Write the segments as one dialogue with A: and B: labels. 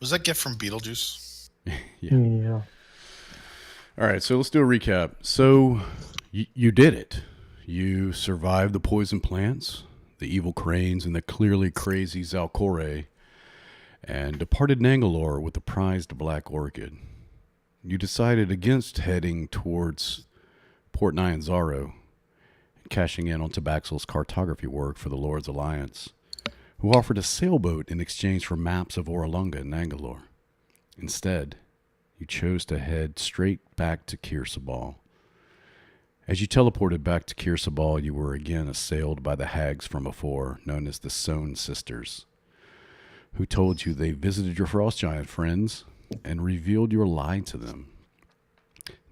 A: Was that gift from Beetlejuice?
B: Yeah.
C: Yeah.
B: All right, so let's do a recap. So you did it. You survived the poison plants, the evil cranes, and the clearly crazy Zalcore, and departed Nangalore with the prized black orchid. You decided against heading towards Port Nyanzaro and cashing in on Tabaxel's cartography work for the Lord's Alliance, who offered a sailboat in exchange for maps of Oralunga and Nangalore. Instead, you chose to head straight back to Kirsabal. As you teleported back to Kirsabal, you were again assailed by the hags from before, known as the Sown Sisters, who told you they visited your frost giant friends and revealed your lie to them.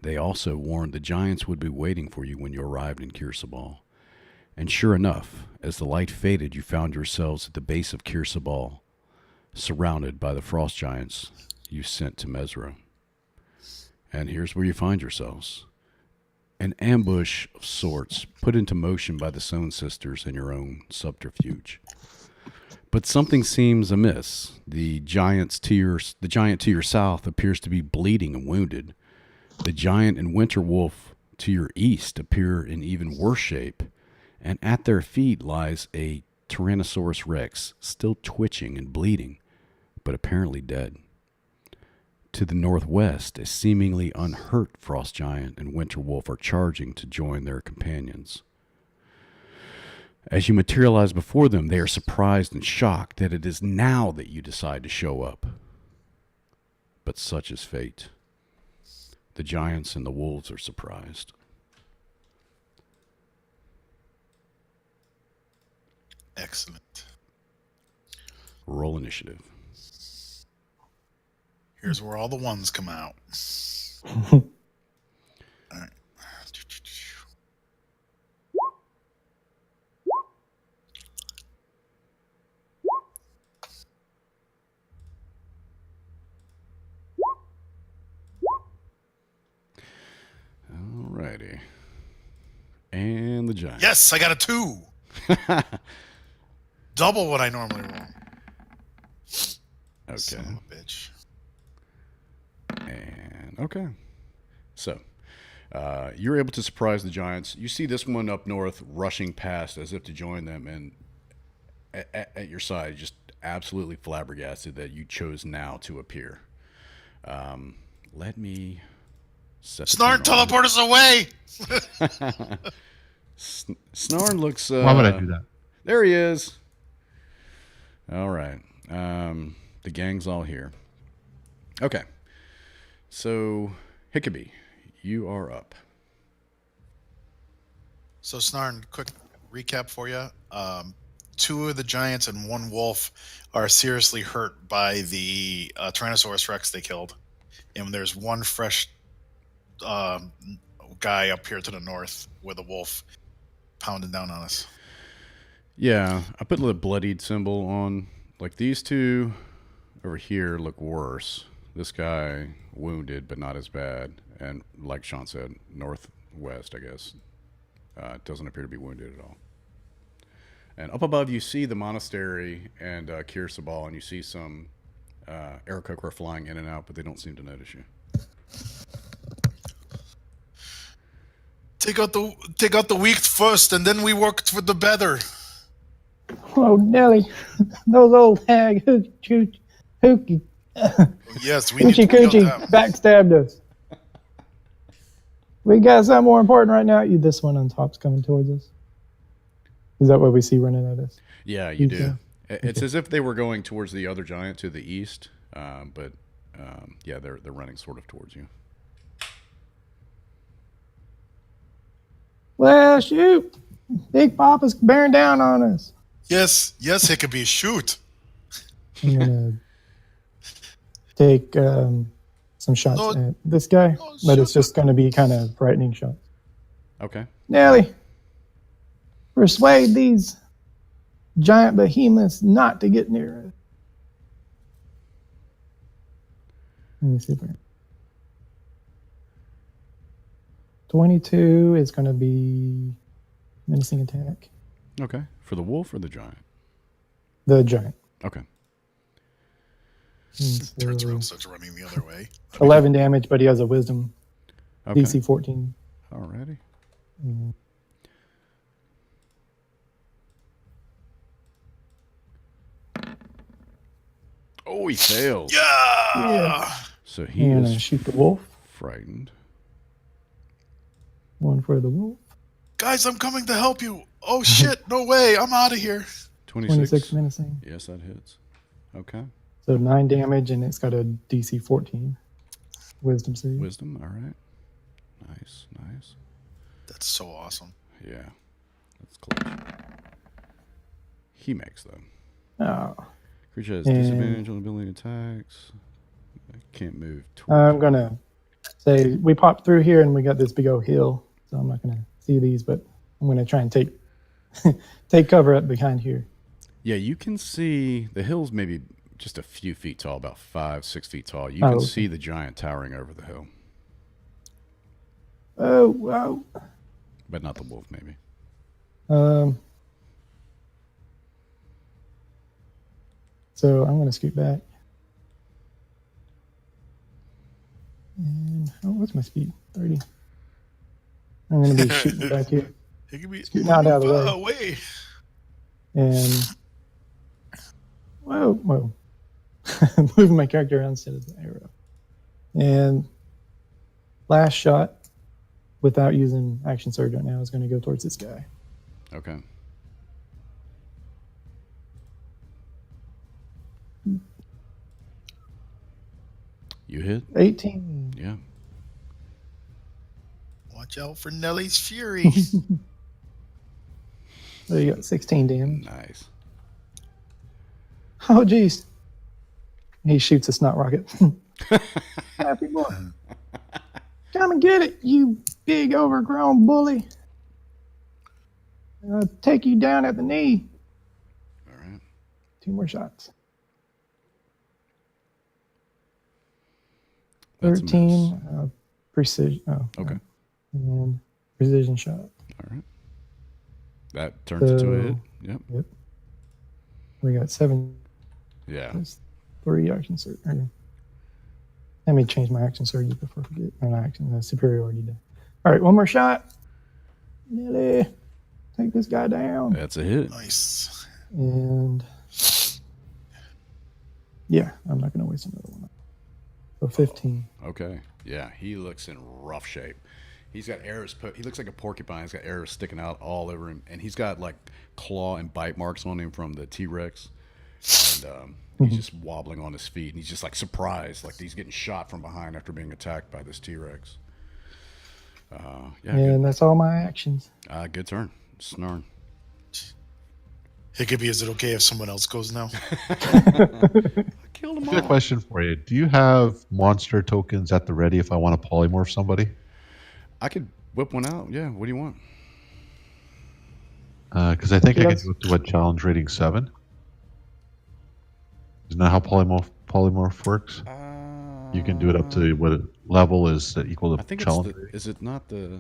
B: They also warned the giants would be waiting for you when you arrived in Kirsabal. And sure enough, as the light faded, you found yourselves at the base of Kirsabal, surrounded by the frost giants you sent to Mesra. And here's where you find yourselves. An ambush of sorts put into motion by the Sown Sisters and your own subterfuge. But something seems amiss. The giant to your south appears to be bleeding and wounded. The giant and winter wolf to your east appear in even worse shape, and at their feet lies a Tyrannosaurus Rex, still twitching and bleeding, but apparently dead. To the northwest, a seemingly unhurt frost giant and winter wolf are charging to join their companions. As you materialize before them, they are surprised and shocked that it is now that you decide to show up. But such is fate. The giants and the wolves are surprised.
A: Excellent.
B: Roll initiative.
A: Here's where all the ones come out. All right.
B: Alrighty. And the giant.
A: Yes, I got a 2. Double what I normally roll.
B: Okay.
A: Son of a bitch.
B: And okay. So, you're able to surprise the giants. You see this one up north rushing past as if to join them, and at your side, just absolutely flabbergasted that you chose now to appear. Let me set the
A: Snarn,
B: timer on.
A: teleport us away!
B: Snarn looks.
C: Why would I do that?
B: There he is. All right. The gang's all here. Okay. So, Hickabee, you are up.
A: So, Snarn, quick recap for you. 2 of the giants and 1 wolf are seriously hurt by the Tyrannosaurus Rex they killed. And there's 1 fresh guy up here to the north with a wolf pounding down on us.
B: Yeah, I put the bloodied symbol on. Like, these 2 over here look worse. This guy wounded, but not as bad. And like Sean said, northwest, I guess, doesn't appear to be wounded at all. And up above, you see the monastery and Kirsabal, and you see some Aarakocra flying in and out, but they don't seem to notice you.
A: Take out the weak first, and then we work for the better.
C: Oh, Nelly, those old hag hooky
A: Yes, we need to
C: hoochie
A: kill
C: coochie
A: them.
C: backstabbed us. We got something more important right now. This one on top's coming towards us. Is that what we see running at us?
B: Yeah, you do.
C: Okay.
B: It's as if they were going towards the other giant to the east, but yeah, they're running sort of towards you.
C: Well, shoot. Big Papa's bearing down on us.
A: Yes, Hickabee, shoot.
C: I'm going to take some shots
A: No.
C: at this guy,
A: No,
C: but it's
A: shoot.
C: just going to be kind of frightening shots.
B: Okay.
C: Nelly, persuade these giant behemoths not to get near us. Let me see if I... 22 is going to be menacing attack.
B: Okay. For the wolf or the giant?
C: The giant.
B: Okay.
C: And
A: Turns
C: so
A: around, starts running the other way.
C: 11 damage, but he has a wisdom.
B: Okay.
C: DC 14.
B: Alrighty.
C: Mm.
B: Oh, he fails.
A: Yeah.
B: So he
C: And I
B: is
C: shoot the wolf.
B: frightened.
C: One for the wolf.
A: Guys, I'm coming to help you. Oh shit! No way! I'm out of here.
C: 26 menacing.
B: Yes, that hits. Okay.
C: So 9 damage, and it's got a DC 14 wisdom save.
B: Wisdom. All right. Nice. Nice.
A: That's so awesome.
B: Yeah. That's close. He makes them.
C: Oh,
B: Creature has
C: And-
B: disadvantage on ability attacks. Can't move.
C: I'm gonna say we popped through here, and we got this big old hill. So I'm not gonna see these, but I'm gonna try and take take cover up behind here.
B: Yeah, you can see the hill's maybe just a few feet tall, about 5-6 feet tall. You
C: Oh,
B: can
C: okay.
B: see the giant towering over the hill,
C: Oh, wow.
B: but not the wolf, maybe.
C: So I'm gonna scoot back. And what's my speed? 30. I'm gonna be shooting back here.
A: It could be
C: Scooting out of the way.
A: away.
C: And whoa. Moving my character around instead of the arrow. And last shot without using action surge right now is going to go towards this guy.
B: Okay. You hit?
C: 18.
B: Yeah.
A: Watch out for Nellie's fury.
C: There you go, 16 damage.
B: Nice.
C: Oh, jeez. He shoots a snot rocket. Happy boy. Come and get it, you big overgrown bully. I'll take you down at the knee.
B: All right.
C: 2 more shots.
B: That's a
C: 13
B: miss.
C: precision. Oh,
B: Okay.
C: And precision shot.
B: All right. That turns into a hit. Yep.
C: Yep. We got 7.
B: Yeah.
C: That's 3 action surge. Let me change my action surge before I forget. Or not action, superiority die. All right, 1 more shot. Nelly, take this guy down.
B: That's a hit.
A: Nice.
C: And yeah, I'm not going to waste another one. So 15.
B: Okay. Yeah, he looks in rough shape. He's got arrows he looks like a porcupine. He's got arrows sticking out all over him, and he's got like claw and bite marks on him from the T-Rex. And he's just wobbling on his feet, and he's just like surprised, like he's getting shot from behind after being attacked by this T-Rex. Yeah,
C: And that's all my actions.
B: good turn. Snarn.
A: Hickabee, is it okay if someone else goes now?
B: Killed him
D: I got a
B: all.
D: question for you. Do you have monster tokens at the ready if I want to polymorph somebody?
B: I could whip one out. Yeah. What do you want?
D: Because I think I can
C: Yes.
D: do it to what challenge rating 7. Isn't that how polymorph works? You can do it up to what level is equal to
B: I think it's
D: challenge.
B: the. Is it not the?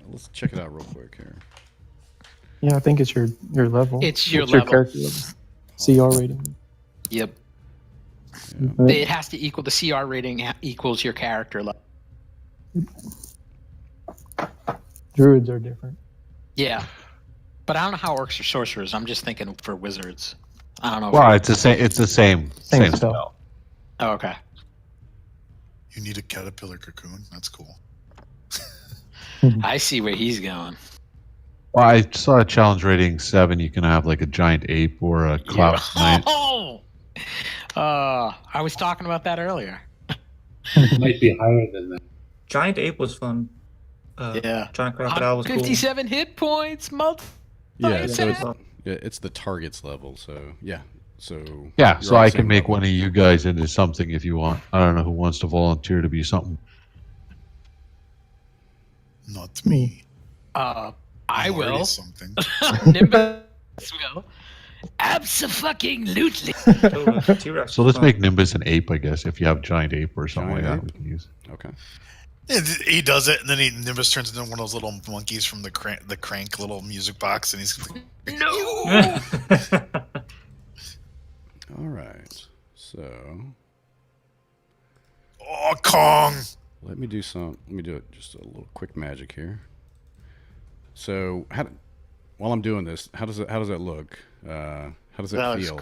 B: Let's check it out real quick here.
C: Yeah, I think it's your level.
E: It's your
C: What's
E: level.
C: character level. CR rating.
E: Yep.
B: Yeah.
E: It has to equal the CR rating equals your character level.
C: Druids are different.
E: Yeah. But I don't know how it works for sorcerers. I'm just thinking for wizards. I don't know.
D: Well, it's the same. It's the same.
C: Same
D: Same
C: spell.
D: spell.
E: Oh, okay.
A: You need a caterpillar cocoon. That's cool.
E: I see where he's going.
D: Well, I saw a challenge rating 7. You can have like a giant ape or a cloud giant.
E: Oh! I was talking about that earlier.
F: Might be higher than that.
G: Giant ape was fun.
E: Yeah.
G: Giant crocodile was cool.
E: 57 hit points.
B: Yeah. So
E: attack.
B: it's the target's level. So yeah. So
D: Yeah,
B: you're
D: so
B: on the
D: I
B: same
D: can make
B: level.
D: one of you guys into something if you want. I don't know who wants to volunteer to be something.
A: Not me.
E: I
A: I'm already
E: will.
A: Something.
E: Nimbus will. Abso-fucking-lutely.
G: T-Rex
D: So
G: was
D: let's
G: fun.
D: make Nimbus an ape, I guess, if you have giant ape or something
B: Giant
D: like
B: ape.
D: that. We can use.
B: Okay.
A: And he does it, and then Nimbus turns into one of those little monkeys from the crank little music box, and he's
E: No!
B: All right. So
A: Oh, Kong!
B: Let me do it just a little quick magic here. So, while I'm doing this, how does that look? How does it
E: That looks
B: feel?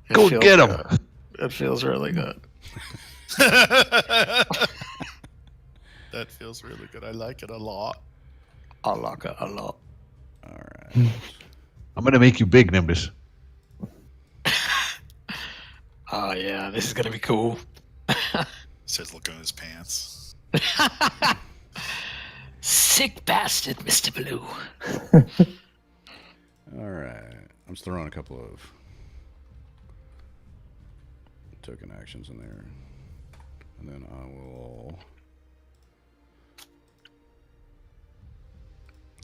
E: It
D: Go
E: feels
D: get 'em.
E: good. It feels really good.
A: That feels really good. I like it a lot.
E: I like it a lot.
B: All right.
D: I'm gonna make you big, Nimbus.
E: Oh yeah, this is gonna be cool.
A: Starts looking at his pants.
E: Sick bastard, Mr. Blue.
B: All right. I'm just throwing a couple of token actions in there, and then I will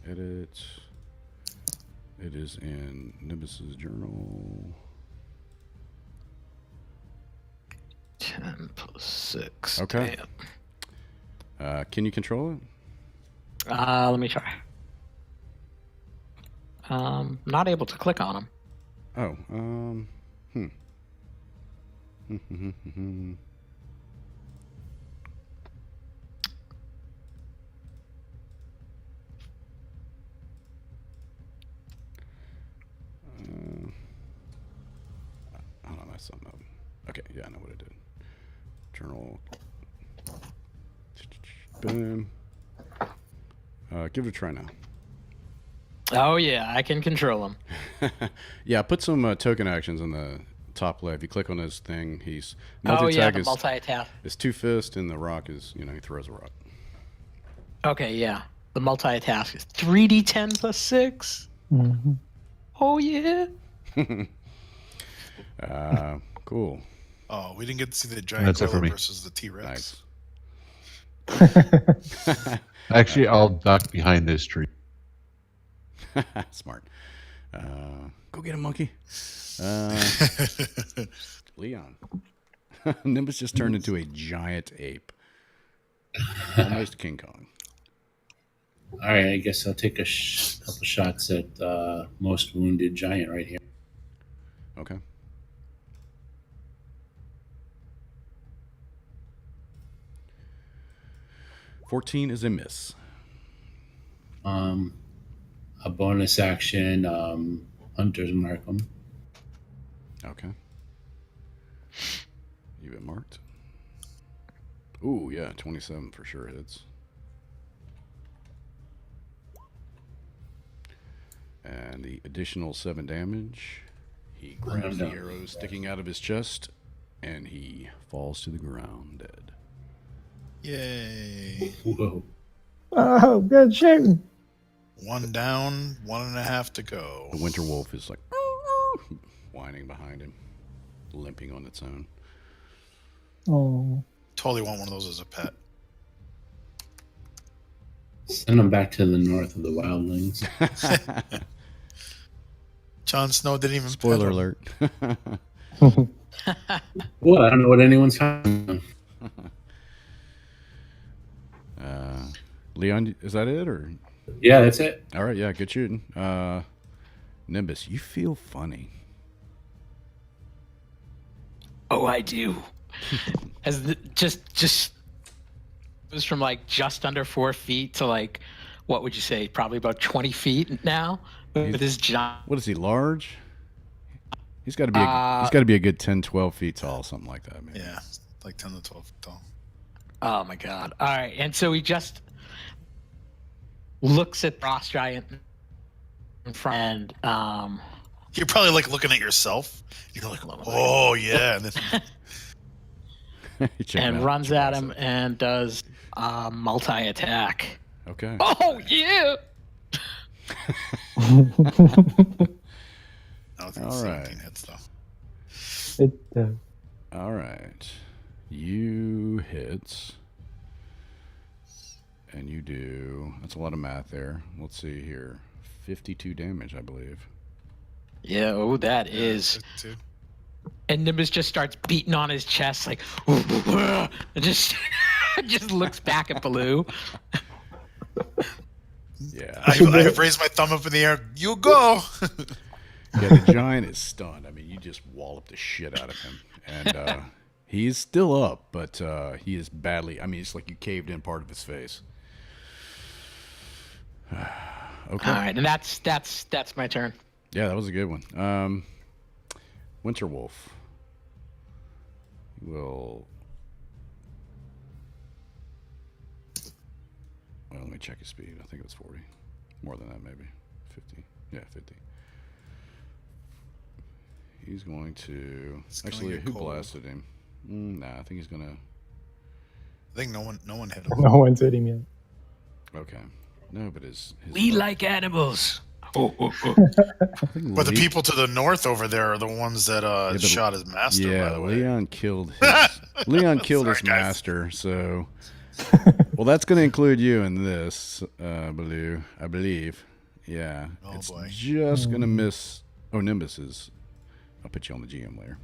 B: edit. It is in Nimbus's journal.
E: 10 plus 6.
B: Okay.
E: Damn.
B: Can you control it?
E: Let me try. Not able to click on him.
B: Oh, I don't know, that's something up. Okay, yeah, I know what I did. Journal. Boom. Give it a try now.
E: Oh yeah, I can control him.
B: Yeah, put some token actions in the top left. You click on his thing. He's
E: Oh yeah,
B: multi-attack
E: the
B: is
E: multi-attack.
B: two fists, and the rock is he throws a rock.
E: Okay, yeah. The multi-attack is 3d10 plus 6.
C: Mm-hmm.
E: Oh yeah.
B: Cool.
A: Oh, we didn't get to see the giant
D: That's it for
A: gorilla
D: me.
A: versus the T-Rex.
B: Nice.
D: Actually, I'll duck behind this tree.
B: Smart. Go get him, monkey. Leon. Nimbus just turned into a giant ape. Almost King Kong.
F: All right, I guess I'll take a couple shots at most wounded giant right here.
B: Okay. $14 is a miss.
F: A bonus action, Hunter's Markham.
B: Okay. You been marked? Ooh, yeah, 27 for sure hits. And the additional 7 damage. He grabs the arrow sticking out of his chest, and he falls to the ground dead.
A: Yay.
F: Whoa.
C: Oh, good shooting.
A: One down, 1.5 to go.
B: The winter wolf is like whining behind him, limping on its own.
C: Oh,
A: Totally want one of those as a pet.
F: Send them back to the north of the wildlings.
A: Jon Snow didn't even
B: Spoiler
A: pet him.
B: alert.
F: Well, I don't know what anyone's talking
B: Leon, is that it or?
F: Yeah, that's it.
B: All right, yeah, good shooting. Nimbus, you feel funny.
E: Oh, I do. As just goes from like just under 4 feet to like, what would you say? Probably about 20 feet now with his giant.
B: What is he, large? He's got to be. He's got to be a good 10, 12 feet tall, something like that. Maybe.
A: Yeah, like 10 to 12 feet tall.
E: Oh my god! All right, and so he just looks at Frost Giant in front, and
A: You're probably like looking at yourself. You're like, oh yeah, and then
B: You check it
E: and
B: out.
E: runs
B: Check
E: at
B: it
E: him
B: out.
E: and does multi-attack.
B: Okay.
E: Oh yeah!
A: I don't think
B: All
A: 17
B: right.
A: hits though.
C: it
B: All right. You hit. And you do. That's a lot of math there. Let's see here. 52 damage, I believe.
E: Yeah, oh, that is.
A: 52.
E: And Nimbus just starts beating on his chest, like, and just just looks back at Baloo.
B: Yeah.
A: I raised my thumb up in the air. You go.
B: Yeah, the giant is stunned. I mean, you just walloped the shit out of him, and he's still up, but he is badly. I mean, it's like you caved in part of his face. Okay.
E: All right, and that's my turn.
B: Yeah, that was a good one. Winterwolf will. Well, let me check his speed. I think it was 40. More than that, maybe 50. Yeah, 50. He's going to.
A: It's gonna
B: Actually,
A: get
B: who
A: cold.
B: blasted him? Nah, I think he's gonna.
A: I think no one hit him.
C: No one's hit him yet.
B: Okay. No, but his
E: We like animals.
B: I think
A: But the
B: Le-
A: people to the north over there are the ones that
B: but-
A: shot his master.
B: Yeah,
A: by the way.
B: Leon killed his
A: Sorry, guys.
B: master. So, well, that's going to include you in this, Baloo, I believe. Yeah,
A: Oh,
B: it's
A: boy.
B: just going to miss. Oh, Nimbus is. I'll put you on the GM layer.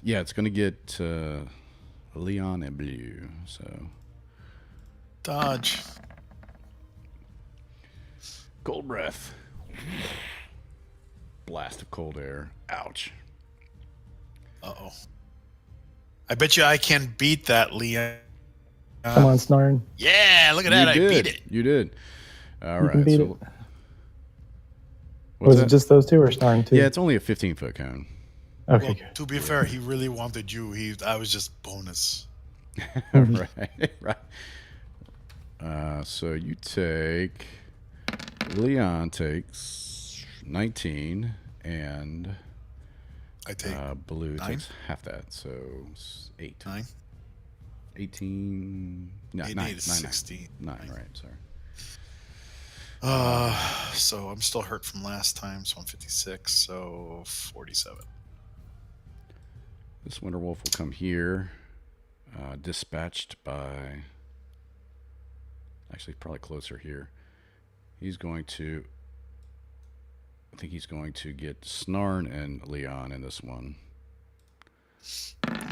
B: Yeah, it's going to get Leon and Blue. So,
A: Dodge.
B: cold breath, blast of cold air. Ouch.
A: Uh-oh. I bet you I can beat that, Leon.
C: Come on, Snarn.
A: Yeah, look at that. I beat it.
B: You did. All
C: You
B: right.
C: can beat
B: So,
C: it.
B: what's
C: Was
B: that?
C: it just those two or Snarn too?
B: Yeah, it's only a 15-foot cone.
C: Okay,
A: Well,
C: good.
A: to be fair, he really wanted you. I was just bonus.
B: right, right. So you take. Leon takes 19, and
A: I take
B: Blue
A: 9?
B: takes half that, so 8.
A: 9.
B: 18. No,
A: 8
B: 9.
A: is
B: 9,
A: 16.
B: 9, right, sorry.
A: So I'm still hurt from last time, so I'm 56, so 47.
B: This Winterwolf will come here, dispatched by. Actually, probably closer here. He's going to. I think he's going to get Snarn and Leon in this one.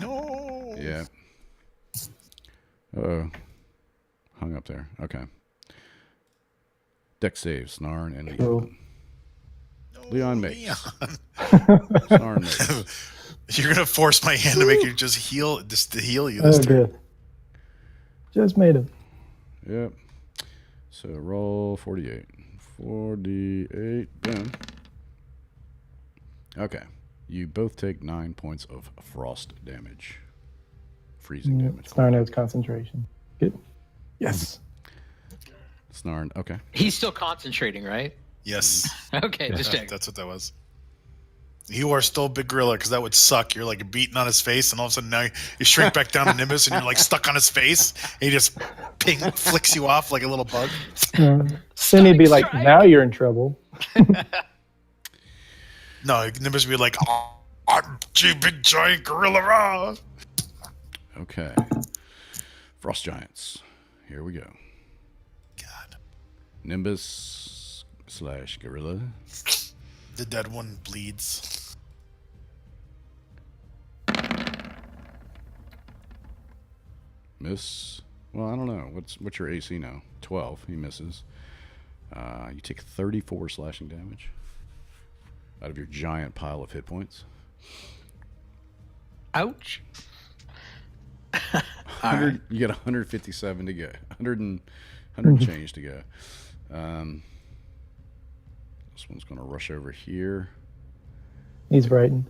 A: No.
B: Yeah. Uh-oh. Hung up there. Okay. Deck save, Snarn and Leon.
C: Oh.
A: No,
B: Leon makes.
A: Leon.
B: Snarn makes.
A: You're gonna force my hand to make you just to heal you
C: Oh,
A: this turn.
C: good. Just made him.
B: Yep. So roll 48. 48. Boom. Okay. You both take 9 points of frost damage. Freezing damage.
C: Snarn has concentration. Good. Yes.
B: Snarn. Okay.
E: He's still concentrating, right?
A: Yes,
E: Okay, just check.
A: that's what that was. You are still Big Gorilla because that would suck. You're like beating on his face, and all of a sudden now you shrink back down to Nimbus, and you're like stuck on his face, and he just flicks you off like a little bug.
C: Then he'd be like,
E: Strike.
C: now you're in trouble.
A: No, Nimbus would be like, oh, I'm big giant gorilla. Rah.
B: Okay. Frost Giants. Here we go.
A: God,
B: Nimbus / Gorilla.
A: the dead one bleeds.
B: Miss. Well, I don't know. What's your AC now? 12. He misses. You take 34 slashing damage out of your giant pile of hit points.
E: Ouch.
B: 100, you got 157 to go. 100 and change to go. This one's going to rush over here.
C: He's frightened.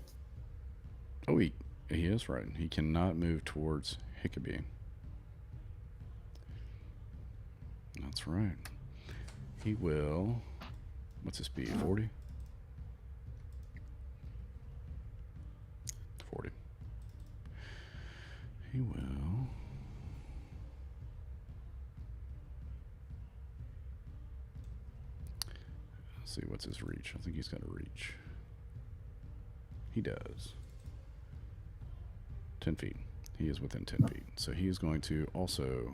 B: Oh, he is right. He cannot move towards Hickabee. That's right. He will. What's his speed? 40? 40. He will. Let's see, what's his reach? I think he's got a reach. He does. 10 feet. He is within 10 feet. So he is going to also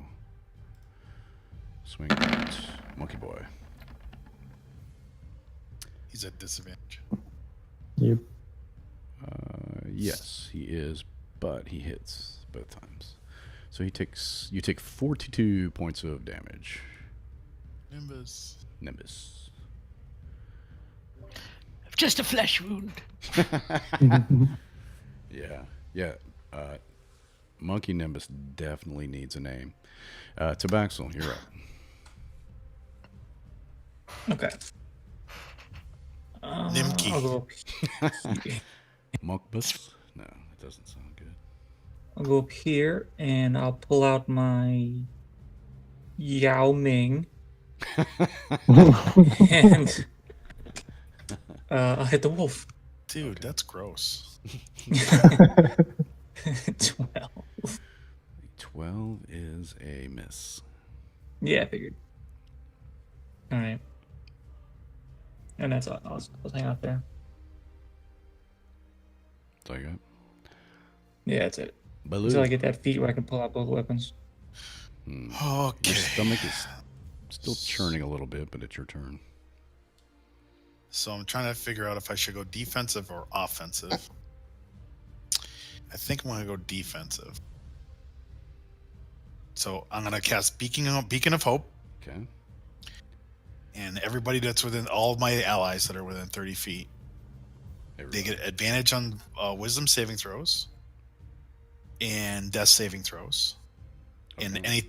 B: swing at Monkey Boy.
A: He's at disadvantage.
C: Yep.
B: Yes, he is, but he hits both times. So you take 42 points of damage.
A: Nimbus.
B: Nimbus.
E: Just a flesh wound.
B: Yeah. Monkey Nimbus definitely needs a name. Tabaxel, you're up.
G: Okay.
A: Nimbkey.
G: I'll go up here.
B: Monkbus? No, that doesn't sound good.
G: I'll go up here and I'll pull out my Yao Ming and I'll hit the wolf.
A: Dude, that's gross.
G: 12.
B: 12 is a miss.
G: Yeah, I figured. All right. And that's all. I'll hang out there.
B: So you got
G: Yeah, that's it.
B: Baloo.
G: Until I get that feat where I can pull out both weapons.
A: Okay.
B: Your stomach is still churning a little bit, but it's your turn.
A: So I'm trying to figure out if I should go defensive or offensive. I think I'm going to go defensive. So I'm going to cast Beacon of Hope,
B: Okay.
A: and everybody that's within, all of my allies that are within 30 feet, they get advantage on Wisdom saving throws and Death saving throws.
B: Okay.
A: And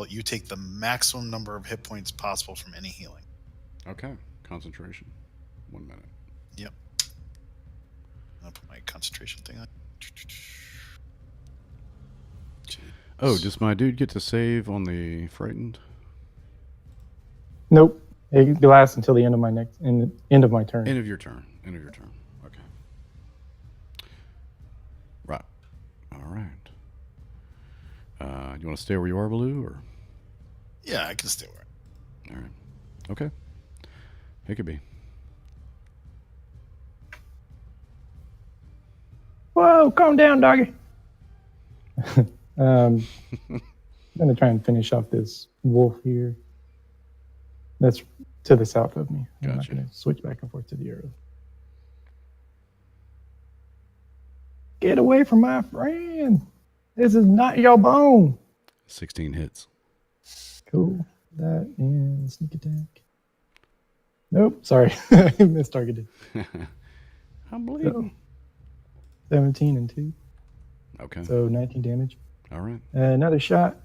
A: you take the maximum number of hit points possible from any healing.
B: Okay. Concentration. 1 minute.
A: Yep. I'll put my concentration thing on.
B: Oh, does my dude get to save on the frightened?
C: Nope. It lasts until the end of my end of my turn.
B: End of your turn. End of your turn. Okay. Right. All right. You want to stay where you are, Baloo, or?
A: Yeah, I can stay where.
B: All right. Okay. Hickabee.
C: Whoa, calm down, doggy. I'm gonna try and finish off this wolf here. That's to the south of me. I'm not
B: Gotcha.
C: gonna switch back and forth to the arrow. Get away from my friend. This is not your bone.
B: 16 hits.
C: Cool. That and sneak attack. Nope, sorry. I missed targeted.
B: I'm bleeding.
C: 17 and 2.
B: Okay.
C: So 19 damage.
B: All right.
C: Another shot.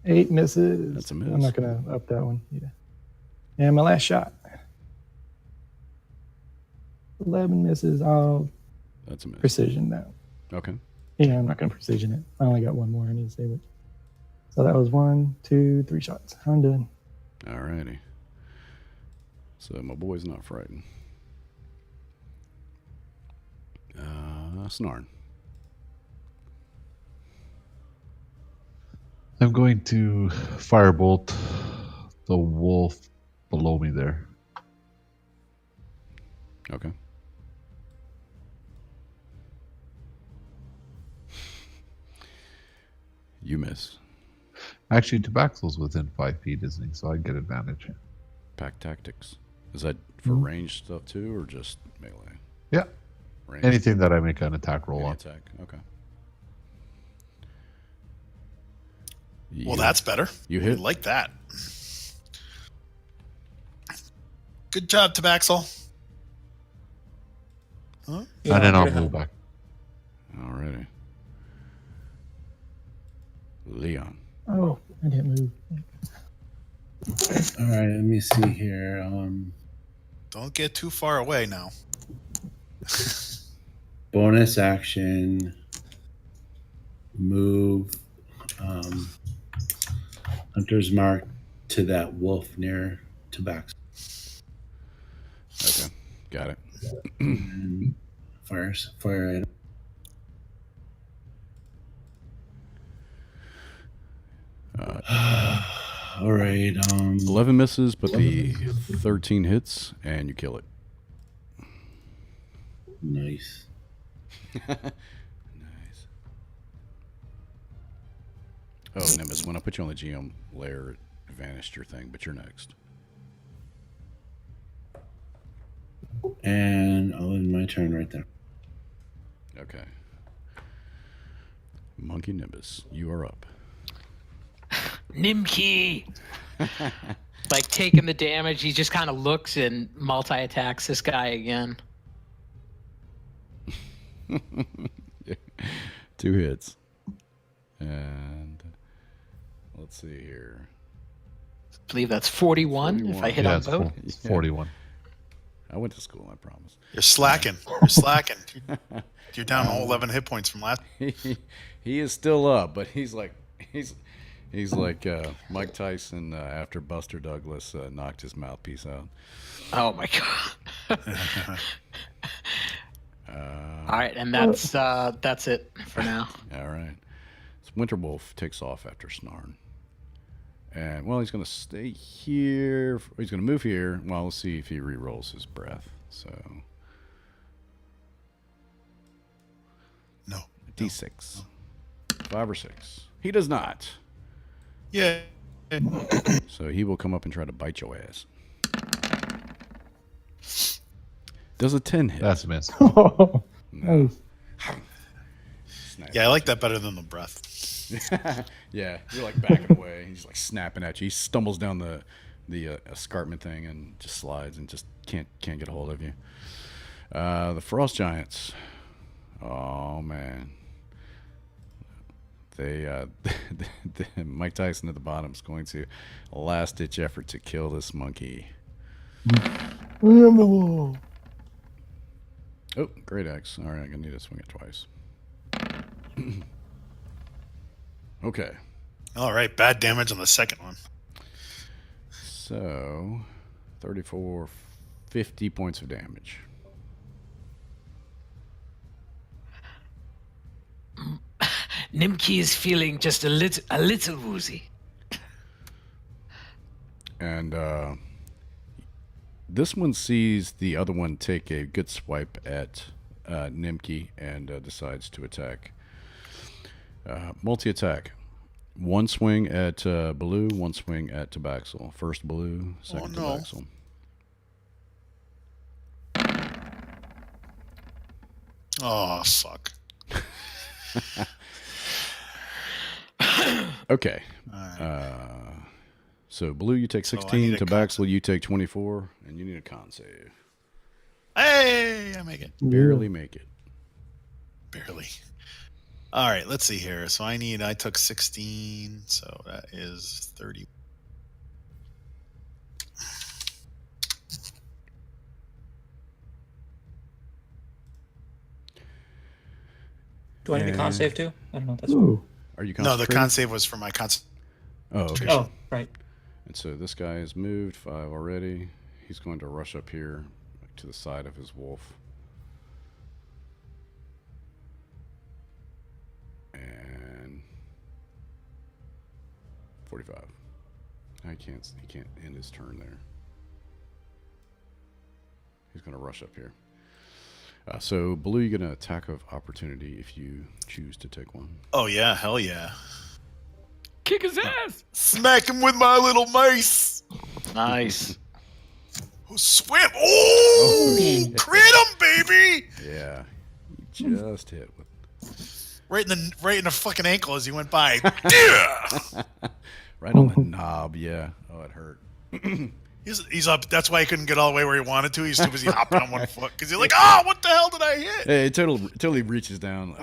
C: 8 misses.
B: That's a miss.
C: I'm not going to up that one. Yeah. And my last shot. 11 misses. I'll
B: That's a miss.
C: precision that.
B: Okay.
C: Yeah, I'm not going to precision it. I only got one more. I need to save it. So that was 1, 2, 3 shots. I'm done.
B: All righty. So my boy's not frightened. Snarn.
D: I'm going to firebolt the wolf below me there.
B: Okay. You miss.
D: Actually, Tabaxel's within 5 feet, isn't he? So I get advantage.
B: Pack tactics. Is that for ranged stuff too, or just melee?
D: Yeah.
B: Ranged.
D: Anything that I make an attack roll
B: Any
D: on.
B: attack. Okay.
A: Well, that's better.
B: You
A: I
B: hit.
A: like that. Good job, Tabaxel. Huh?
G: Yeah,
D: And then I'll
G: good.
D: move back.
B: Alrighty. Leon.
C: Oh, I didn't move.
F: All right, let me see here.
A: Don't get too far away now.
F: Bonus action, move, Hunter's Mark to that wolf near Tabaxel.
B: Okay. Got it.
F: And fire item. All right.
B: 11 misses, but the 13 hits, and you kill it.
F: Nice.
B: Nice. Oh, Nimbus, when I put you on the GM layer, it vanished your thing, but you're next.
F: And I'll end my turn right there.
B: Okay. Monkey Nimbus, you are up.
E: Nimbkey, like taking the damage. He just kind of looks and multi-attacks this guy again.
B: 2 hits. And let's see here.
E: I believe that's 41 if I hit
D: Yeah,
E: on
D: it's
E: both.
D: 41.
B: I went to school, I promise.
A: You're slacking. You're slacking. You're down all 11 hit points from last.
B: He is still up, but he's like Mike Tyson after Buster Douglas knocked his mouthpiece out.
E: Oh my god. All right, and that's it for now.
B: All right. So Winterwolf takes off after Snarn. And, well, he's going to stay here. He's going to move here. Well, let's see if he re-rolls his breath. So,
A: No.
B: D6. 5 or 6. He does not.
A: Yeah.
B: So he will come up and try to bite your ass. Does a 10 hit?
D: That's a miss.
C: Oh,
B: No.
C: nice.
B: Snap.
A: Yeah, I like that better than the breath.
B: Yeah, you're like backing away. He's like snapping at you. He stumbles down the escarpment thing and just slides and just can't get a hold of you. The Frost Giants. Oh man, they Mike Tyson at the bottom is going to last ditch effort to kill this monkey.
C: Oh,
B: Oh, great axe. All right, I'm gonna need to swing it twice. Okay.
A: All right, bad damage on the second one.
B: So, 34, 50 points of damage.
E: Nimbkey is feeling just a little woozy.
B: And this one sees the other one take a good swipe at Nimbkey and decides to attack. Multi-attack. One swing at Baloo, one swing at Tabaxel. First Baloo, second
A: no.
B: Tabaxel.
A: Oh, fuck.
B: Okay.
A: All right.
B: So Baloo, you take
A: So I
B: 16.
A: need a con
B: Tabaxel, you take 24. And you need a con save.
A: Hey, I make it.
B: Barely make it.
A: Barely. All right, let's see here. So I took 16, so that is 30.
G: Do I need a con save too? I don't know what that's for.
C: Ooh.
B: Are you
A: No, the
B: concentrating?
A: con save was for my con.
B: Oh, okay.
G: Oh, right.
B: And so this guy has moved 5 already. He's going to rush up here to the side of his wolf. And 45. He can't end his turn there. He's going to rush up here. So Blue, you get an attack of opportunity if you choose to take one.
A: Oh yeah, hell yeah!
E: Kick his ass.
A: Smack him with my little mace.
E: Nice.
A: Swim! Oh,
B: Oh,
A: crit him, baby!
B: Yeah, you just hit with
A: Right in the fucking ankle as he went by. Yeah.
B: right on the knob. Yeah. Oh, it hurt.
A: He's up. That's why he couldn't get all the way where he wanted to. He's too busy hopping on one foot because he's like, oh, what the hell did I hit?
B: Hey, it totally reaches down.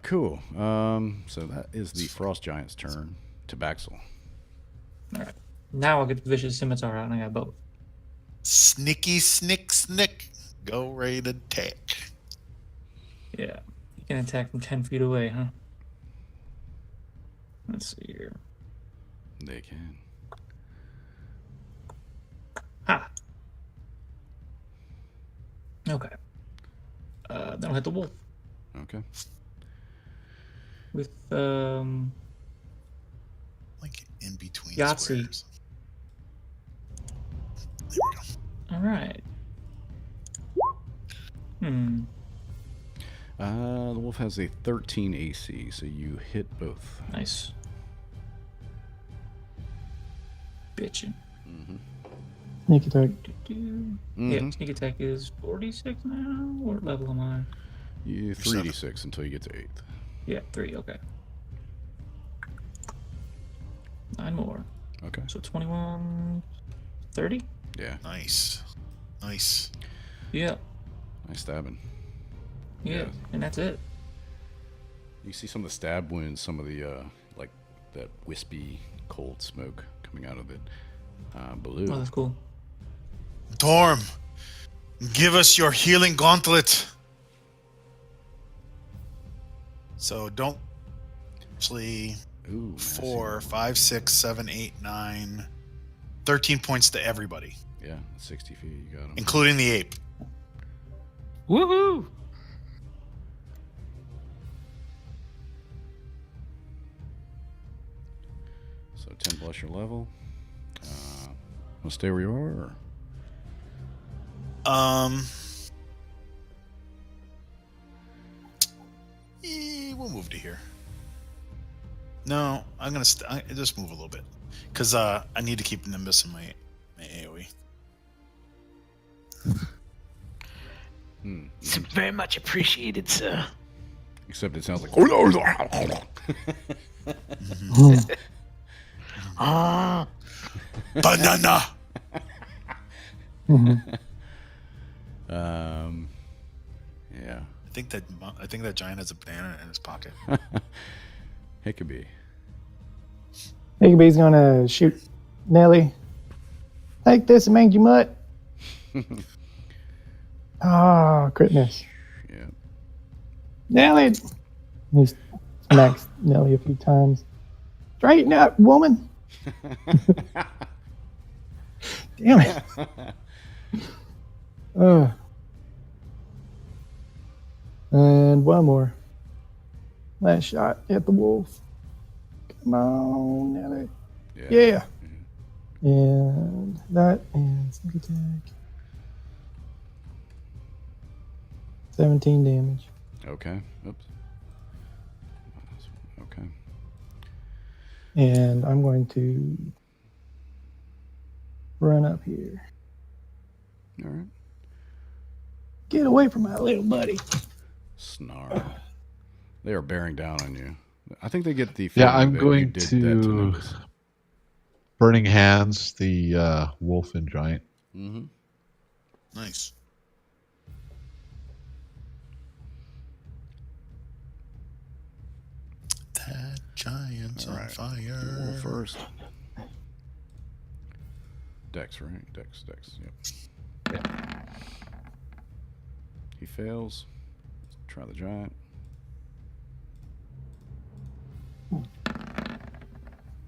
B: Cool. So that is the Frost Giant's turn. Tabaxel.
G: All right. Now I'll get the Vicious Scimitar out, and I got both.
A: Snicky, snick. Go right attack.
G: Yeah. You can attack from 10 feet away, huh? Let's see here.
B: They can.
G: Ha! Okay. Then I'll hit the wolf
B: Okay.
G: with,
A: Like in between
G: Yahtzee.
A: squares. There we go.
G: all right.
B: The wolf has a 13 AC, so you hit both.
G: Nice. Bitchin'.
C: Sneak attack.
G: Yeah, sneak attack is 46 now. What level am I?
B: You 3d6 until you get to 8th.
G: Yeah, 3. Okay. 9 more.
B: Okay.
G: So 21, 30?
B: Yeah.
A: Nice. Nice.
G: Yeah.
B: Nice stabbing.
G: Yeah.
B: Yeah.
G: And that's it.
B: You see some of the stab wounds, some of the like that wispy cold smoke coming out of it. Blue.
G: Oh, that's cool.
A: Torm, give us your healing gauntlet. So don't actually
B: Ooh,
A: 4, 5, 6, 7, 8, 9, 13 points to everybody,
B: Yeah, 60 feet. You got him.
A: including the ape.
E: Woohoo!
B: So 10 plus your level. Want to stay where you are? Or?
A: We'll move to here. No, I'm gonna just move a little bit because I need to keep Nimbus in my AOE.
E: It's very much appreciated, sir.
B: Except it sounds like.
E: Ah,
A: Banana.
B: Yeah.
A: I think that giant has a banana in his pocket.
B: It could be.
C: Higgy's gonna shoot Nelly. Take this, mangy mutt. Ah, crit miss.
B: Yeah.
C: Nelly. He's smacked Nelly a few times. Straighten up, woman. Damn it. And one more. Last shot at the wolf. Come on, Nelly. Yeah. And that and sneak attack. 17 damage.
B: Okay. Oops. Okay.
C: And I'm going to run up here.
B: All right.
C: Get away from my little buddy.
B: Snarl. They are bearing down on you. I think they get the.
D: Yeah,
B: feeling
D: I'm
B: that
D: going
B: you did that
D: to
B: Nimbus.
D: Burning Hands, the wolf and giant.
B: Mm-hmm.
A: Nice. That giant's
B: All
A: on
B: right.
A: fire.
B: Wolf first. Dex, right? Dex. Yep. He fails. Try the giant.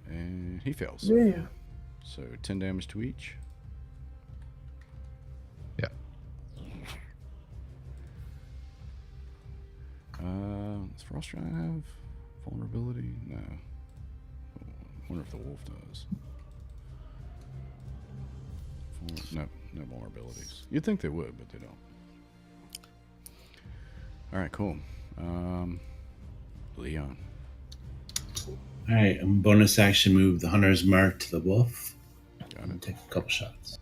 B: And he fails.
C: Yeah.
B: So 10 damage to each.
D: Yeah.
B: Does Frost Giant have vulnerability? No. I wonder if the wolf does. No vulnerabilities. You'd think they would, but they don't. All right, cool. Leon.
F: All right, I'm bonus action move the Hunter's Mark to the wolf.
B: Got
F: I'm gonna
B: it.
F: take a couple shots.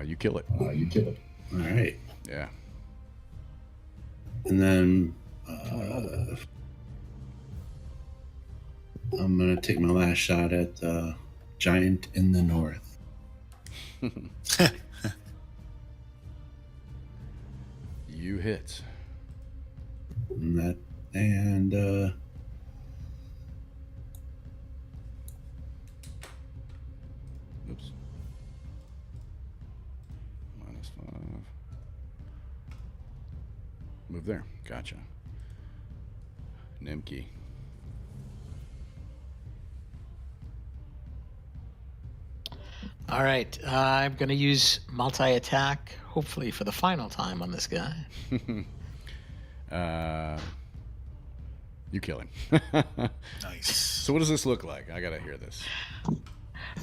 B: You kill it.
F: All right,
B: Yeah.
F: and then I'm gonna take my last shot at the giant in the north.
B: You hit.
F: And
B: Oops. -5. Move there. Gotcha. Nimbkey.
E: all right. I'm going to use multi-attack, hopefully for the final time on this guy.
B: You kill him.
A: Nice.
B: So what does this look like? I gotta hear this.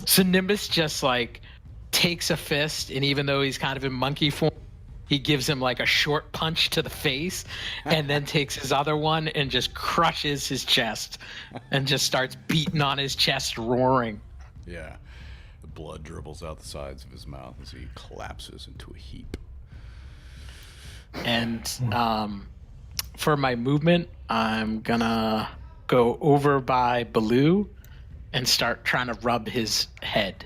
E: So Nimbus just like takes a fist, and even though he's kind of in monkey form, he gives him like a short punch to the face, and then takes his other one and just crushes his chest and just starts beating on his chest, roaring.
B: Yeah. The blood dribbles out the sides of his mouth as he collapses into a heap.
E: And for my movement, I'm gonna go over by Baloo and start trying to rub his head.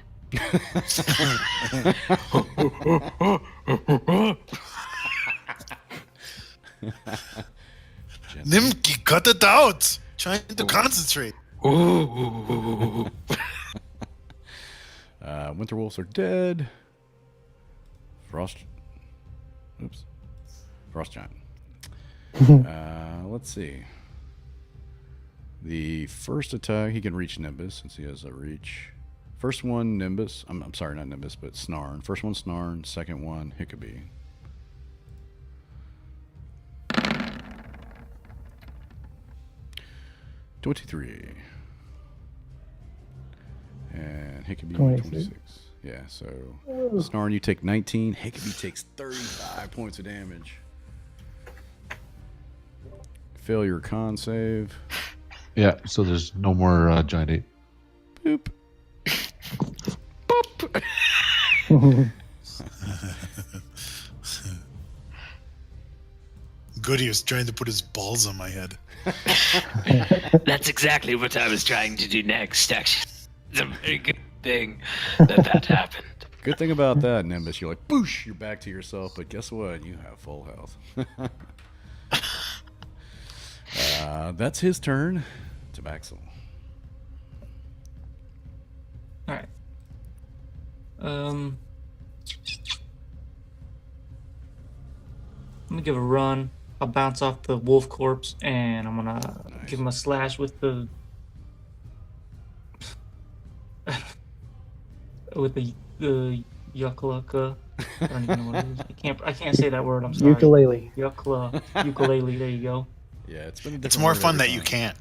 A: Nimbkey, cut it out. Trying to concentrate.
E: Ooh.
B: Winter wolves are dead. Frost giant. Let's see. The first attack, he can reach Nimbus since he has a reach. First one, Nimbus. I'm sorry, not Nimbus, but Snarn. First one, Snarn. Second one, Hickabee. $23. And Hickabee 26. Yeah, so Snarn, you take 19. Hickabee takes 35 points of damage. Failure con save.
D: Yeah, so there's no more giant ape.
B: Boop.
A: Good, he was trying to put his balls on my head.
E: That's exactly what I was trying to do next, actually. It's a very good thing that happened.
B: Good thing about that, Nimbus, you're like, boosh, you're back to yourself, but guess what? You have full health. That's his turn. Tabaxel.
G: All right. I'm gonna give a run. I'll bounce off the wolf corpse, and I'm gonna give him a slash with the yuckalaka. I don't even know what it is. I can't say that word. I'm sorry.
C: Ukulele.
G: Ukulele. There you go.
B: Yeah, it's been a
A: It's
B: different
A: more
B: word
A: fun
B: every
A: that you
B: time.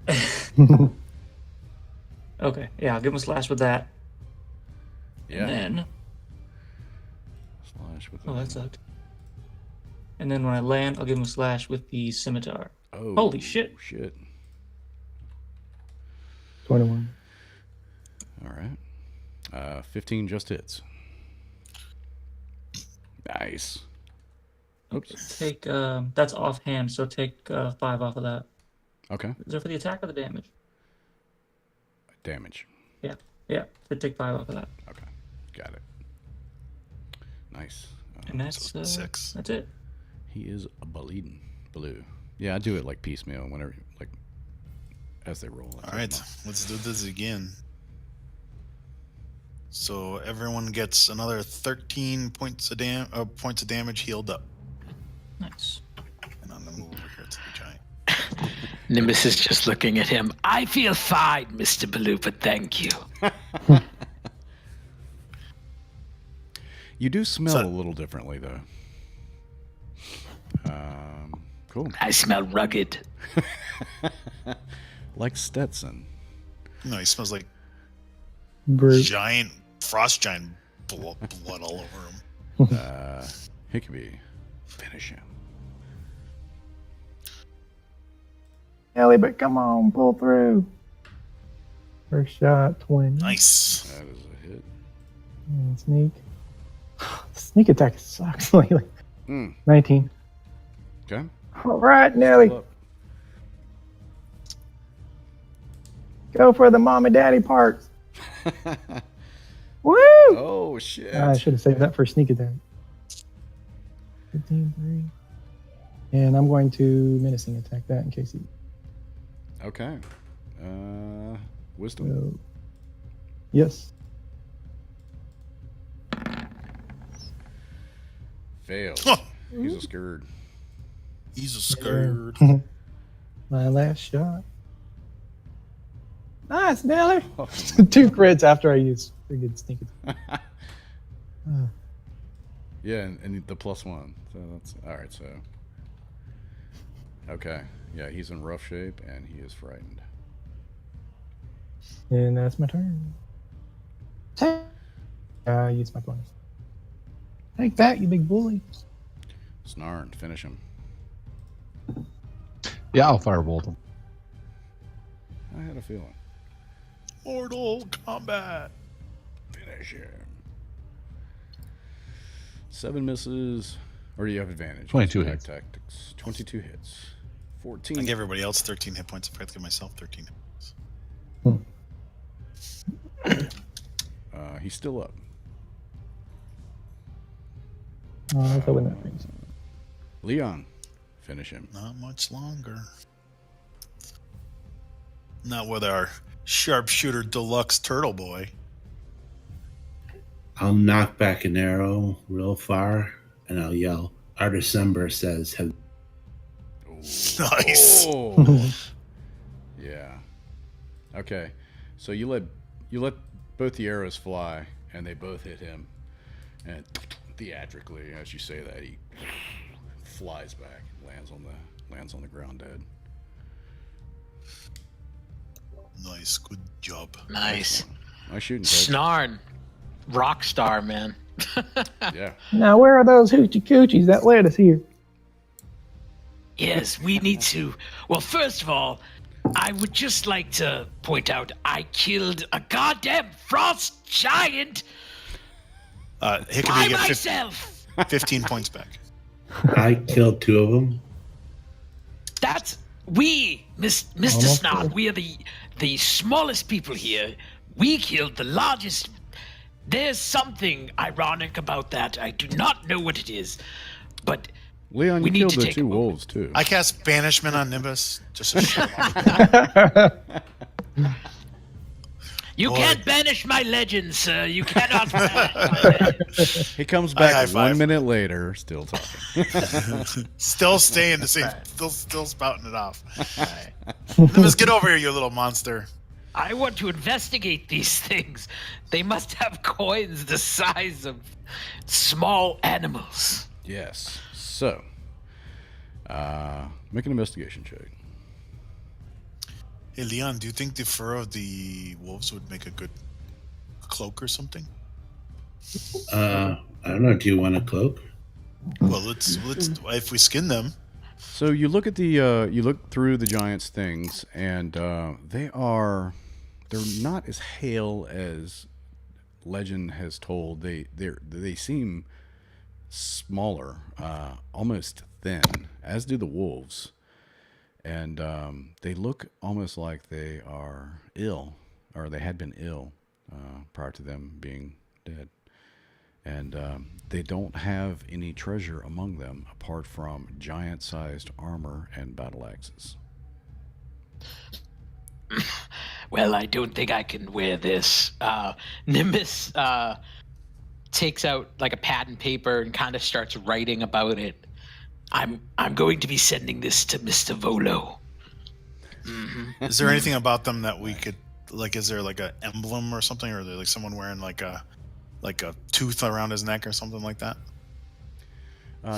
A: can't.
G: Okay. Yeah, I'll give him a slash with that.
B: Yeah.
G: And then,
B: Slash with
G: oh, that sucked. And then when I land, I'll give him a slash with the scimitar.
B: Oh,
G: Holy shit.
B: Shit.
C: 21.
B: All right. 15 just hits. Nice. Oops.
G: Take that's offhand, so take 5 off of that.
B: Okay.
G: Is that for the attack or the damage?
B: Damage.
G: Yeah. So take 5 off of that.
B: Okay. Got it. Nice.
G: And that's
A: 6.
G: That's it.
B: He is a bleeding blue. Yeah, I do it like piecemeal whenever, like, as they roll.
A: All right, let's do this again. So everyone gets another 13 points of damage healed up.
G: Nice.
A: And I'm gonna move over here to the giant.
E: Nimbus is just looking at him. I feel fine, Mr. Baloo, but thank you.
B: You do smell
A: So-
B: a little differently, though. Cool.
E: I smell rugged.
B: Like Stetson.
A: No, he smells like
C: Brute.
A: giant frost giant blood all over him.
B: Hickabee. Finish him.
C: Ellie, but come on, pull through. First shot, 20.
A: Nice.
B: That is a hit.
C: And sneak. Sneak attack sucks lately.
B: Mm.
C: 19.
B: Okay.
C: All right, Nelly.
B: Up.
C: Go for the mom and daddy parts. Woo!
B: Oh, shit.
C: I should have saved that for sneak attack. 15, 3. And I'm going to menacing attack that in case he.
B: Okay. Wisdom.
C: So, yes.
B: Failed.
A: Huh.
B: He's a scared.
A: He's a scared.
C: My last shot. Nice, Nelly. 2 crits after I use pretty good sneak attack.
B: Yeah, and the +1. So that's all right. So, okay, yeah, he's in rough shape and he is frightened.
C: And that's my turn. Use my bonus. Take that, you big bully.
B: Snarn, finish him.
D: Yeah, I'll firebolt him.
B: I had a feeling.
A: Mortal Kombat.
B: Finish him. 7 misses. Or do you have advantage?
D: 22
B: Attack
D: hits.
B: Tactics. 22 hits.
A: I
B: 14.
A: gave everybody else 13 hit points. If I give myself 13 hit points.
B: He's still up.
C: Let's open that thing.
B: Leon, finish him.
A: Not much longer. Not with our sharpshooter deluxe turtle boy.
F: I'll knock back an arrow real far, and I'll yell. Our December says, "Have
A: Nice.
B: Oh. Yeah. Okay. So you let both the arrows fly, and they both hit him. And theatrically, as you say that, he flies back, lands on the ground dead.
A: Nice. Good job.
E: Nice.
B: Nice shooting, Ted.
E: Snarn. Rock star, man.
B: Yeah.
C: Now, where are those hoochie coochies that led us here?
H: Yes, we need to. Well, first of all, I would just like to point out I killed a goddamn frost giant
A: Hickamy,
H: by
A: you get
H: myself.
A: 15 points back.
F: I killed 2 of them."
H: That's Mr.
C: Almost
H: Snot.
C: there.
H: We are the smallest people here. We killed the largest. There's something ironic about that. I do not know what it is, but
B: Leon,
H: We
B: you
H: need
B: killed
H: to
B: the
H: take a
B: 2
H: moment.
B: wolves, too.
A: I cast Banishment on Nimbus just to shut him up.
H: you
A: Boy.
H: can't banish my legends, sir. You cannot banish my legends.
B: He comes
A: high
B: back
A: five.
B: 1 minute later, still talking.
A: Still staying the same. Still spouting it off. Nimbus, get over here, you little monster.
H: I want to investigate these things. They must have coins the size of small animals.
B: Yes. So, make an investigation check.
A: Hey, Leon, do you think the fur of the wolves would make a good cloak or something?
F: I don't know. Do you want a cloak?
A: Well, let's if we skin them.
B: So you look at the you look through the giant's things, and they're not as hale as legend has told. They seem smaller, almost thin, as do the wolves, and they look almost like they are ill, or they had been ill prior to them being dead. And they don't have any treasure among them apart from giant-sized armor and battle axes.
H: Well, I don't think I can wear this. Nimbus takes out like a pad and paper and kind of starts writing about it. I'm going to be sending this to Mr. Volo.
A: Is there anything about them that we could like? Is there like an emblem or something, or are there like someone wearing like a tooth around his neck or something like that?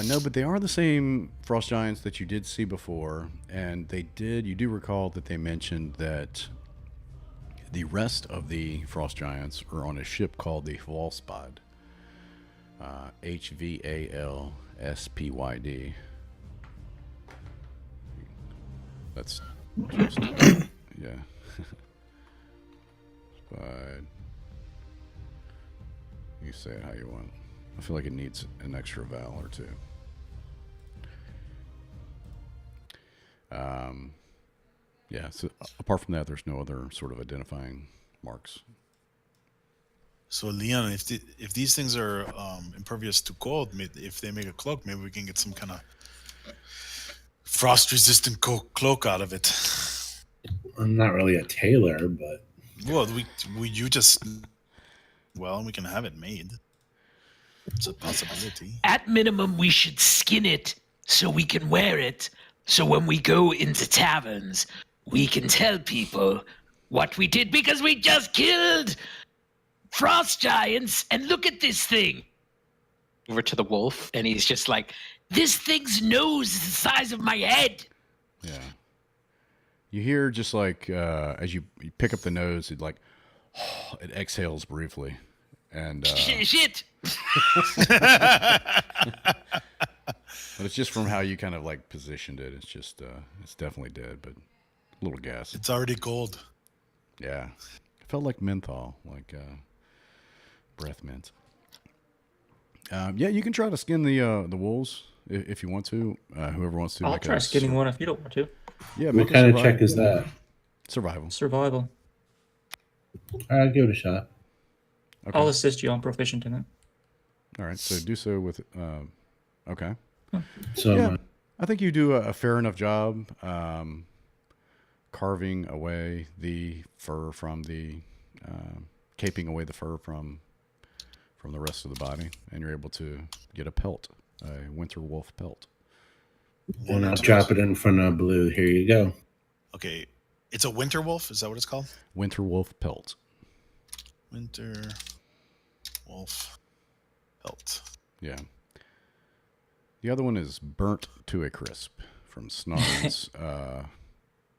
B: No, but they are the same frost giants that you did see before, and you do recall that they mentioned that the rest of the frost giants are on a ship called the Hvalspad. Hvalspyd. That's just yeah. Spide. You say it how you want. I feel like it needs an extra vowel or two. Yeah, so apart from that, there's no other sort of identifying marks.
A: So Leon, if these things are impervious to cold, if they make a cloak, maybe we can get some kind of frost-resistant cloak out of it.
F: I'm not really a tailor, but
A: Well, we can have it made. It's a possibility.
H: At minimum, we should skin it so we can wear it. So when we go into taverns, we can tell people what we did because we just killed frost giants. And look at this thing.
E: Over to the wolf, and he's just like,
H: This thing's nose is the size of my head.
B: Yeah. You hear just like as you pick up the nose, it like it exhales briefly, and
H: Shit.
B: but it's just from how you kind of like positioned it. It's just it's definitely dead, but a little gas.
A: It's already gold.
B: Yeah, it felt like menthol, like breath mint. Yeah, you can try to skin the wolves if you want to. Whoever wants to.
G: I'll
B: make
G: try
B: a
G: skinning one if you don't want to.
B: Yeah,
F: What
B: make a
F: kind of check is that?
B: survival.
G: Survival.
F: I'll give it a shot.
B: Okay.
G: I'll assist you. I'm proficient in it.
B: All right. So do so with. Okay.
F: So
B: Yeah, I think you do a fair enough job carving away the fur from the, caping away the fur from the rest of the body, and you're able to get a pelt, a winter wolf pelt.
F: and I'll drop it in front of Blue. Here you go.
A: Okay, it's a winter wolf. Is that what it's called?
B: Winter wolf pelt.
A: Winter wolf pelt.
B: Yeah. The other one is burnt to a crisp from Snarl's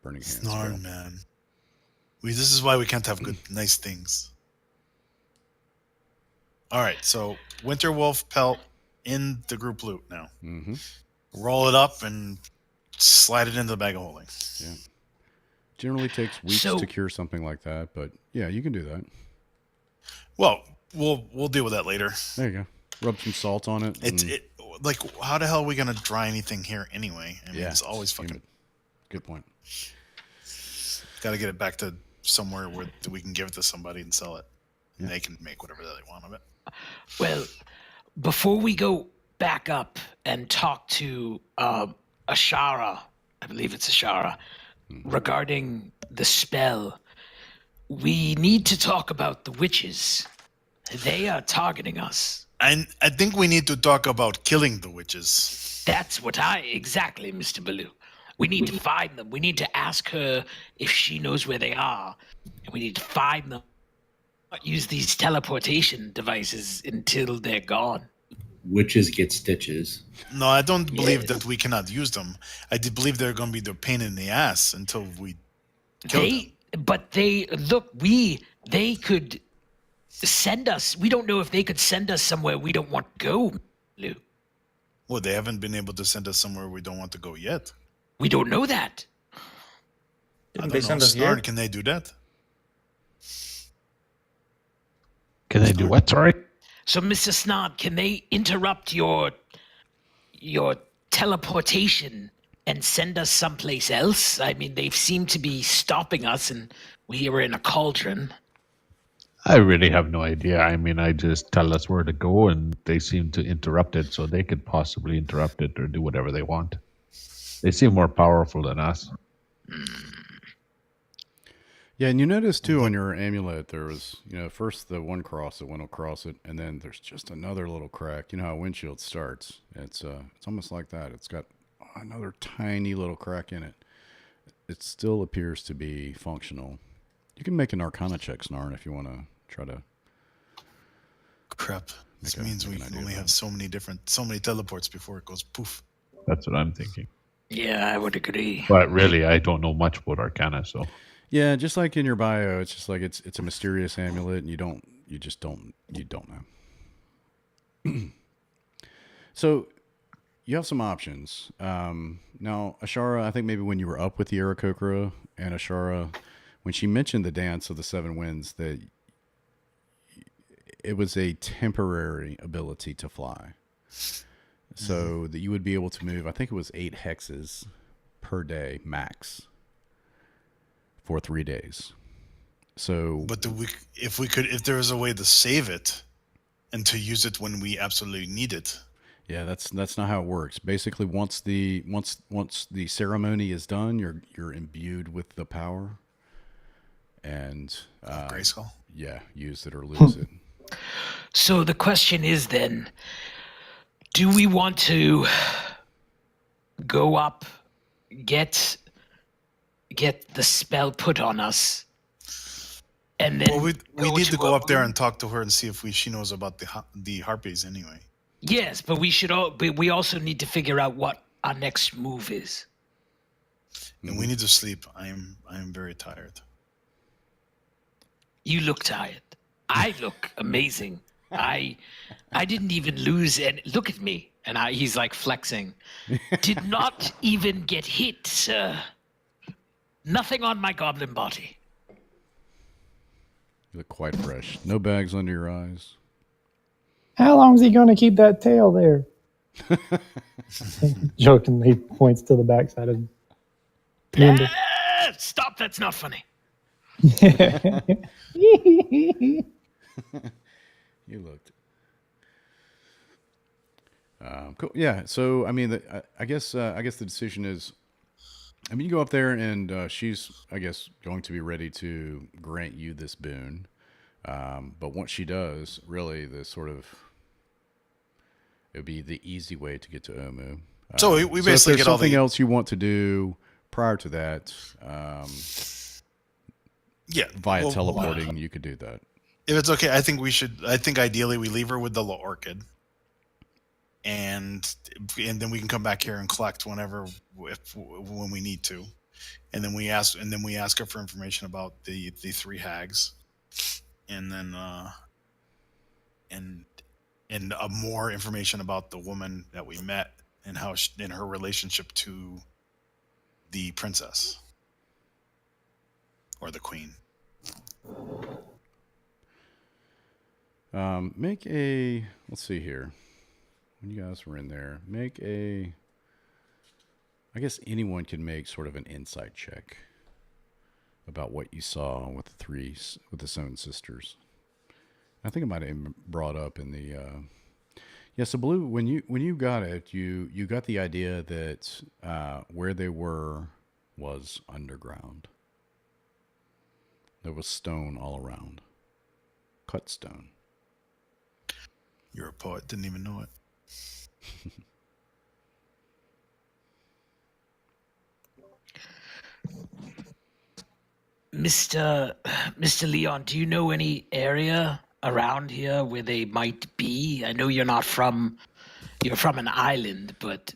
B: burning hands.
A: Snarl,
B: spell.
A: man. This is why we can't have good, nice things. All right, so winter wolf pelt in the group loot now.
B: Mm-hmm.
A: Roll it up and slide it into the bag of holding.
B: Yeah. Generally takes weeks
H: So-
B: to cure something like that, but yeah, you can do that.
A: Well, we'll deal with that later.
B: There you go. Rub some salt on it.
A: It's
B: and-
A: like, how the hell are we gonna dry anything here anyway? I mean,
B: yeah,
A: it's always fucking
B: humid. Good point.
A: got to get it back to somewhere where we can give it to somebody and sell it, and they can make whatever they want of it.
H: Well, before we go back up and talk to Ashara, I believe it's Ashara, regarding the spell, we need to talk about the witches. They are targeting us.
A: And I think we need to talk about killing the witches.
H: That's what exactly, Mr. Baloo. We need to find them. We need to ask her if she knows where they are. And we need to find them. Not use these teleportation devices until they're gone.
F: Witches get stitches.
A: No, I don't believe
H: Yes.
A: that we cannot use them. I did believe they're going to be the pain in the ass until we kill them.
H: They could send us. We don't know if they could send us somewhere we don't want to go, Lou.
A: Well, they haven't been able to send us somewhere we don't want to go yet.
H: We don't know that.
A: I
G: Didn't
A: don't
G: they
A: know.
G: send us
A: Snarl,
G: here?
A: can they do that?
D: Can they do what? Sorry.
H: So, Mr. Snob, can they interrupt your teleportation and send us someplace else? I mean, they seem to be stopping us, and we are in a cauldron.
D: I really have no idea. I mean, I just tell us where to go, and they seem to interrupt it, so they could possibly interrupt it or do whatever they want. They seem more powerful than us.
B: Yeah, and you notice too on your amulet there was, first the one cross that went across it, and then there's just another little crack. You know how a windshield starts? It's almost like that. It's got another tiny little crack in it. It still appears to be functional. You can make an Arcana check, Snarn, if you want to try to.
A: Crap. This
B: Make a-
A: means
B: make
A: we
B: an idea
A: only
B: of
A: have
B: that.
A: so many teleports before it goes poof.
D: That's what I'm thinking.
H: Yeah, I would agree.
D: But really, I don't know much about Arcana, so
B: Yeah, just like in your bio, it's just like it's a mysterious amulet, and you don't know. So you have some options. Now, Ashara, I think maybe when you were up with the Aarakocra and Ashara, when she mentioned the dance of the seven winds, that it was a temporary ability to fly. So that you would be able to move, I think it was 8 hexes per day max for 3 days. So,
A: But if there was a way to save it and to use it when we absolutely need it.
B: yeah, that's not how it works. Basically, once the ceremony is done, you're imbued with the power, and
A: Grayskull.
B: yeah, use it or lose it.
H: So the question is then, do we want to go up, get the spell put on us, and then
A: Well, we need to go
H: a
A: up there
H: room?
A: and talk to her and see if she knows about the harpies anyway.
H: Yes, but we also need to figure out what our next move is.
A: And we need to sleep. I am very tired.
H: You look tired. I look amazing. I didn't even lose and look at me. And he's like flexing. Did not even get hit, sir. Nothing on my goblin body.
B: You look quite fresh. No bags under your eyes.
C: How long is he going to keep that tail there? Jokingly points to the backside of Nimble.
H: Stop, that's not funny.
B: You looked. Cool. Yeah. So I mean, I guess the decision is, I mean, you go up there and she's, I guess, going to be ready to grant you this boon. But once she does, really, the sort of it would be the easy way to get to Omu.
A: So we
B: So if
A: basically
B: there's
A: get all
B: something
A: the
B: else you want to do prior to that,
A: yeah
B: via
A: well,
B: teleporting, you could do that.
A: If it's okay, I think we should. I think ideally we leave her with the orchid, and then we can come back here and collect whenever when we need to, and then we ask her for information about the three hags, and then and more information about the woman that we met and how in her relationship to the princess or the queen.
B: Make a, let's see here. When you guys were in there, make a, I guess anyone can make sort of an insight check about what you saw with the seven sisters. I think I might have even brought up in the, yeah. So Blue, when you got it, you got the idea that where they were was underground. There was stone all around, cut stone.
A: You're a poet, didn't even know it.
H: Mr. Leon, do you know any area around here where they might be? I know you're from an island, but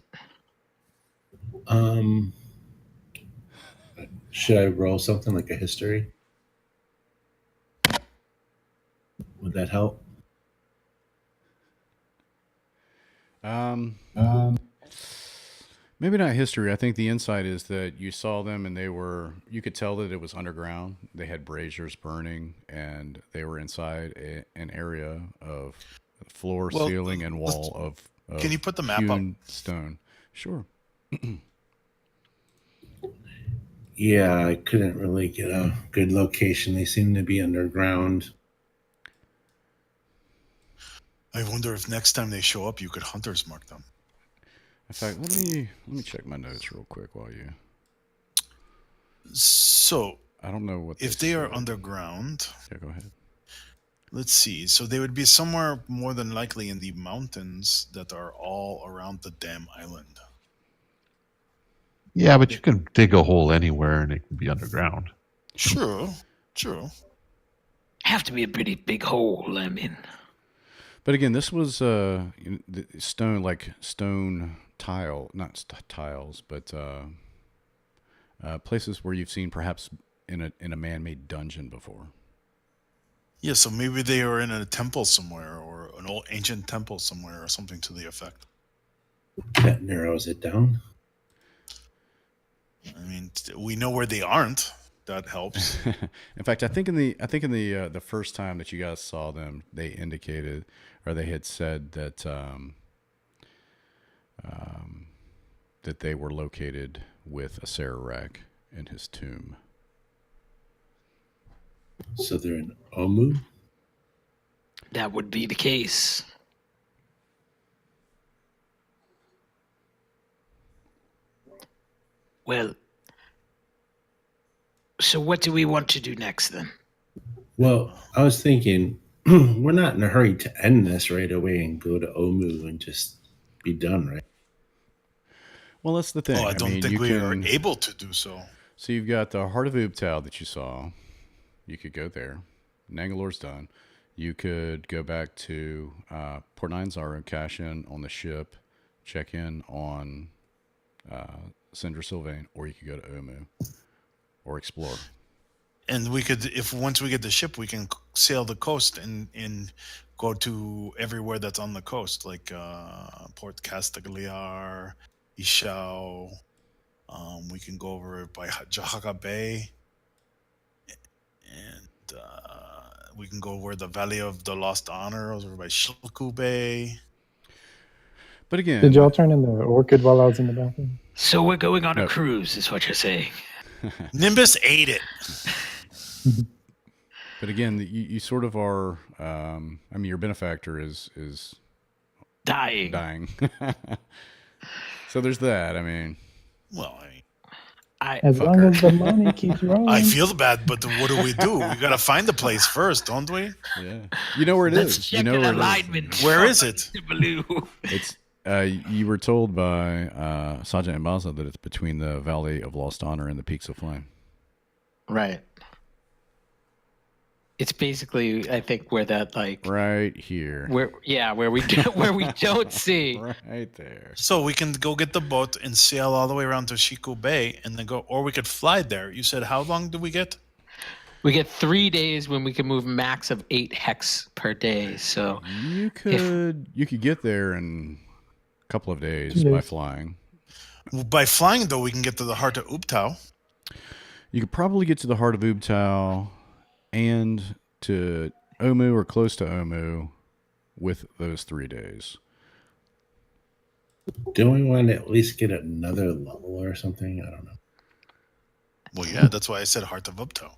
F: Should I roll something like a history? Would that help?
B: Maybe not history. I think the insight is that you saw them and you could tell that it was underground. They had braziers burning and they were inside an area of floor,
A: Well,
B: ceiling, and wall of
A: can you put the map up?
B: hewn stone. Sure.
F: Yeah, I couldn't really get a good location. They seem to be underground.
A: I wonder if next time they show up, you could hunter's mark them.
B: In fact, let me check my notes real quick while you.
A: So
B: I don't know what
A: if they are underground.
B: Yeah, go ahead.
A: Let's see. So they would be somewhere more than likely in the mountains that are all around the damn island.
D: Yeah, but you can dig a hole anywhere and it can be underground.
A: True.
H: have to be a pretty big hole. I mean,
B: But again, this was stone, like stone tile, not tiles, but places where you've seen perhaps in a man-made dungeon before.
A: Yeah, so maybe they are in a temple somewhere, or an old ancient temple somewhere, or something to the effect.
F: That narrows it down.
A: I mean, we know where they aren't. That helps.
B: In fact, I think in the first time that you guys saw them, they indicated, or they had said that that they were located with a Sararak in his tomb.
F: So they're in Omu?
H: that would be the case. Well, so what do we want to do next then?
F: Well, I was thinking we're not in a hurry to end this right away and go to Omu and just be done, right?
B: Well, that's the thing.
A: Oh, I don't
B: mean,
A: think
B: you
A: we are
B: can-
A: able to do so.
B: So you've got the Heart of Ubtao that you saw. You could go there. Nangalore's done. You could go back to Port Nyanzaru, cash in on the ship, check in on Sindra Sylvain, or you could go to Omu or explore.
A: And we could, if once we get the ship, we can sail the coast and go to everywhere that's on the coast, like Port Castigliar, Ishao. We can go over by Jahaka Bay, and We can go where the Valley of the Lost Honor is over by Shilku Bay.
B: But again,
C: Did y'all turn in the orchid while I was in the bathroom?
H: So we're going on
B: No.
H: a cruise, is what you're saying.
A: Nimbus ate it.
B: but again, you sort of are. I mean, your benefactor is
H: Dying.
B: dying. So there's that. I mean,
A: Well,
C: As long as the money keeps rolling.
A: I feel bad, but what do? We gotta find the place first, don't we?
B: yeah, you know where it
H: Let's
B: is.
H: check
B: You know
H: an
B: where it is.
H: alignment.
A: Where is it?
H: Blue.
B: It's you were told by Sergeant Mbaza that it's between the Valley of Lost Honor and the Peaks of Flame.
E: Right. It's basically, I think, where that
B: Right here.
E: where we don't see.
B: Right there.
A: So we can go get the boat and sail all the way around to Shiku Bay, and then go, or we could fly there. You said how long do we get?
E: We get 3 days when we can move max of 8 hex per day. So
B: You could get there in a couple of days
C: 2
B: by
C: days.
B: flying.
A: By flying, though, we can get to the heart of Ubtao.
B: You could probably get to the heart of Ubtao and to Omu or close to Omu with those 3 days.
F: Do we want to at least get another level or something? I don't know.
A: Well, yeah, that's why I said heart of Ubtao.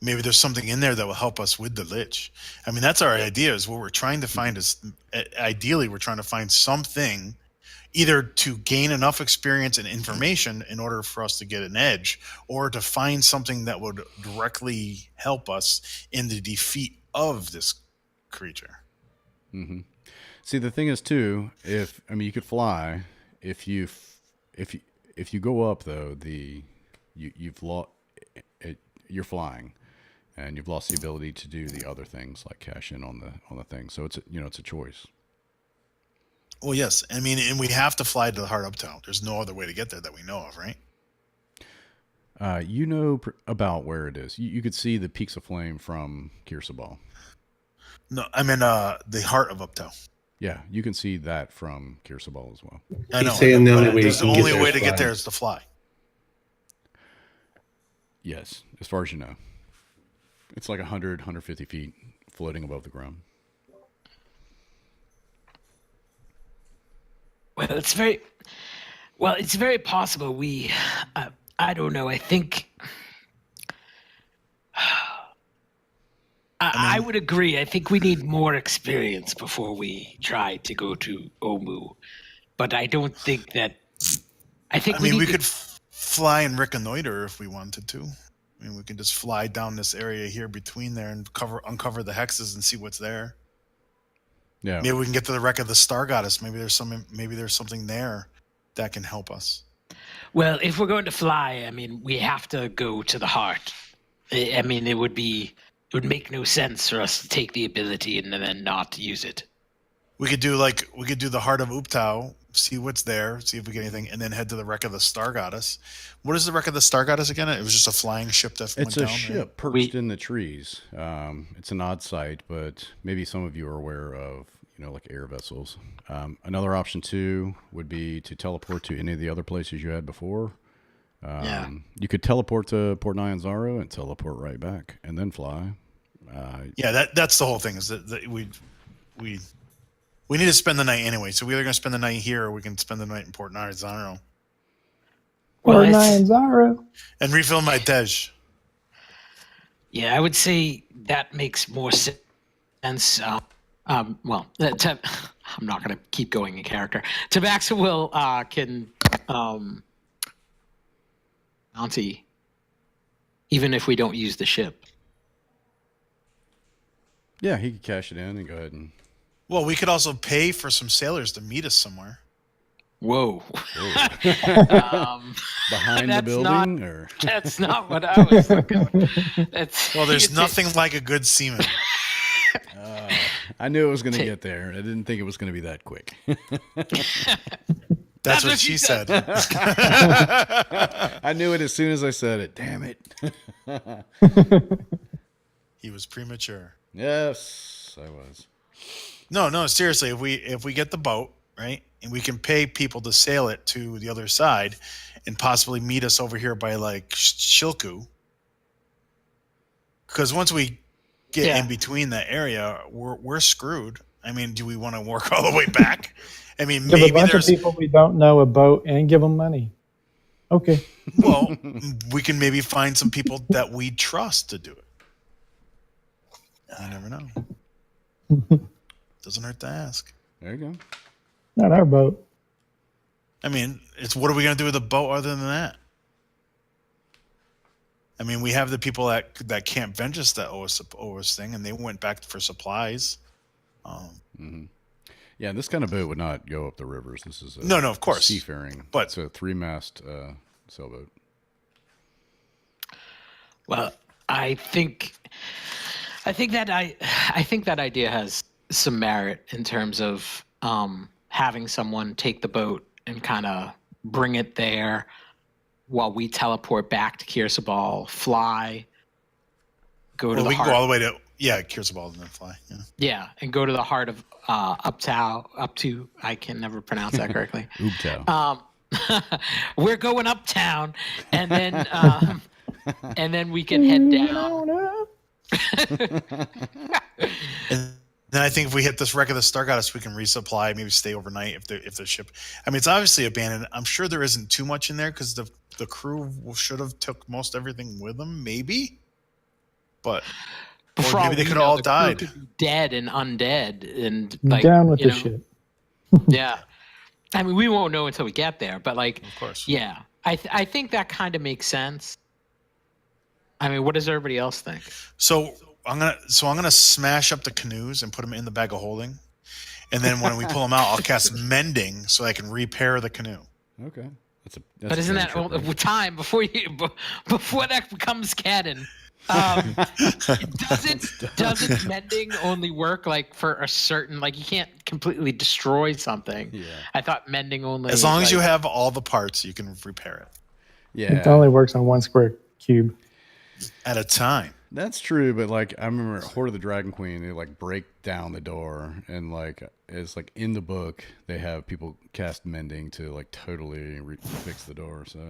A: Maybe there's something in there that will help us with the Lich. I mean, that's our idea. Is what we're trying to find is, ideally, we're trying to find something either to gain enough experience and information in order for us to get an edge, or to find something that would directly help us in the defeat of this creature.
B: Mm-hmm. See, the thing is too, you could fly. If you go up though, you're flying, and you've lost the ability to do the other things like cash in on the thing. So it's a choice.
A: Well, yes. I mean, and we have to fly to the heart of Ubtao. There's no other way to get there that we know of, right?
B: You know about where it is. You could see the Peaks of Flame from Kirsabal.
A: No, I mean the heart of Ubtao.
B: Yeah, you can see that from Kirsabal as well.
A: I know.
F: He's saying the only way you
A: the
F: can get
A: only
F: there
A: way
F: is
A: to get
F: fly.
A: there is to fly.
B: Yes, as far as you know. It's like 100, 150 feet floating above the ground.
H: Well, it's very possible we, I don't know. I think I would agree. I think we need more experience before we try to go to Omu, but I don't think that. I think
A: I mean,
H: need
A: we
H: to-
A: could fly and reconnoiter if we wanted to. I mean, we can just fly down this area here between there and uncover the hexes and see what's there.
B: Yeah.
A: Maybe we can get to the wreck of the Star Goddess. Maybe there's something there that can help us.
H: Well, if we're going to fly, I mean, we have to go to the heart. I mean, it would make no sense for us to take the ability and then not use it.
A: We could do the heart of Ubtao, see what's there, see if we get anything, and then head to the wreck of the Star Goddess. What is the wreck of the Star Goddess again? It was just a flying ship that went
B: It's
A: down.
B: a ship perched in the trees. It's an odd sight, but maybe some of you are aware of, like air vessels. Another option too would be to teleport to any of the other places you had before.
E: Yeah.
B: You could teleport to Port Nyanzaro and teleport right back, and then fly.
A: Yeah, that's the whole thing. Is that we need to spend the night anyway. So we're either going to spend the night here, or we can spend the night in Port Nyanzaro
H: Well,
C: Or
H: it's-
C: Nyanzaro.
A: and refill my tej.
H: Yeah, I would say that makes more sense. I'm not going to keep going in character. Tabaxi will can bounty, even if we don't use the ship.
B: Yeah, he could cash it in and go ahead and.
A: Well, we could also pay for some sailors to meet us somewhere.
H: Whoa.
B: Behind the
H: That's
B: building, or
H: That's not what I was looking for.
A: Well, there's nothing like a good seaman.
B: I knew it was going to get there. I didn't think it was going to be that quick.
A: That's what she said.
B: I knew it as soon as I said it. Damn it.
A: He was premature.
B: Yes, I was.
A: No, seriously. If we get the boat, right, and we can pay people to sail it to the other side, and possibly meet us over here by like Shilku, because once we get
E: Yeah.
A: in between that area, we're screwed. I mean, do we want to work all the way back? I mean,
C: Give a
A: maybe
C: bunch of
A: there's.
C: people we don't know a boat and give them money. Okay.
A: Well, we can maybe find some people that we trust to do it. You never know. Doesn't hurt to ask.
B: There you go.
C: Not our boat.
A: I mean, it's what are we going to do with the boat other than that? I mean, we have the people that Camp Vengeance that owe us thing, and they went back for supplies.
B: Yeah, this kind of boat would not go up the rivers. This is
A: No, of course.
B: seafaring,
A: But-
B: it's a 3-mast sailboat.
E: Well, I think that idea has some merit in terms of having someone take the boat and kind of bring it there while we teleport back to Kirsabal, fly, go to
A: Well,
E: the
A: we can
E: heart.
A: go all the way to Kirsabal and then fly. Yeah.
E: Yeah, and go to the heart of up to I can never pronounce that correctly.
B: Oobtow.
E: We're going uptown, and then we can head down.
A: And then I think if we hit this wreck of the Star Goddess, we can resupply, maybe stay overnight if the ship. I mean, it's obviously abandoned. I'm sure there isn't too much in there because the crew should have took most everything with them, maybe. But
E: For
A: or
E: all
A: maybe they
E: we
A: could
E: know,
A: all
E: the crew
A: died.
E: could be dead and undead, and like
C: Down with
E: you
C: the
E: know,
C: ship.
E: Yeah, I mean, we won't know until we get there, but like,
A: Of course.
E: yeah, I think that kind of makes sense. I mean, what does everybody else think?
A: So I'm gonna smash up the canoes and put them in the bag of holding, and then when we pull them out, I'll cast mending so I can repair the canoe.
B: Okay. That's
E: But isn't that time before that becomes canon? Doesn't mending only work like for a certain, like you can't completely destroy something?
B: Yeah.
E: I thought mending only.
A: As long as you
E: like-
A: have all the parts, you can repair it
B: Yeah.
C: It only works on 1 square cube.
A: at a time.
B: That's true, but like I remember Horde of the Dragon Queen, they like break down the door, and like it's like in the book they have people cast mending to like totally fix the door. So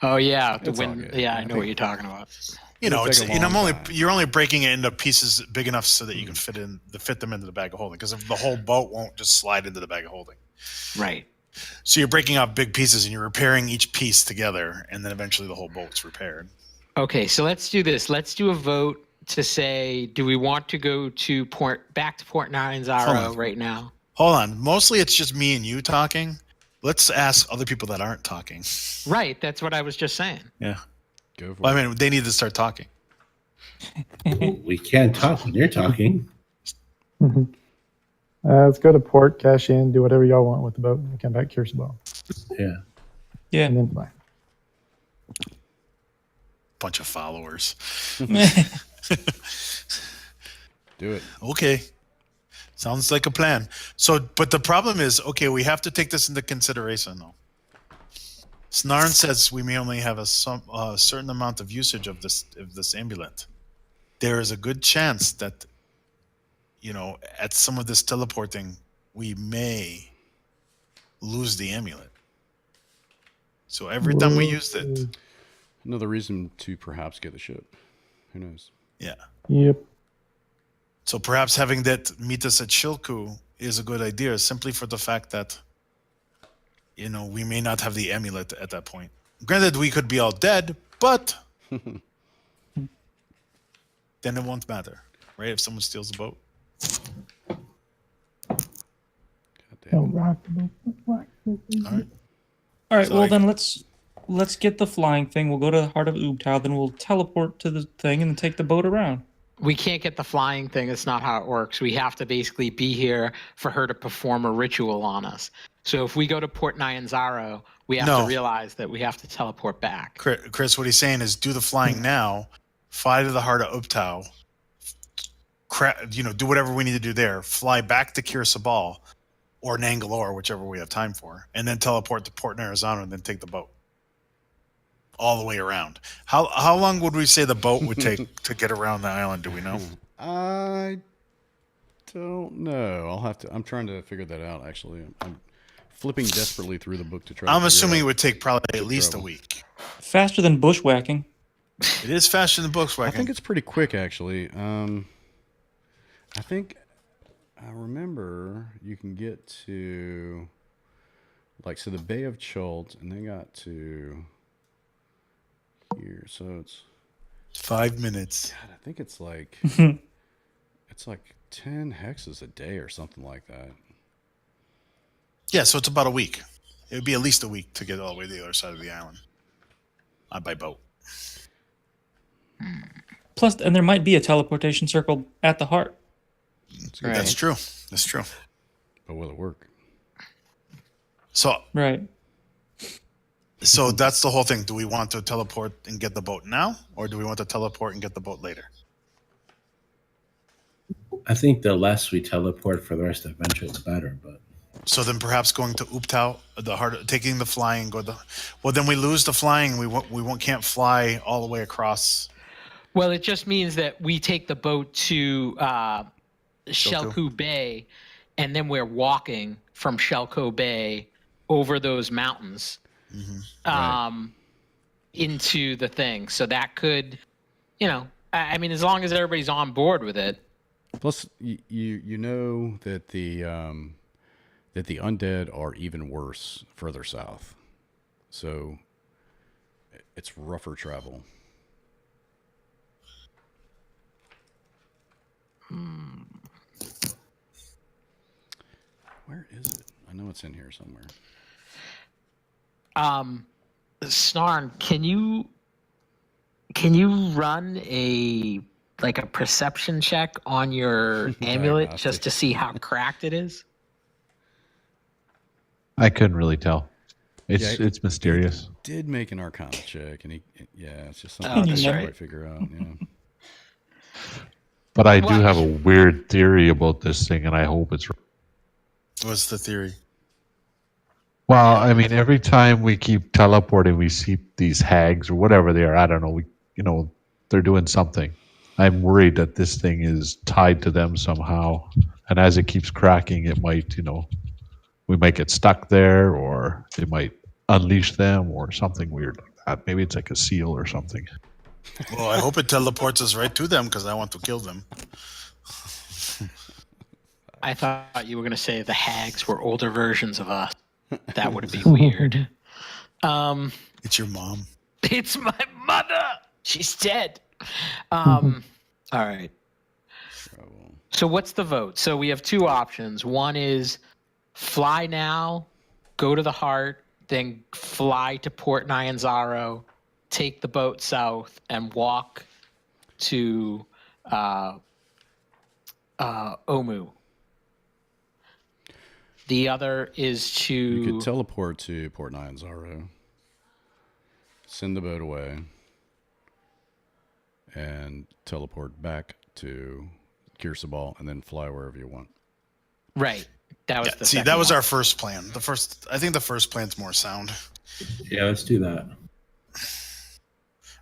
E: Oh yeah,
B: It's all good.
E: I know what you're talking about.
A: You know,
B: It'll
A: it's
B: take a long time.
A: you're only breaking it into pieces big enough so that you can fit them into the bag of holding. Because if the whole boat won't just slide into the bag of holding.
E: Right.
A: So you're breaking out big pieces and you're repairing each piece together, and then eventually the whole boat's repaired.
E: Okay, so let's do this. Let's do a vote to say, do we want to go to back to Port
A: Hold
E: Nyanzaro
A: on.
E: right now?
A: Hold on. Mostly it's just me and you talking. Let's ask other people that aren't talking.
E: Right, that's what I was just saying.
A: Yeah.
B: go for
A: Well,
B: it.
A: I mean, they need to start talking.
F: We can't talk when you're talking.
C: Let's go to port, cash in, do whatever y'all want with the boat, and come back to Kirsabal.
F: Yeah.
G: Yeah.
C: And then fly.
A: Bunch of followers.
B: Do it.
A: Okay. Sounds like a plan. So, but the problem is, okay, we have to take this into consideration, though. Snarn says we may only have a certain amount of usage of this amulet. There is a good chance that, you know, at some of this teleporting, we may lose the amulet. So every time we used it,
B: Another reason to perhaps get the ship. Who knows?
A: yeah.
C: Yep.
A: So perhaps having that meet us at Shilku is a good idea, simply for the fact that, you know, we may not have the amulet at that point. Granted, we could be all dead, but then it won't matter, right? If someone steals the boat.
B: God damn.
C: Don't rock the boat. Rock the boat.
A: All right.
G: All right.
A: So
G: Well,
A: I-
G: then let's get the flying thing. We'll go to the heart of Oobtow, then we'll teleport to the thing and then take the boat around.
E: We can't get the flying thing. That's not how it works. We have to basically be here for her to perform a ritual on us. So if we go to Port Nyanzaro, we have
A: No.
E: to realize that we have to teleport back.
A: Chris, what he's saying is do the flying now, fly to the heart of Uptau, do whatever we need to do there, fly back to Kirsabal or Nangalore, whichever we have time for, and then teleport to Port Narizano and then take the boat all the way around. How long would we say the boat would take to get around the island? Do we know?
B: I don't know. I'm trying to figure that out. Actually, I'm flipping desperately through the book to try.
A: I'm
B: to figure
A: assuming it
B: out.
A: would take probably at least a
B: trouble.
A: week.
G: Faster than bushwhacking.
A: It is faster than books.
B: I think it's pretty quick, actually. I think I remember you can get to so the Bay of Chult, and they got to here. So it's
A: 5 minutes.
B: God, I think it's like 10 hexes a day or something like that.
A: Yeah, so it's about a week. It would be at least a week to get all the way to the other side of the island. By boat.
G: Plus, and there might be a teleportation circle at the heart.
A: That's true. That's true.
B: But will it work?
A: So
G: Right.
A: So that's the whole thing. Do we want to teleport and get the boat now, or do we want to teleport and get the boat later?
F: I think the less we teleport for the rest of the adventure, the better. But
A: So then perhaps going to Uptau, taking the flying, well, then we lose the flying. We can't fly all the way across.
E: Well, it just means that we take the boat to Shelku Bay, and then we're walking from Shelko Bay over those mountains into the thing. So that could, I mean, as long as everybody's on board with it.
B: Plus, you know that the undead are even worse further south, so it's rougher travel. Where is it? I know it's in here somewhere.
E: Snarn, can you run a perception check on your amulet just to see how cracked it is?
D: I couldn't really tell. It's mysterious.
B: Did make an Arcana check, and it's just something
E: Oh,
B: I
E: that's
B: can't
E: right.
B: quite figure out. Yeah.
D: But I do have a weird theory about this thing, and I hope it's right.
A: What's the theory?
D: Well, I mean, every time we keep teleporting, we see these hags or whatever they are. I don't know. They're doing something. I'm worried that this thing is tied to them somehow, and as it keeps cracking, it might, we might get stuck there, or it might unleash them, or something weird like that. Maybe it's like a seal or something.
A: Well, I hope it teleports us right to them because I want to kill them.
E: I thought you were going to say the hags were older versions of us. That would be weird.
A: It's your mom.
E: It's my mother. She's dead. All right. So what's the vote? So we have two options. One is fly now, go to the heart, then fly to Port Nyanzaro, take the boat south, and walk to Omu. The other is to...
B: You could teleport to Port Nyanzaro, send the boat away, and teleport back to Kirsabal, and then fly wherever you want.
E: Right. That was the second
A: that was
E: one.
A: our first plan. I think the first plan's more sound.
F: yeah, let's do that.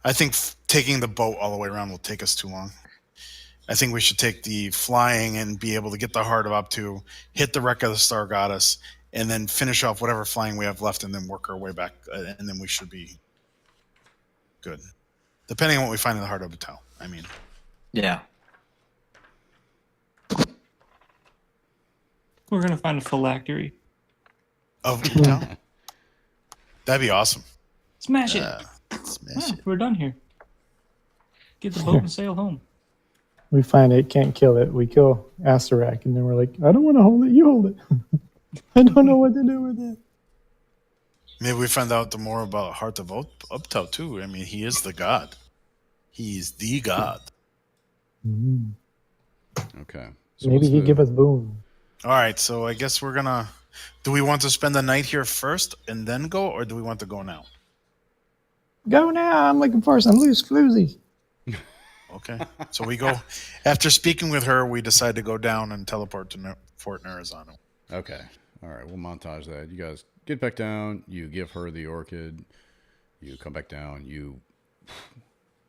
A: I think taking the boat all the way around will take us too long. I think we should take the flying and be able to get the heart of Uptu, hit the wreck of the Star Goddess, and then finish off whatever flying we have left, and then work our way back, and then we should be good. Depending on what we find in the heart of Uptu. I mean,
E: Yeah.
G: We're gonna find a phylactery.
A: of Uptu? That'd be awesome.
G: Smash it.
A: Smash it.
G: We're done here. Get the boat and sail home.
C: We find it, can't kill it. We kill Asterak, and then we're like, I don't want to hold it. You hold it. I don't know what to do with it.
A: Maybe we find out more about Heart of Uptu too. I mean, he is the god. He's the god.
B: Okay. So
C: Maybe
B: what's
C: he'd
B: the-
C: give us boon.
A: All right, so I guess we're gonna. Do we want to spend the night here first and then go, or do we want to go now?
C: Go now. I'm looking for some loose floozies.
A: Okay, so we go. After speaking with her, we decide to go down and teleport to Fort Narazano.
B: Okay. All right. We'll montage that. You guys get back down. You give her the orchid. You come back down. You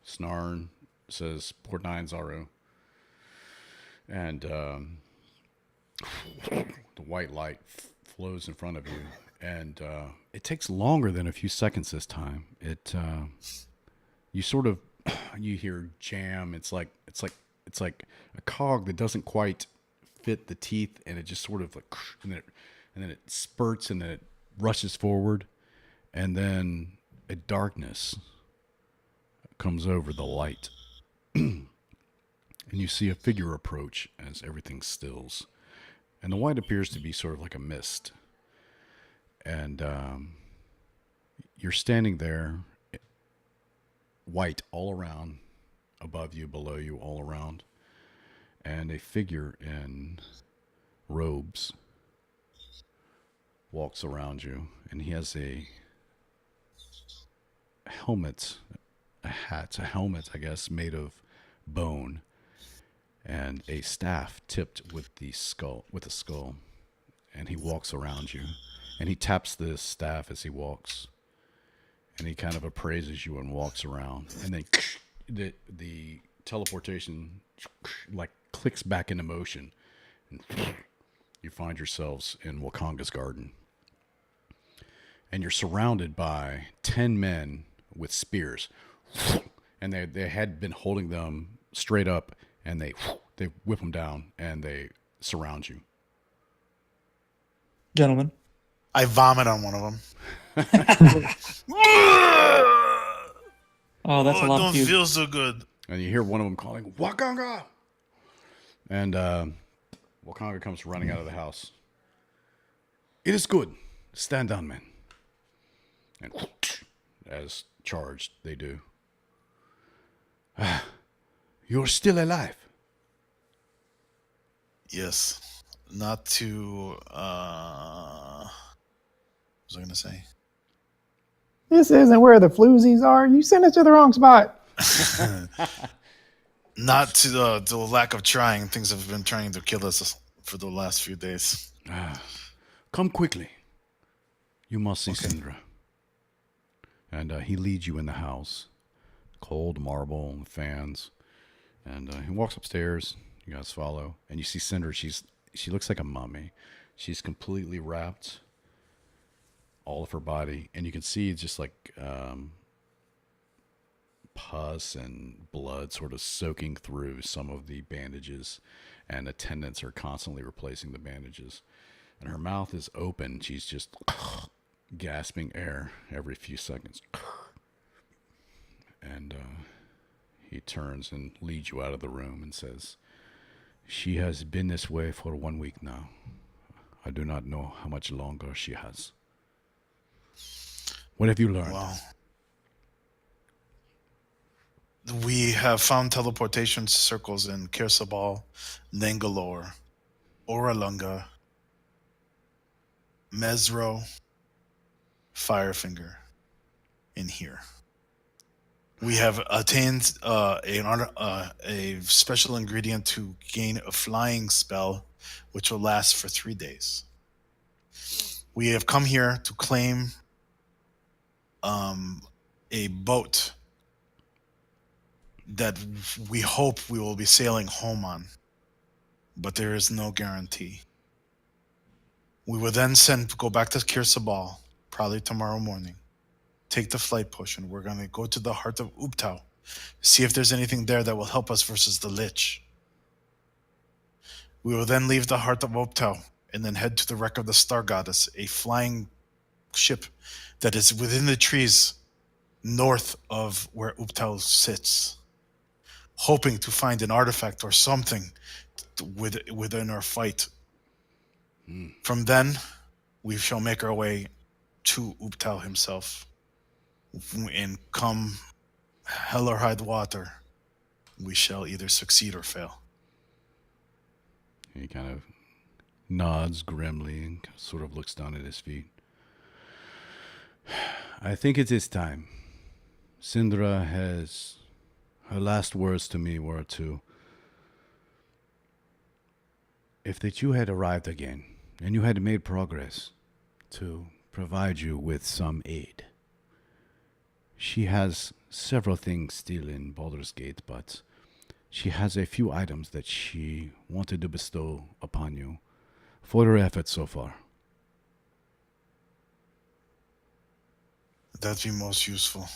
B: Snarn says Port Nyanzaro. And the white light flows in front of you. And it takes longer than a few seconds this time. You sort of you hear jam. It's like a cog that doesn't quite fit the teeth, and it just sort of like, and then it spurts, and then it rushes forward, and then a darkness comes over the light, and you see a figure approach as everything stills, and the white appears to be sort of like a mist, and you're standing there, white all around, above you, below you, all around, and a figure in robes walks around you, and he has a helmet, a helmet, I guess, made of bone, and a staff tipped with a skull, and he walks around you, and he taps the staff as he walks, and he kind of appraises you and walks around, and then the teleportation like clicks back into motion, and you find yourselves in Wakanga's garden, and you're surrounded by 10 men with spears, and they had been holding them straight up, and they whip them down, and they surround you.
G: Gentlemen.
A: I vomit on one of them.
G: Oh, that's a lot
A: don't
G: of you.
A: feel so good.
B: And you hear one of them calling, Wakanga! And Wakanga comes running out of the house. It is good. Stand down, men. And as charged, they do. You're still alive.
A: Yes. Not to, what was I going to say?
C: This isn't where the floozies are. You sent us to the wrong spot.
A: Not to the lack of trying. Things have been trying to kill us for the last few days.
B: Come quickly. You must see Sindra. And he leads you in the house. Cold marble and fans. And he walks upstairs. You guys follow. And you see Sindra. She looks like a mummy. She's completely wrapped, all of her body. And you can see just like pus and blood sort of soaking through some of the bandages. And attendants are constantly replacing the bandages. And her mouth is open. She's just gasping air every few seconds. And he turns and leads you out of the room and says, she has been this way for 1 week now. I do not know how much longer she has. What have you learned?
A: Well, we have found teleportation circles in Kirsabal, Nangalore, Oralunga, Mesro, Firefinger, in here. We have attained a special ingredient to gain a flying spell, which will last for 3 days. We have come here to claim a boat that we hope we will be sailing home on, but there is no guarantee. We will then go back to Kirsabal, probably tomorrow morning. Take the flight potion. We're going to go to the heart of Uptau, see if there's anything there that will help us versus the Lich. We will then leave the heart of Uptau and then head to the wreck of the Star Goddess, a flying ship that is within the trees north of where Uptau sits, hoping to find an artifact or something within our fight. From then, we shall make our way to Uptau himself. And come hell or high water, we shall either succeed or fail.
B: He kind of nods grimly and sort of looks down at his feet. I think it is time. Sindra has... Her last words to me were if that you had arrived again, and you had made progress, to provide you with some aid. She has several things still in Baldur's Gate, but she has a few items that she wanted to bestow upon you for her efforts so far.
A: That'd be most useful.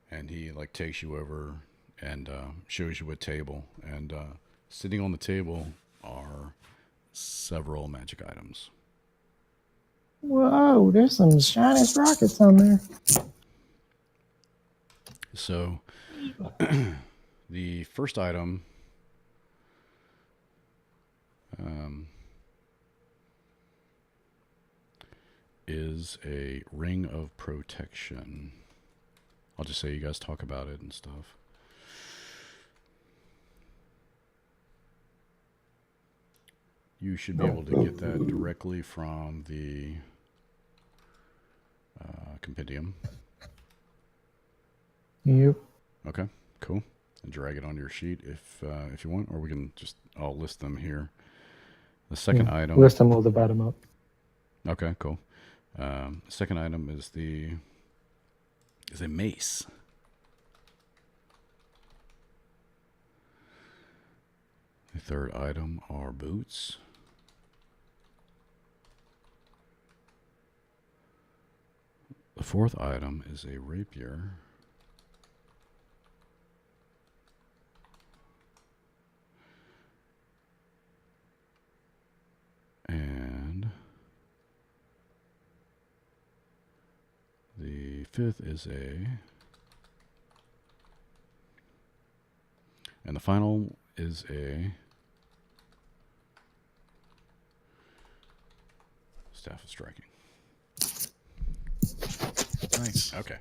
B: And he takes you over and shows you a table. And sitting on the table are several magic items.
C: Whoa, there's some shiny rockets on there.
B: So the first item is a ring of protection. I'll just say you guys talk about it and stuff. You should be able to get that directly from the compendium.
C: Yep.
B: Okay, cool. And drag it on your sheet if you want, or we can just I'll list them here. The second item.
C: List them, we'll divide them up.
B: Okay, cool. Second item is a mace. The third item are boots. The fourth item is a rapier. And the fifth is and the final is a staff of striking.
A: Nice.
B: Okay.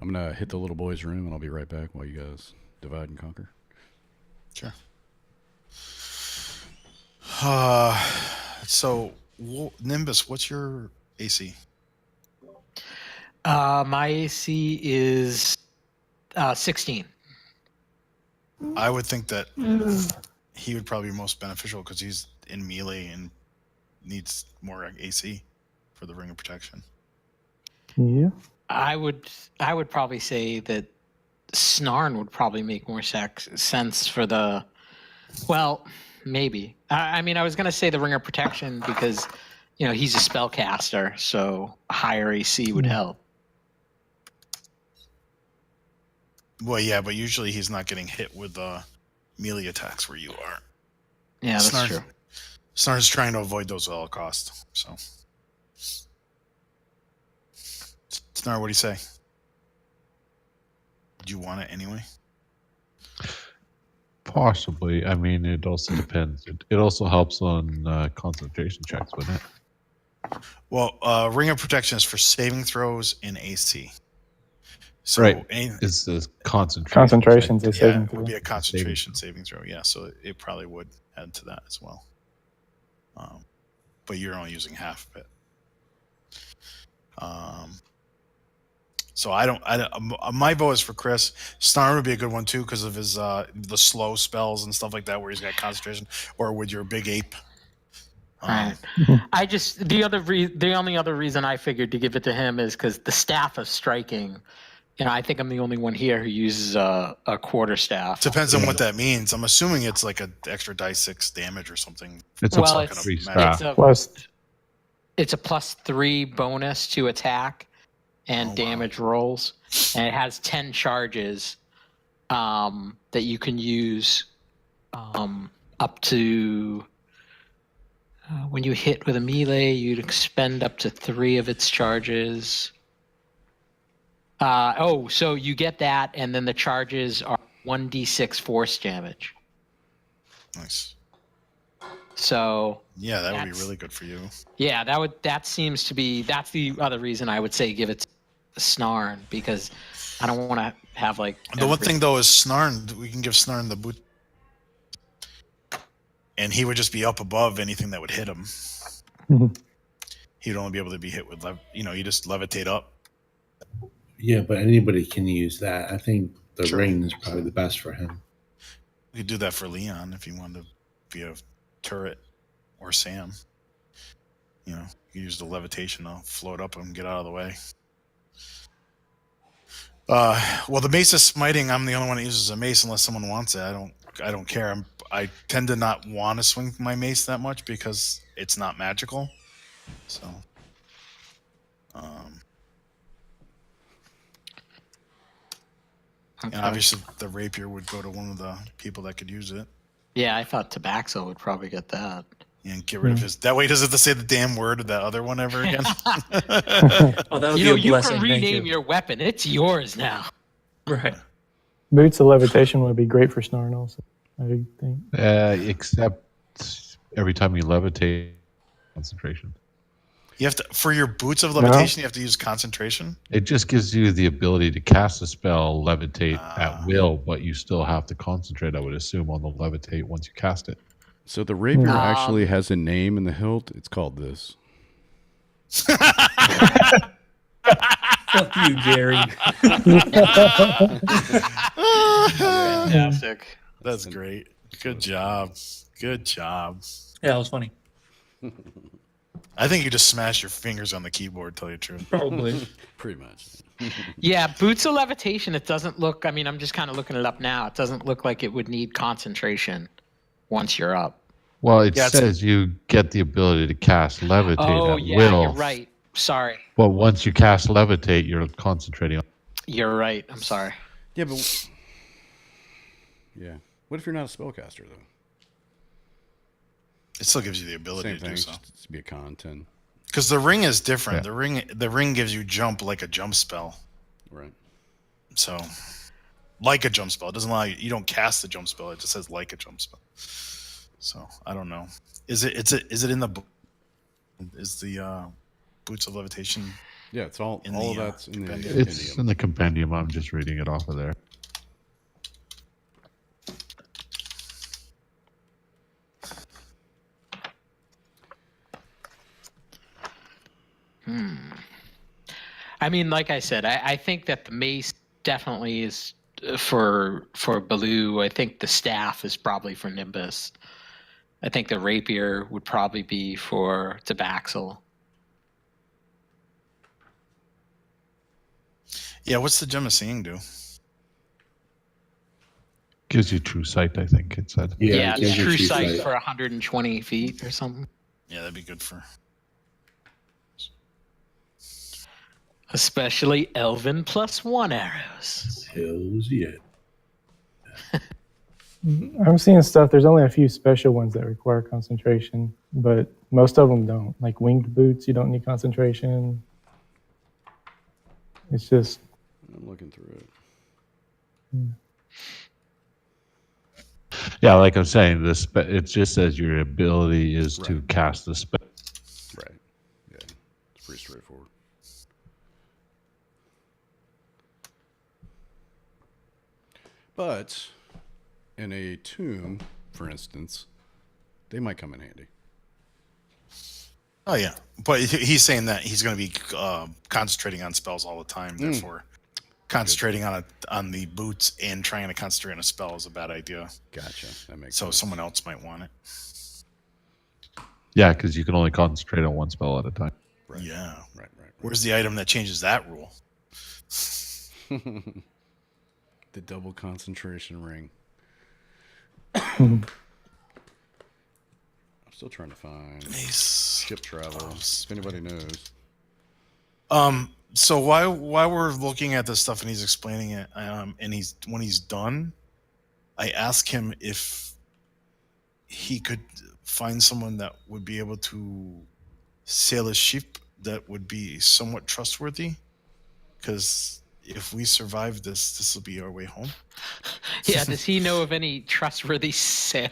B: I'm going to hit the little boy's room and I'll be right back while you guys divide and conquer.
A: Sure. So, Nimbus, what's your AC?
E: My AC is 16.
A: I would think that he would probably be most beneficial because he's in melee and needs more AC for the ring of protection.
C: Yeah.
E: I would probably say that Snarn would probably make more sense for the. Well, maybe. I mean, I was gonna say the ring of protection because, he's a spellcaster, so higher AC would help.
A: Well, yeah, but usually he's not getting hit with melee attacks where you are.
E: Yeah, that's true.
A: Snar's trying to avoid those at all costs. So, Snar, what do you say? Do you want it anyway?
D: Possibly. I mean, it also depends. It also helps on concentration checks, wouldn't it?
A: Well, ring of protection is for saving throws and AC. So
D: right. It's the concentration.
C: Concentration's a
A: yeah,
C: saving
A: it
C: throw.
A: would be a concentration saving throw. Yeah, so it probably would add to that as well. But you're only using half of it. So I don't. My vote is for Chris. Snarn would be a good one too because of his the slow spells and stuff like that, where he's got concentration. Or with your big ape.
E: Right. I just the only other reason I figured to give it to him is because the staff of striking. I think I'm the only one here who uses a quarter staff.
A: Depends on what that means. I'm assuming it's like an extra die 6 damage or something.
D: It's
E: Well,
D: a
E: it's-
D: free
E: It's
D: staff.
E: a
C: Plus,
E: it's a +3 bonus to attack and damage rolls, and it has 10 charges that you can use up to. When you hit with a melee, you'd expend up to 3 of its charges. So you get that, and then the charges are 1d6 force damage.
A: Nice.
E: So
A: yeah, that would be really good for you.
E: Yeah, that's the other reason I would say give it to Snarn, because I don't want to have like.
A: The one thing though is Snarn. We can give Snarn the boot, and he would just be up above anything that would hit him. He'd only be able to be hit with you just levitate up.
F: Yeah, but anybody can use that. I think the ring is probably the best for him.
A: You could do that for Leon if you wanted to be a turret, or Sam. You use the levitation to float up and get out of the way. Well, the mace is smiting. I'm the only one that uses a mace unless someone wants it. I don't care. I tend to not want to swing my mace that much because it's not magical. So, And obviously, the rapier would go to one of the people that could use it.
E: Yeah, I thought Tabaxo would probably get that.
A: And get rid of his. That way, he doesn't have to say the damn word of that other one ever again.
G: Oh, that would
E: You
G: be
E: know,
G: a
E: you
G: blessing.
E: can
G: Thank
E: rename
G: you.
E: your weapon. It's yours now.
G: Right.
C: Boots of levitation would be great for snoring also, I think.
D: Except every time you levitate, concentration.
A: You have to for your boots of levitation. You have to use concentration.
D: It just gives you the ability to cast a spell, levitate at will, but you still have to concentrate, I would assume, on the levitate once you cast it.
B: So the rapier actually has a name in the hilt. It's called this.
G: Fuck you, Gary.
E: Fantastic.
A: That's great. Good job. Good job.
G: Yeah, that was funny.
A: I think you just smash your fingers on the keyboard. Tell you the truth.
G: Probably.
B: Pretty much.
E: Yeah, boots of levitation. It doesn't look. I mean, I'm just kind of looking it up now. It doesn't look like it would need concentration once you're up.
D: Well, it
A: Yeah, it's-
D: says you get the ability to cast levitate
E: Oh
D: at
E: yeah,
D: will.
E: you're right. Sorry,
D: But once you cast levitate, you're concentrating on.
E: you're right. I'm sorry.
B: Yeah, but yeah. What if you're not a spellcaster though?
A: It still gives you the ability
B: Same
A: to
B: thing.
A: do so.
B: Just be a con 10.
A: Because the ring is different.
D: Yeah.
A: The ring gives you jump like a jump spell.
B: Right.
A: So, like a jump spell. It doesn't allow you. You don't cast the jump spell. It just says like a jump spell. So I don't know. Is it in the? Is the boots of levitation?
B: Yeah, it's all
A: In
B: all
A: the,
B: of that's in the
A: compendium.
D: It's
B: compendium.
D: in the compendium. I'm just reading it off of there.
E: I mean, like I said, I think that the mace definitely is for Baloo. I think the staff is probably for Nimbus. I think the rapier would probably be for Tabaxel.
A: Yeah. What's the gem of seeing do?
D: Gives you true sight, I think it said.
E: Yeah,
F: it gives you
E: true
F: true
E: sight
F: sight.
E: for 120 feet or something.
A: Yeah, that'd be good for.
E: Especially Elven +1 arrows.
F: Hells yeah.
C: I'm seeing stuff. There's only a few special ones that require concentration, but most of them don't. Like winged boots, you don't need concentration. It's just
B: I'm looking through it.
D: Yeah, like I'm saying, it just says your ability is to cast the spell.
B: Right. Yeah. It's pretty straightforward. But in a tomb, for instance, they might come in handy.
A: Oh yeah, but he's saying that he's going to be concentrating on spells all the time. Therefore, concentrating on the boots and trying to concentrate on a spell is a bad idea.
B: Gotcha. That makes
A: So
B: sense.
A: someone else might want it.
D: Yeah, because you can only concentrate on one spell at a time.
B: Right.
A: Yeah.
B: Right.
A: Where's the item that changes that rule?
B: The double concentration ring. I'm still trying to find
A: Mace.
B: ship travel. If anybody knows.
A: So while we're looking at this stuff and he's explaining it, and when he's done, I ask him if he could find someone that would be able to sail a ship that would be somewhat trustworthy, because if we survive this will be our way home.
E: Yeah, does he know of any trustworthy sailors?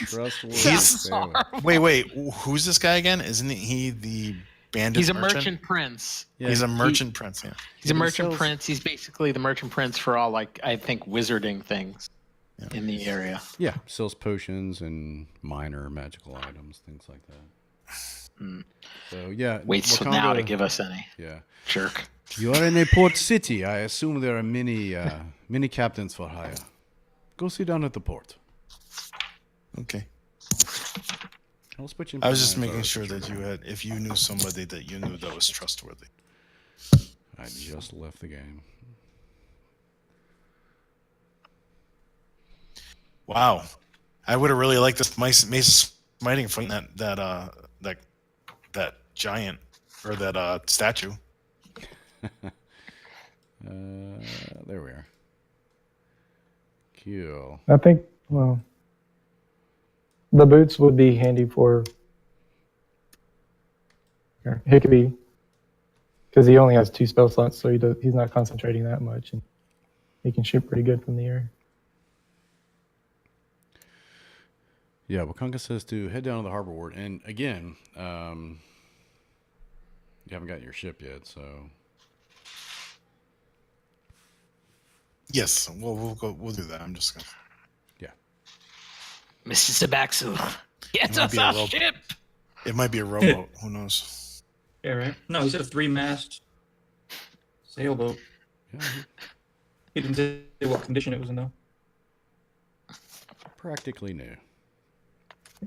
B: Trustworthy
A: He's-
B: sailor.
A: Wait, who's this guy again? Isn't he the bandit?
E: He's a merchant prince.
B: Yeah,
A: He's a
B: he-
A: merchant prince. Yeah.
E: He's a
B: He
E: merchant
B: sells-
E: prince. He's basically the merchant prince for all, like, I think, wizarding things in the area.
B: Yeah, sells potions and minor magical items, things like that. So yeah,
E: Waits till now to
B: Wakanda-
E: give us any.
B: Yeah,
E: Jerk.
B: you are in a port city. I assume there are many captains for hire. Go sit down at the port.
A: Okay.
B: I'll put you in
A: I was just
B: my
A: making
B: boat.
A: sure that if you knew somebody that you knew that was trustworthy.
B: I just left the game.
A: Wow, I would have really liked this Mace Smiting fighting that giant or that statue.
B: There we are. Cool.
C: I think, well, the boots would be handy for Hickabee because he only has 2 spell slots, so he's not concentrating that much, and he can shoot pretty good from the air.
B: Yeah, Wakanka says to head down to the harbor ward, and again, you haven't gotten your ship yet, so
A: Yes, we'll do that. I'm just gonna.
H: Mr. Sabaxu, get
A: might
H: us
A: be a
H: our
A: rope.
H: ship.
A: It might be a rowboat. Who knows?
G: Yeah, right. No, he said a 3-mast sailboat.
B: yeah,
G: He didn't say what condition it was in though.
B: practically new.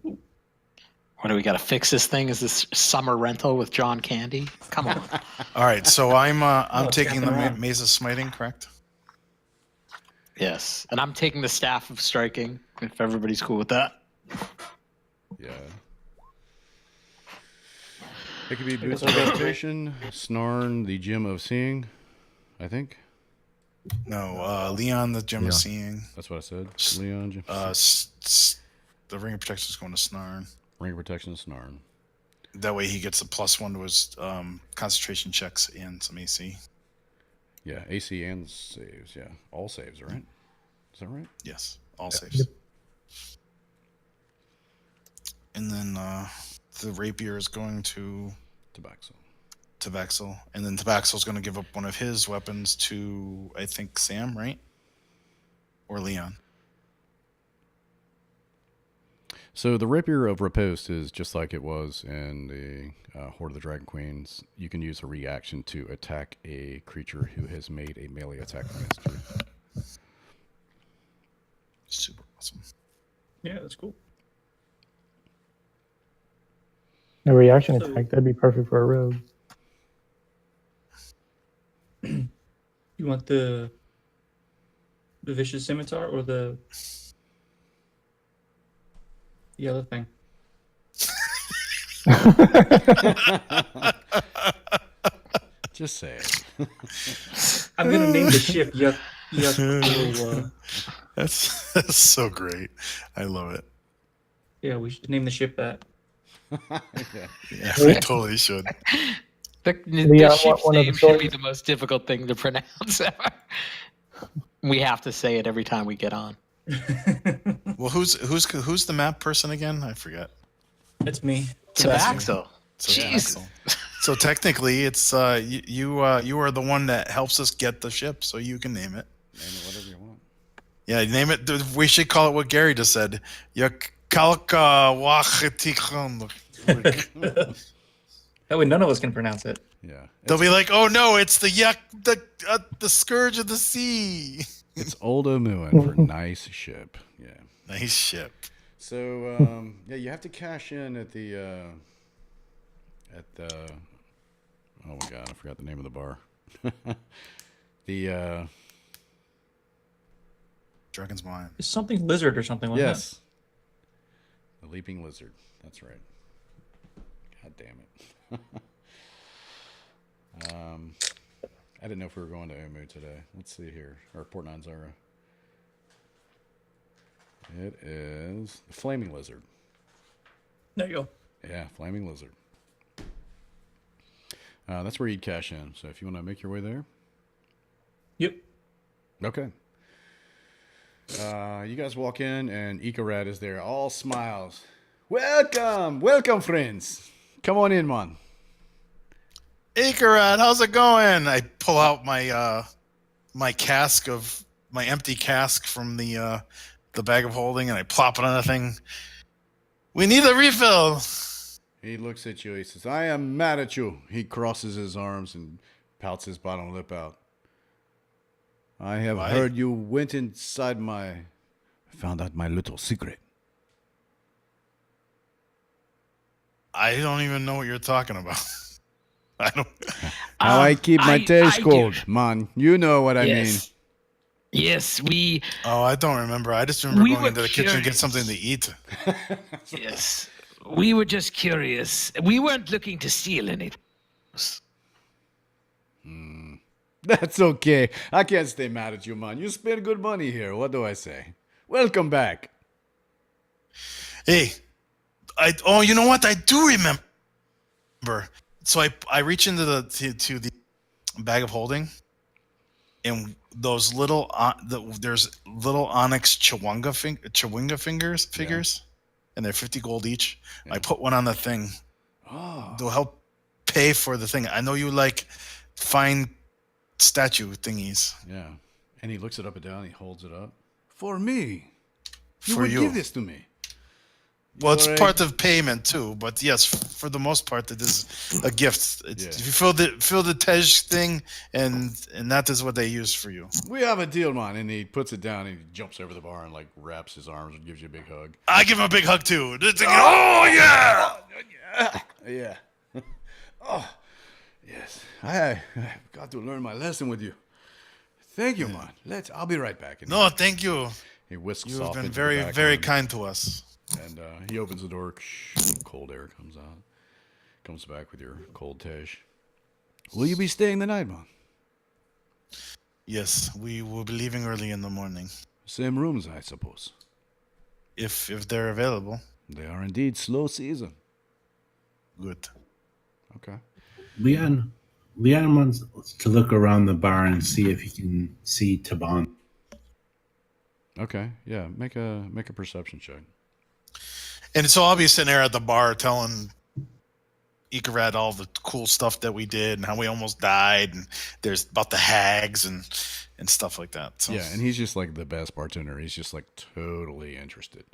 E: What do we got to fix this thing? Is this summer rental with John Candy? Come on.
A: All right, so I'm
G: Oh,
A: taking the
G: snapping around.
A: Maze of Smiting, correct?
E: Yes, and I'm taking the staff of striking. If everybody's cool with that.
B: Yeah. It could be Boots
G: guess
B: of
G: I'll go
B: Reputation, Snarn, the Gem of Seeing, I think.
A: No, Leon, the Gem
D: Leon.
A: of Seeing.
B: That's what I said. Leon, Gem.
A: The Ring of Protection is going to Snarn.
B: Ring of Protection, Snarn.
A: That way he gets a +1 to his concentration checks and some AC.
B: Yeah, AC and saves. Yeah, all saves, right? Is that right?
A: Yes, all saves. And then the Rapier is going to
B: Tabaxo.
A: Tabaxel. And then Tabaxel's going to give up one of his weapons to, I think, Sam, right? Or Leon.
B: So the Rapier of Riposte is just like it was in the Horde of the Dragon Queens. You can use a reaction to attack a creature who has made a melee attack against you.
A: Super awesome.
G: Yeah, that's cool.
C: A reaction
G: So-
C: attack, that'd be perfect for a rogue.
G: You want the vicious scimitar or the other thing?
B: Just say it.
G: I'm gonna name the ship Yuck. Yuck.
A: That's so great. I love it.
G: Yeah, we should name the ship that.
B: Yeah.
A: Yeah, we totally should.
E: The ship's
C: one of the
E: name should be
C: stories-
E: the most difficult thing to pronounce ever. We have to say it every time we get on.
A: Well, who's the map person again? I forget.
G: That's me.
E: Tabaxo.
A: So,
E: Jeez.
A: so technically, it's you are the one that helps us get the ship, so you can name it.
B: Name it whatever you want.
A: Yeah, name it. We should call it what Gary just said. Yakalka Wachitikon.
G: That way none of us can pronounce it.
B: Yeah.
A: They'll be like, "Oh no, it's the scourge of the sea."
B: It's Old Omuan for nice ship. Yeah.
A: Nice ship.
B: So yeah, you have to cash in at the oh my god, I forgot the name of the bar. The
A: Dragon's Mind.
G: It's something lizard or something like
B: yes, the leaping lizard. That's right. God damn it. I didn't know if we were going to Omu today. Let's see here, or Port Nanzara. It is the flaming lizard.
G: that. There you go.
B: Yeah, flaming lizard. That's where you'd cash in. So if you want to make your way there,
G: Yep.
B: okay. You guys walk in, and Icarad is there, all smiles. Welcome, friends. Come on in, man.
A: Icarad, how's it going? I pull out my my empty cask from the bag of holding, and I plop it on the thing. We need a refill.
B: He looks at you. He says, "I am mad at you." He crosses his arms and pouts his bottom lip out. I have
A: Why?
B: heard you went inside found out my little secret.
A: I don't even know what you're talking about. I don't.
B: How I keep my taste
H: I
B: cold,
H: do.
B: man. You know what I mean.
H: Yes. Yes, we.
A: Oh, I don't remember. I just remember
H: We
A: going
H: were
A: into the kitchen to get
H: curious.
A: something to eat.
H: Yes. We were just curious. We weren't looking to steal anything.
B: That's okay. I can't stay mad at you, man. You spend good money here. What do I say? Welcome back.
A: Hey, you know what? I do remember. So I reach into to the bag of holding, and those little there's little onyx chawinga figures, and they're 50 gold each. I put one on the thing.
B: Oh.
A: They'll help pay for the thing. I know you like fine statue thingies.
B: Yeah. And he looks it up and down. He holds it up. For me. You
A: For
B: would
A: you.
B: give this to me.
A: Well, it's
B: Alright.
A: part of payment too, but yes, for the most part, it is a gift. It's,
B: Yeah.
A: If you fill the Tej thing, and that is what they use for you.
B: We have a deal, man. And he puts it down and he jumps over the bar and like wraps his arms and gives you a big hug.
A: I give him a big hug too. Oh yeah!
B: Yeah. Oh, yes. I've got to learn my lesson with you. Thank you, man. I'll be right back. And
A: No, thank you.
B: he whisks
A: You have
B: off
A: been
B: into
A: very,
B: the back
A: very
B: room,
A: kind to us.
B: And he opens the door. Cold air comes out. Comes back with your cold Tej. Will you be staying the night, man?
A: Yes, we will be leaving early in the morning,
B: Same rooms, I suppose.
A: if they're available.
B: They are indeed slow season.
A: Good.
B: Okay.
F: Leon wants to look around the bar and see if he can see Taban.
B: Okay. Yeah. Make a perception check.
A: And so I'll be sitting there at the bar telling Ikarat all the cool stuff that we did and how we almost died, and there's about the hags and stuff like that. So.
B: Yeah, and he's just like the best bartender. He's just like totally interested.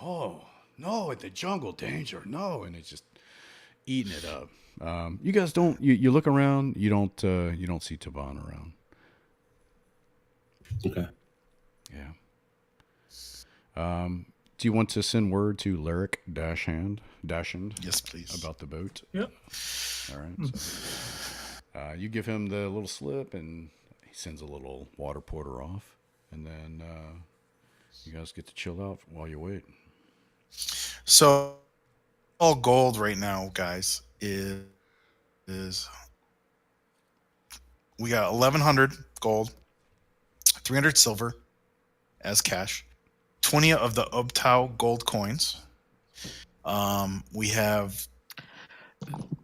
B: Oh no, in the jungle, danger, no, and it's just eating it up. You guys don't. You look around. You don't see Taban around.
F: Okay.
B: Yeah. Do you want to send word to Lyric Dashand
A: Yes, please.
B: about the boat?
G: Yep.
B: All right. So, you give him the little slip, and he sends a little water porter off, and then you guys get to chill out while you wait.
A: So all gold right now, guys, is we got 1,100 gold, 300 silver as cash, 20 of the Ubtao gold coins. We have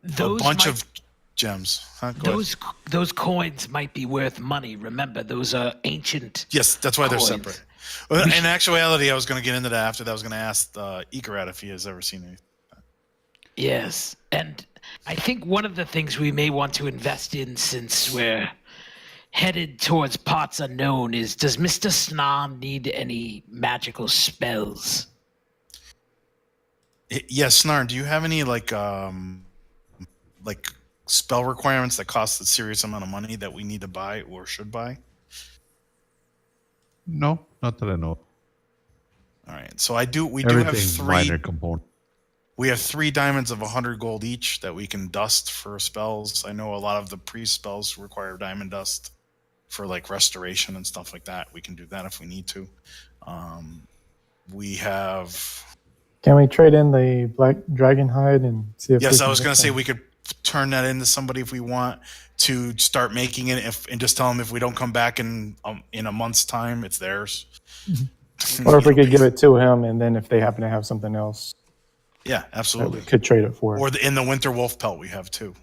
H: Those
A: a bunch
H: might-
A: of gems. Huh? Go ahead.
H: those coins might be worth money. Remember, those are ancient.
A: Yes, that's why they're
H: coins.
A: separate. Well, in actuality, I was going to get into that after that. I was going to ask Ikarat if he has ever seen anything.
H: Yes, and I think one of the things we may want to invest in, since we're headed towards parts unknown, is does Mr. Snan need any magical spells?
A: Yes, Snarn, do you have any like spell requirements that cost a serious amount of money that we need to buy or should buy?
D: No, not that I know.
A: All right, so we do have
D: Everything's
A: three.
D: minor component.
A: We have 3 diamonds of 100 gold each that we can dust for spells. I know a lot of the priest spells require diamond dust for like restoration and stuff like that. We can do that if we need to. We have.
C: Can we trade in the black dragon hide and see if?
A: Yes,
C: we
A: I
C: can
A: was
C: get
A: going to say
C: some?
A: we could turn that into somebody if we want to start making it, and just tell them if we don't come back in a month's time, it's theirs.
C: Or if we could give it to him, and then if they happen to have something else
A: Yeah,
C: that
A: absolutely.
C: we could trade it for.
A: Or in the winter wolf pelt we have too.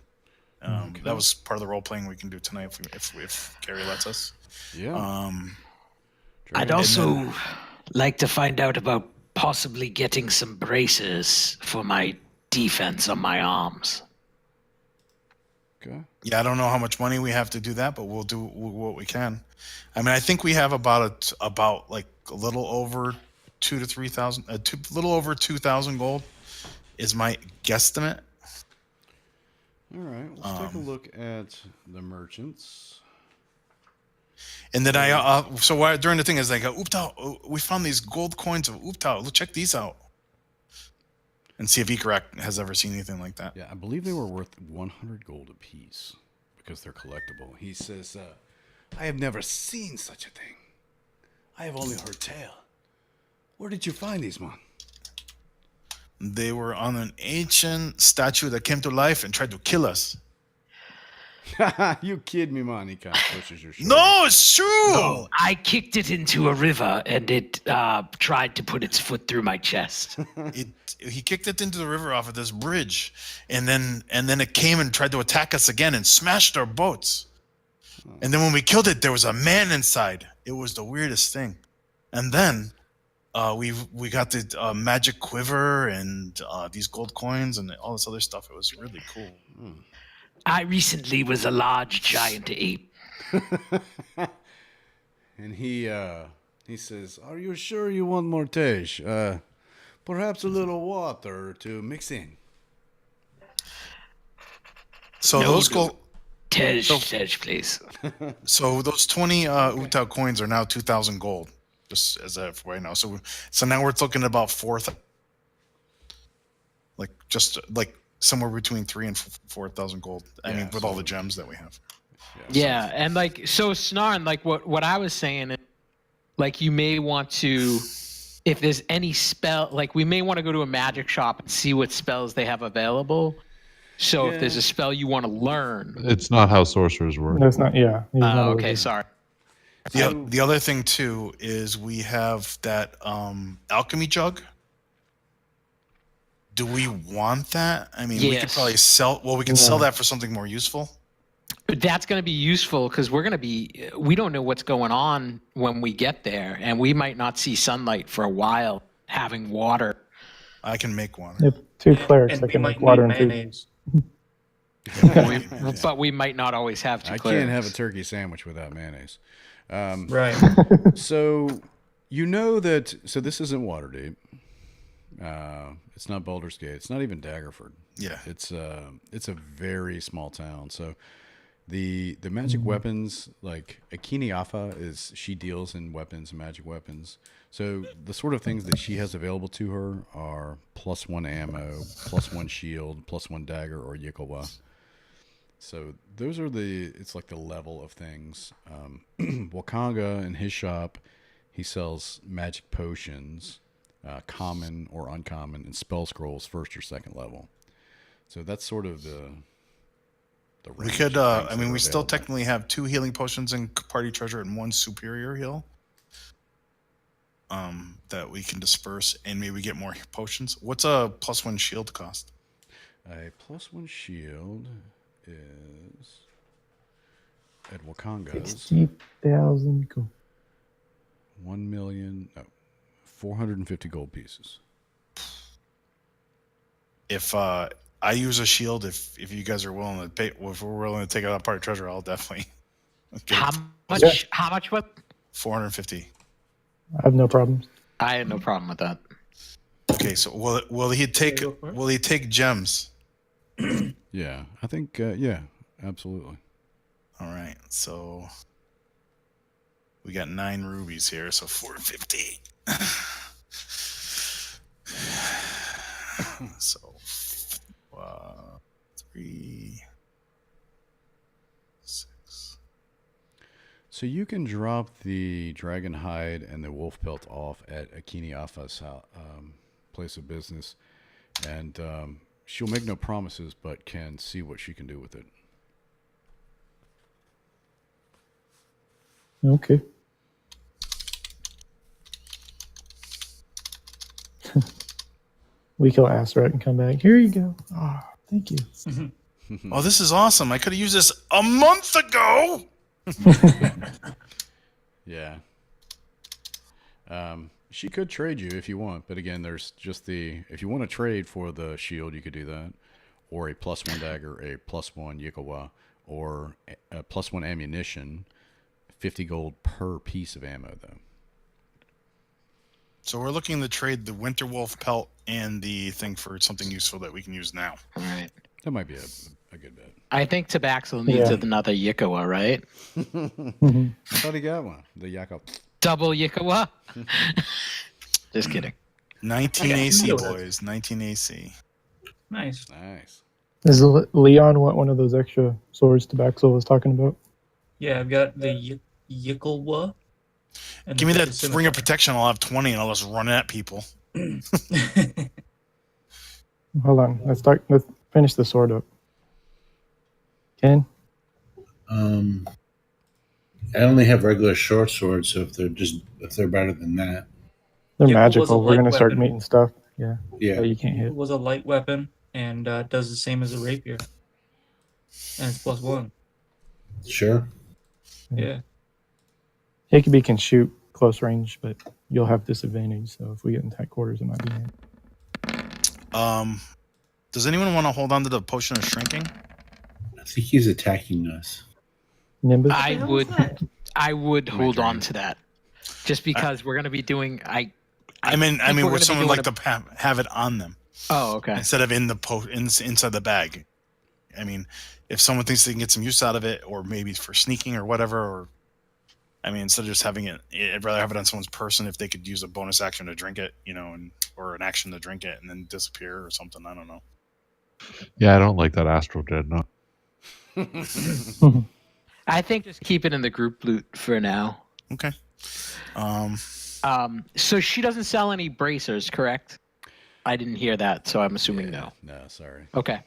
B: Okay.
A: That was part of the role playing we can do tonight if Gary lets us.
B: Yeah.
H: I'd
B: Dragon.
H: also like to find out about possibly getting some braces for my defense on my arms.
B: Okay.
A: Yeah, I don't know how much money we have to do that, but we'll do what we can. I mean, I think we have about like a little over 2,000 to 3,000, little over 2,000 gold is my guesstimate.
B: All right. Let's take a look at the merchants.
A: And then during the thing is like Uptao, we found these gold coins of Uptao. Let's check these out and see if Ikarak has ever seen anything like that.
B: Yeah, I believe they were worth 100 gold apiece because they're collectible. He says, I have never seen such a thing. I have only heard tale. Where did you find these, man?
A: They were on an ancient statue that came to life and tried to kill us.
B: You kid me, man. He kind of pushes your shoulder.
A: No, it's true.
H: No, I kicked it into a river and it tried to put its foot through my chest.
A: He kicked it into the river off of this bridge, and then it came and tried to attack us again and smashed our boats. And then when we killed it, there was a man inside. It was the weirdest thing. And then we got the magic quiver and these gold coins and all this other stuff. It was really cool.
H: I recently was a large giant ape.
B: And he says, "Are you sure you want more Tej? Perhaps a little water to mix in."
A: So those gold.
H: Tej, please.
A: So those 20 Utah coins are now 2,000 gold, just as of right now. So now we're looking at about 4,000, like somewhere between 3,000 and 4,000 gold. I mean, with all the gems that we have.
E: Yeah, and like so, Snarn, like what I was saying, like you may want to, if there's any spell, like we may want to go to a magic shop and see what spells they have available. So if there's a spell you want to learn,
D: It's not how sorcerers work.
C: That's not. Yeah. he's not a
E: okay,
C: wizard.
E: sorry.
A: The other thing too is we have that alchemy jug. Do we want that? I mean, we could
E: Yes.
A: probably sell. Well, we can sell that for something more useful.
E: But that's going to be useful because we don't know what's going on when we get there, and we might not see sunlight for a while. Having water,
A: I can make one.
C: Yep. 2 clerics
G: And
C: that
G: we
C: can
G: might
C: make water
G: need
C: and food.
G: mayonnaise.
E: but we might not always have two
B: I
E: clerics.
B: can't have a turkey sandwich without mayonnaise.
G: Right.
B: So you know that. So this isn't Waterdeep. It's not Baldur's Gate. It's not even Daggerford.
A: Yeah.
B: It's a very small town. So the magic weapons, like Akini Afa she deals in weapons and magic weapons. So the sort of things that she has available to her are +1 ammo, +1 shield, +1 dagger, or Yikawa. So those are it's like the level of things. Wakanga in his shop, he sells magic potions, common or uncommon, and spell scrolls 1st or 2nd level. So that's sort of the
A: We
B: range
A: could.
B: of things
A: I
B: that
A: mean,
B: are
A: we still
B: available.
A: technically have 2 healing potions and party treasure and 1 superior heal. That we can disperse and maybe get more potions. What's a +1 shield cost?
B: A +1 shield is at Wakanga's
C: 60,000 gold.
B: 450 gold pieces.
A: If I use a shield, if you guys are willing to pay, if we're willing to take out party treasure, I'll definitely get
E: How
A: it.
E: much?
C: Yeah.
E: How much? What?
A: 450.
C: I have no problems.
E: I had no problem with that.
A: Okay, so will he take
G: go for it.
A: will he take gems?
B: Yeah, I think yeah, absolutely.
A: All right, so we got 9 rubies here, so 450. So 3, 6.
B: So you can drop the dragon hide and the wolf pelt off at Akini Afa's place of business, and she'll make no promises, but can see what she can do with it.
C: Okay. We kill Asteroid and come back. Here you go. Oh, thank you.
A: Oh, this is awesome! I could have used this a month ago.
B: Yeah. She could trade you if you want, but again, there's just if you want to trade for the shield, you could do that, or a +1 dagger, a +1 Yikawa, or a +1 ammunition, 50 gold per piece of ammo, though.
A: So we're looking to trade the winter wolf pelt and the thing for something useful that we can use now.
E: All right.
B: That might be a good bet.
E: I think Tabaxel needs
C: Yeah.
E: another Yikawa, right?
C: Mhm.
B: I thought he got one. The Yakov.
E: Double Yikawa. Just kidding.
A: 19
G: Okay.
A: AC,
G: Yeah.
A: boys. 19 AC.
G: Nice.
B: Nice.
C: Does Leon want one of those extra swords Tabaxel was talking about?
G: Yeah, I've got the Yicklewa. and
A: Give me
G: the
A: that ring of protection. I'll have 20 and I'll just run at people.
C: Hold on. Let's finish the sword up. Ken,
F: I only have regular short swords, so if they're better than that,
C: They're
G: Yickle was a
C: magical. We're
G: light
C: gonna start
G: weapon.
C: meeting stuff. Yeah.
F: yeah.
C: That you can't
G: It
C: hit.
G: was a light weapon and does the same as a rapier. And it's +1.
F: Sure.
G: Yeah.
C: Hikkoby can shoot close range, but you'll have disadvantage. So if we get in tight quarters, it might be hit.
A: Does anyone want to hold on to the potion of shrinking?
F: I think he's attacking us.
C: Nimbus.
E: I would hold on
B: dream.
E: to that, just because we're going to be doing.
A: I
E: think
A: mean,
E: we're
A: would
E: gonna be
A: someone
E: doing
A: like to have it on them
E: Oh, okay.
A: instead of in the inside the bag? I mean, if someone thinks they can get some use out of it, or maybe for sneaking or whatever, or I mean, instead of just having it, I'd rather have it on someone's person if they could use a bonus action to drink it, or an action to drink it and then disappear or something. I don't know.
D: Yeah, I don't like that astral dreadnought.
E: I think just keep it in the group loot for now.
A: Okay.
E: So she doesn't sell any bracers, correct? I didn't hear that, so I'm assuming no.
B: No, sorry.
E: Okay.
B: I'm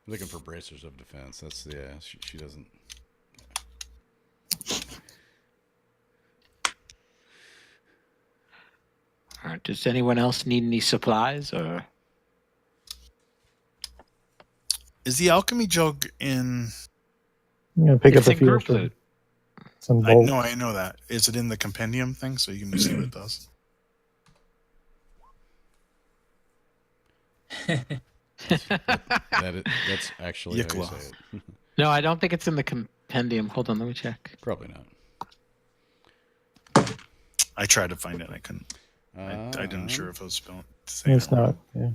B: looking for bracers of defense. That's she doesn't.
E: All right. Does anyone else need any supplies or?
A: Is the alchemy jug in?
C: I'm gonna pick
E: It's
C: up a
E: in
C: few
E: group
C: extra.
E: loot.
C: Some
A: I
C: bolts.
A: know that. Is it in the compendium thing so you can see what it does?
B: That's actually how you
A: Yikla.
B: say it.
E: No, I don't think it's in the compendium. Hold on, let me check.
B: Probably not.
A: I tried to find it. I couldn't. I didn't sure if it was spelled.
C: It's not. Yeah.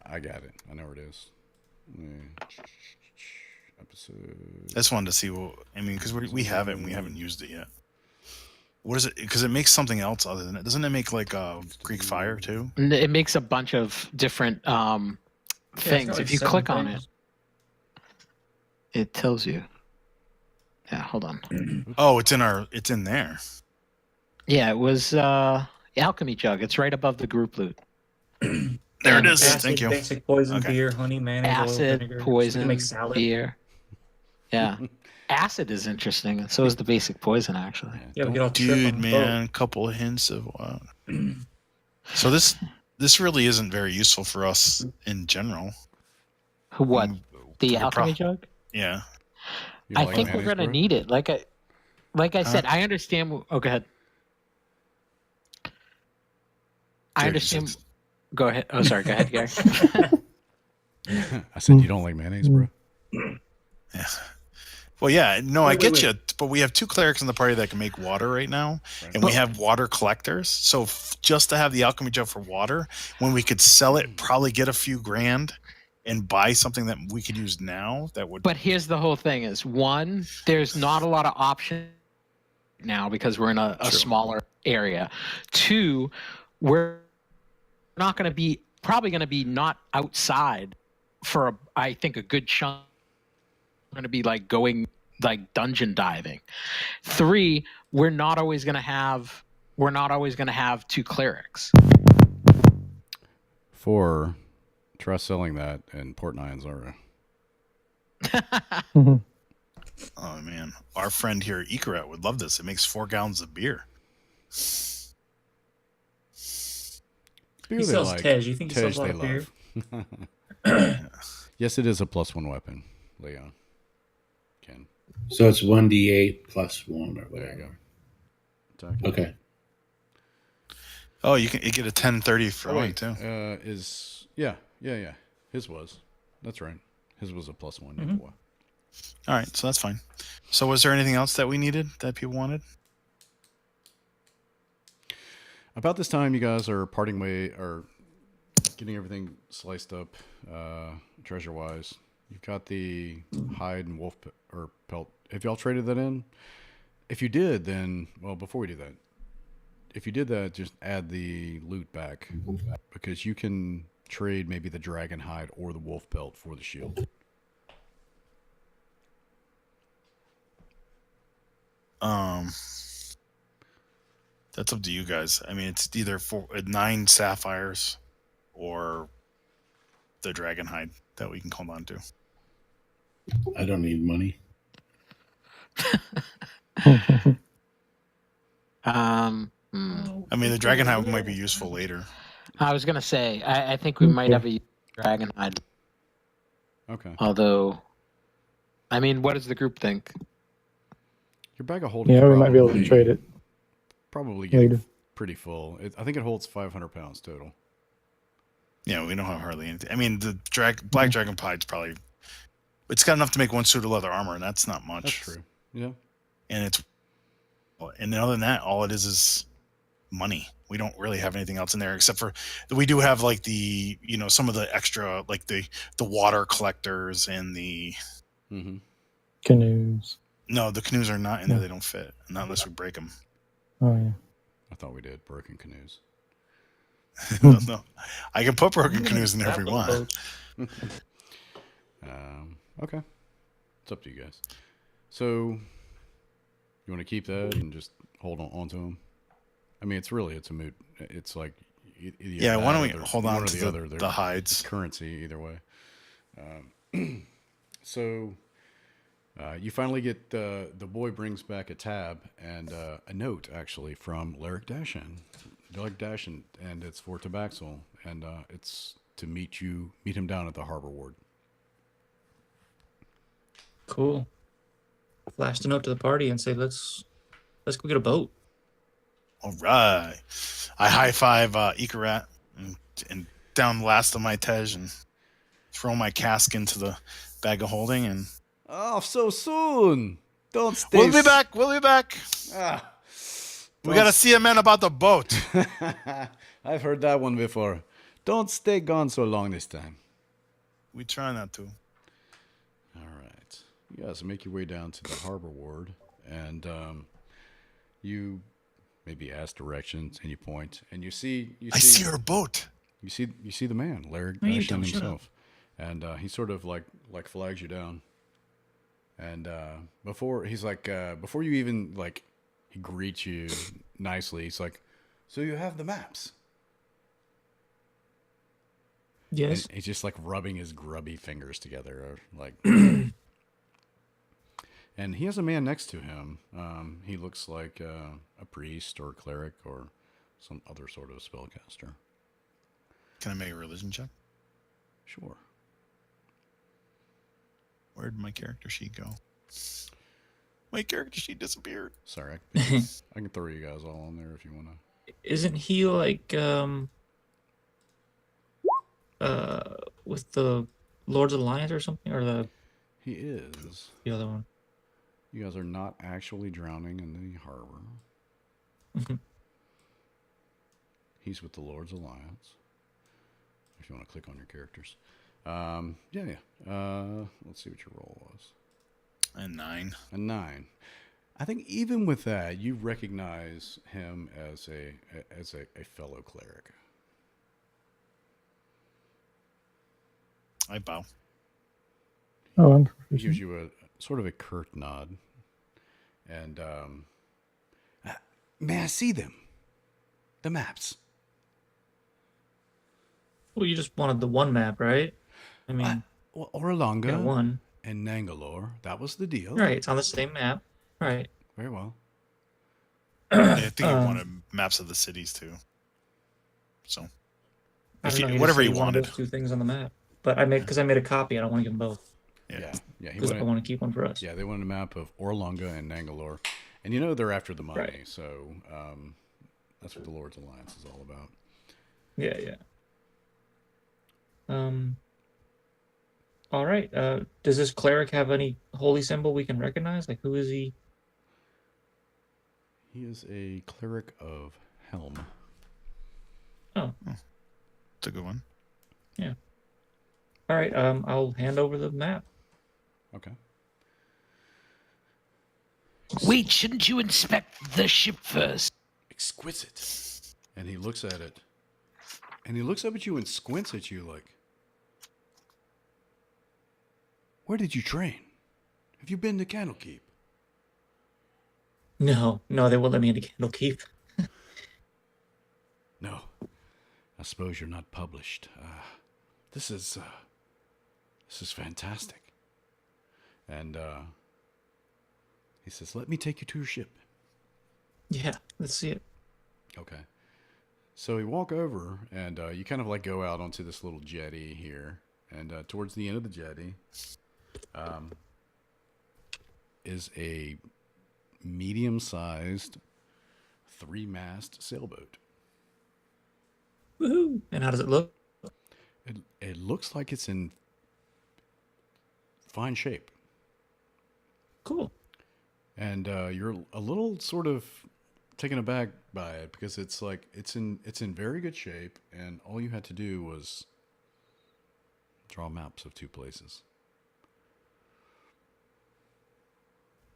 B: I got it. I know where it is. Episode.
A: I just wanted to see what I mean because we have it and we haven't used it yet. What is it? Because it makes something else other than it. Doesn't it make like Greek fire too?
E: It makes a bunch of different things.
G: got,
E: If
G: like,
E: you
G: 7
E: click on it,
G: things.
E: it tells you. Yeah, hold on.
A: Oh, it's in there.
E: Yeah, it was alchemy jug. It's right above the group loot.
A: There it is.
G: Acid,
A: Thank you.
G: Basic poison,
A: Okay.
G: beer, honey, mayonnaise, oil,
E: Acid,
G: vinegar. So you
E: poison,
G: can make salad.
E: beer. Yeah, acid is interesting, and so is the basic poison actually.
G: Yeah, we get all trip on
A: Dude,
G: the
A: man, couple of hints of what. So this really isn't very useful for us in general.
E: What? The
A: We're
E: alchemy jug?
A: Yeah.
B: You don't
E: I
B: like
E: think we're
B: mayonnaise,
E: gonna
B: bro?
E: need it. Like I said, I understand. Oh, go ahead. I
A: Gary
E: understand.
A: said-
E: Go ahead. Oh, sorry. Go ahead, Gary.
B: I said you don't like mayonnaise, bro.
A: Yeah. Well, yeah, no, I
G: Wait,
A: get
G: wait.
A: you, but we have 2 clerics in the party that can make water right now,
B: Right.
A: and we have water collectors. So just to have the alchemy jug for water, when we could sell it, probably get a few grand, and buy something that we could use now, that would.
E: But here's the whole thing: is one, there's not a lot of options now because we're in a
A: True.
E: smaller area. 2, we're not going to be probably going to be not outside for I think a good chunk. We're going to be like going like dungeon diving. 3, we're not always going to have 2 clerics.
B: 4, try selling that in Port Nyanzara.
A: Oh man, our friend here, Ikarat, would love this. It makes 4 gallons of beer.
B: Beer
G: He
B: they
G: sells
B: like.
G: Tej. You think he sells
B: Tej
G: a lot
B: they
G: of beer?
B: love. Yes, it is a +1 weapon, Leon. Ken.
F: So it's 1d8 plus 1 or
B: There you
F: whatever.
B: go. Talking.
F: Okay.
A: Oh, you get a 1030 for me too.
B: Yeah. His was. That's right. His was a +1.
G: Mhm.
B: Boy.
A: All right, so that's fine. So was there anything else that we needed that people wanted?
B: About this time, you guys are parting way or getting everything sliced up, treasure wise. You've got the hide and wolf or pelt. Have y'all traded that in? If you did, then before we do that, if you did that, just add the loot back because you can trade maybe the dragon hide or the wolf pelt for the shield.
A: That's up to you guys. I mean, it's either 9 sapphires or the dragon hide. that we can hold on to.
F: I don't need money.
A: I mean, the dragon hide might be useful later.
E: I was gonna say, I think we might have a dragon hide.
B: Okay.
E: Although, I mean, what does the group think?
B: Your bag of holding.
C: Yeah, we might be able to trade it.
B: Probably getting
C: later.
B: pretty full. I think it holds 500 pounds total.
A: Yeah, we don't have hardly anything. I mean, the black dragon hide's probably. It's got enough to make one suit of leather armor, and that's not much.
B: That's true. Yeah.
A: And other than that, all it is money. We don't really have anything else in there except for we do have like the some of the extra like the water collectors and the
C: Canoes.
A: No, the canoes are not in there. They don't fit, not unless we break them.
C: Oh yeah.
B: I thought we did broken canoes.
A: No, I can put broken canoes in there if we want.
B: Okay, it's up to you guys. So you want to keep that and just hold on to them? I mean, it's a moot. It's like
A: yeah. Why don't we hold on to the hides?
B: It's currency either way. So you finally get the boy brings back a tab and a note actually from Larrick Dashan, and it's for Tabaxel, and it's to meet him down at the harbor ward.
G: Cool. Flash the note to the party and say, let's go get a boat.
A: All right. I high five Ikarat and down the last of my tej and throw my cask into the bag of holding and.
B: Oh, so soon! Don't stay.
A: We'll be back. We'll be back. We gotta see a man about the boat.
B: I've heard that one before. Don't stay gone so long this time.
A: We try not to.
B: All right. You guys make your way down to the harbor ward, and you maybe ask directions, and you point, and you see.
A: I see our boat.
B: You see the man, Larry
G: No, you
B: Ashton
G: don't. Shut
B: himself, and he sort of like flags you down, and before you even like, he greets you nicely. He's like, "So you have the maps?"
G: Yes.
B: And he's just like rubbing his grubby fingers together, like. And he has a man next to him. He looks like a priest or a cleric or some other sort of spellcaster.
A: Can I make a religion check?
B: Sure.
A: Where did my character sheet go? My character sheet disappeared.
B: Sorry, I can throw you guys all on there if you want to.
G: Isn't he like with the Lords Alliance or something, or
B: He is.
G: the other one?
B: You guys are not actually drowning in the harbor.
G: Mhm.
B: He's with the Lord's Alliance. If you want to click on your characters. Yeah. Let's see what your roll was.
A: A 9.
B: A 9. I think even with that, you recognize him as a fellow cleric.
A: I bow.
C: Oh, I'm
B: He
C: proficient.
B: gives you a sort of a curt nod. And may I see them? The maps.
G: Well, you just wanted the one map, right? I mean,
B: Well, Orlanga
G: yeah, one.
B: and Nangalore. That was the deal.
G: Right, it's on the same map. Right.
B: Very well.
A: Yeah, I think he wanted maps of the cities too. So,
G: I don't know, just
A: whatever
G: said
A: he wanted.
G: those two things on the map. But I made a copy. I don't want to give them both
B: Yeah. He
G: because I
B: wanted,
G: want to keep one for us.
B: yeah, they wanted a map of Orlanga and Nangalore. And they're after the money,
G: Right.
B: so that's what the Lord's Alliance is all about.
G: Yeah, yeah. All right. Does this cleric have any holy symbol we can recognize? Like, who is he?
B: He is a cleric of Helm.
G: Oh,
A: It's a good one.
G: yeah. All right. I'll hand over the map.
B: Okay.
H: Wait, shouldn't you inspect the ship first?
B: Exquisite. And he looks at it. And he looks up at you and squints at you like, where did you train? Have you been to Candlekeep?
G: No, they won't let me into Candlekeep.
B: No. I suppose you're not published. This is This is fantastic. And he says, let me take you to your ship.
G: Yeah, let's see it.
B: Okay. So we walk over, and you kind of like go out onto this little jetty here. And towards the end of the jetty is a medium-sized 3-mast sailboat.
G: Woohoo! And how does it look?
B: It looks like it's in fine shape.
G: Cool.
B: And you're a little sort of taken aback by it because it's like it's in very good shape, and all you had to do was draw maps of 2 places.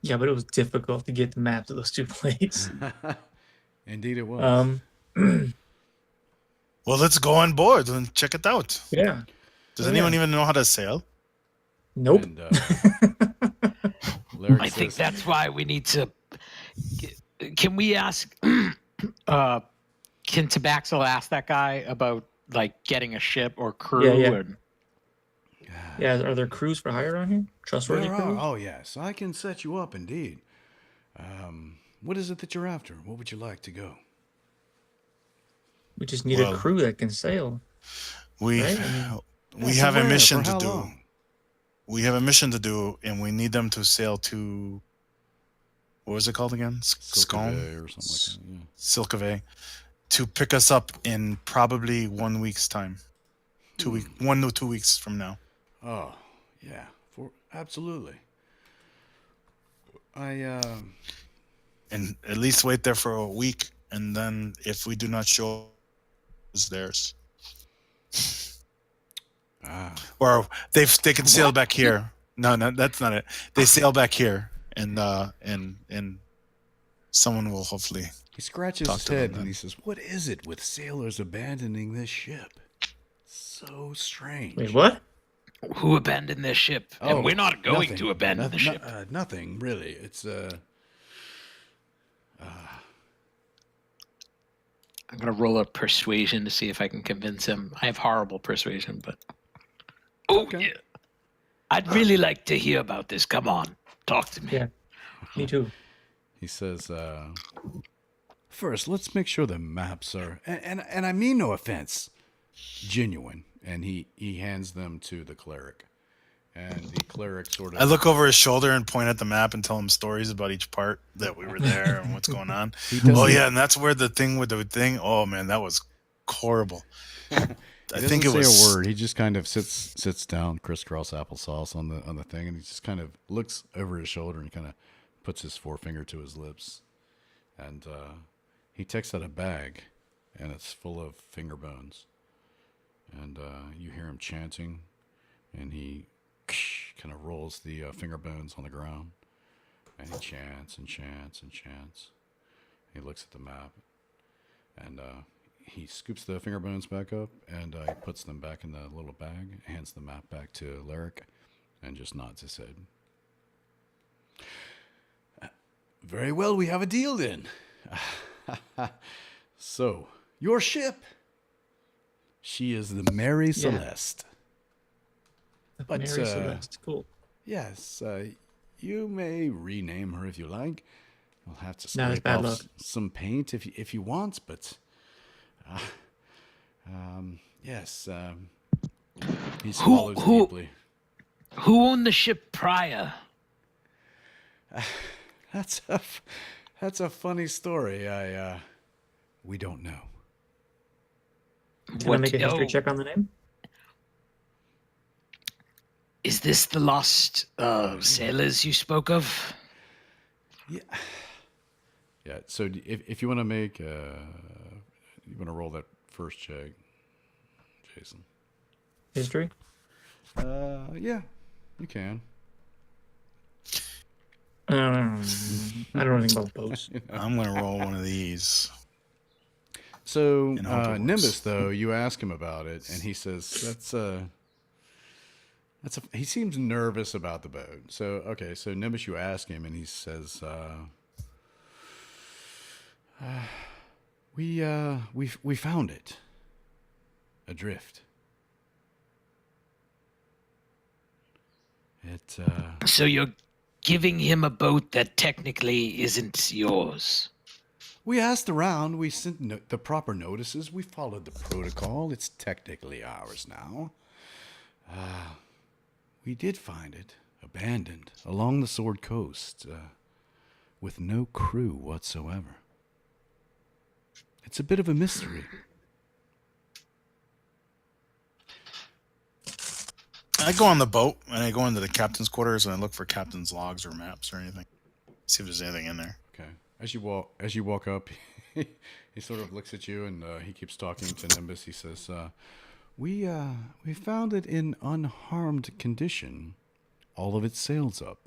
G: Yeah, but it was difficult to get the maps of those 2 places.
B: Indeed, it was.
A: Well, let's go on board and check it out.
G: Yeah.
A: Does
G: Oh,
A: anyone
G: yeah.
A: even know how to sail?
G: Nope.
B: And, Larry
H: I think
B: says,
H: that's why we need to. Can we ask?
E: Can Tabaxel ask that guy about like getting a ship or crew?
G: Yeah, yeah.
E: And
G: Yeah, are there crews for hire on here? Trustworthy
B: there are.
G: crews?
B: Oh, yes, I can set you up indeed. What is it that you're after? What would you like to go?
G: We just need
A: Well-
G: a crew that can sail.
A: We
G: Right? I mean-
A: we
B: Yeah,
A: have a
B: somewhere.
A: mission
B: For
A: to
B: how
A: do.
B: long?
A: We have a mission to do, and we need them to sail to. What was it called again? Scone?
B: Silkaway or something like that. Yeah.
A: Silkaway, to pick us up in probably 1 week's time. 1 to 2 weeks from now.
B: Oh, yeah, absolutely.
A: And at least wait there for a week, and then if we do not show, it's theirs. Or they can sail back here. No, that's not it. They sail back here, and someone will hopefully.
B: He scratches
A: Talk
B: his
A: to them
B: head
A: then.
B: and he says, "What is it with sailors abandoning this ship? So strange."
G: Wait, what?
H: Who abandoned their ship?
B: Oh,
H: And we're not going
B: nothing.
H: to abandon the ship.
B: Nothing really. It's
E: I'm gonna roll a persuasion to see if I can convince him. I have horrible persuasion, but
H: Oh,
B: Okay.
H: yeah. I'd really like to hear about this. Come on, talk to me.
G: Yeah. Me too.
B: he says, first, let's make sure the maps are and I mean no offense, genuine. And he hands them to the cleric. And the cleric sort of
A: I look over his shoulder and point at the map and tell him stories about each part that we were there and what's going on.
B: He doesn't-
A: Oh yeah, and that's where the thing with the thing. Oh man, that was horrible. I
B: He
A: think it
B: doesn't
A: was
B: say a word. He just kind of sits down, crisscross applesauce on the thing, and he just kind of looks over his shoulder and kind of puts his forefinger to his lips, and he takes out a bag, and it's full of finger bones, and you hear him chanting, and he kind of rolls the finger bones on the ground, and he chants and chants and chants. He looks at the map, and he scoops the finger bones back up, and he puts them back in the little bag, hands the map back to Lyric, and just nods his head. Very well, we have a deal then. So, your ship. She is the Mary Celeste. But,
G: Mary Celeste. Cool.
B: Yes, you may rename her if you like. We'll have to
G: No, that's
B: scrape
G: bad
B: off
G: luck.
B: some paint if you want, but yes. He swallows
H: who-
B: deeply.
H: Who owned the ship prior?
B: That's a funny story. We don't know.
G: Can I make a history
H: oh,
G: check on the name?
H: Is this the lost sailors you spoke of?
B: Yeah. Yeah. So if you want to make, you want to roll that first check, Jason.
G: History?
B: Yeah, you can.
G: I don't know anything about boats.
A: I'm gonna roll one of these.
B: So
A: And hope it works.
B: Nimbus, though, you ask him about it, and he says he seems nervous about the boat. So okay, so Nimbus, you ask him, and he says, we found it adrift. It
H: So you're giving him a boat that technically isn't yours.
B: we asked around, we sent the proper notices, we followed the protocol. It's technically ours now. We did find it abandoned along the Sword Coast, with no crew whatsoever. It's a bit of a mystery.
A: I go on the boat and I go into the captain's quarters and I look for captain's logs or maps or anything. See if there's anything in there.
B: Okay. As you walk up, he sort of looks at you and he keeps talking to Nimbus. He says, "We found it in unharmed condition. All of its sails up.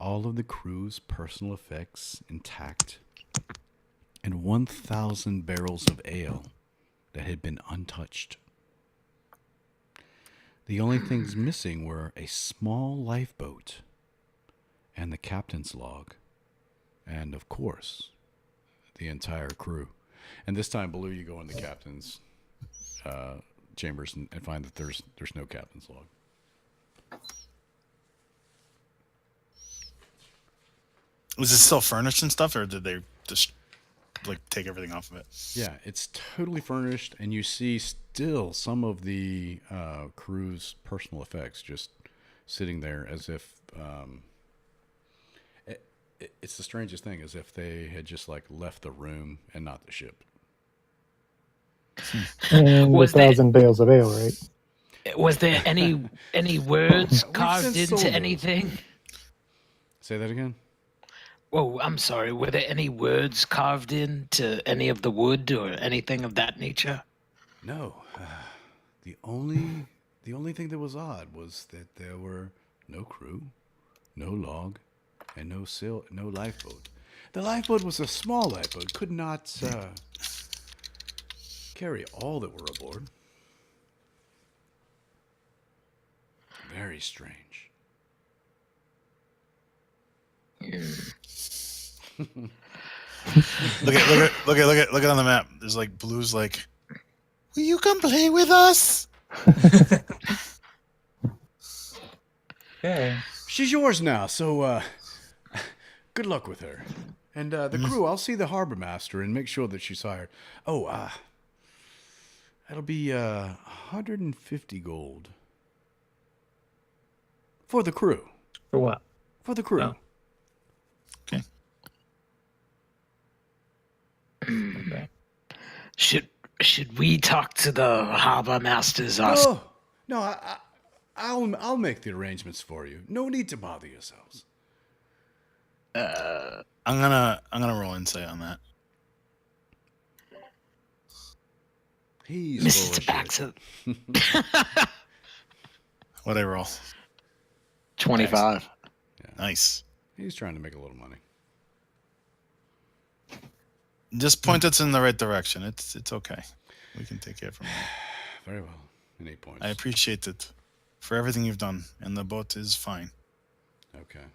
B: All of the crew's personal effects intact, and 1,000 barrels of ale that had been untouched. The only things missing were a small lifeboat and the captain's log, and of course, the entire crew." And this time, Baloo, you go in the captain's chambers and find that there's no captain's log.
A: Was it still furnished and stuff, or did they just like take everything off of it?
B: Yeah, it's totally furnished, and you see still some of the crew's personal effects just sitting there as if it's the strangest thing, as if they had just like left the room and not the ship.
C: And
H: Was
C: the
H: there-
C: 1,000 bales of ale, right?
H: Was there any words
B: We've
H: carved
B: since
H: into
B: sold those.
H: anything?
B: Say that again?
H: Oh, I'm sorry. Were there any words carved into any of the wood or anything of that nature?
B: No. The only thing that was odd was that there were no crew, no log, and no lifeboat. The lifeboat was a small lifeboat, could not carry all that were aboard. Very strange.
A: Look at on the map. There's like Blue's like, will you come play with us?
G: Okay.
B: She's yours now, so good luck with her. And the crew, I'll see the harbor master and make sure that she's hired. Oh, that'll be 150 gold. For the crew.
G: For what?
B: For the crew.
G: Oh.
A: Okay.
G: Okay.
H: Should we talk to the harbor masters?
B: No, I'll make the arrangements for you. No need to bother yourselves.
A: I'm gonna roll insight on that.
B: He's full
H: Mr.
B: of shit.
H: Baxter.
A: What'd I roll?
E: 25.
A: Nice.
B: He's trying to make a little money.
A: Just point us in the right direction. It's okay. We can take it from there.
B: Very well. And 8 points.
A: I appreciate it for everything you've done, and the boat is fine.
B: Okay.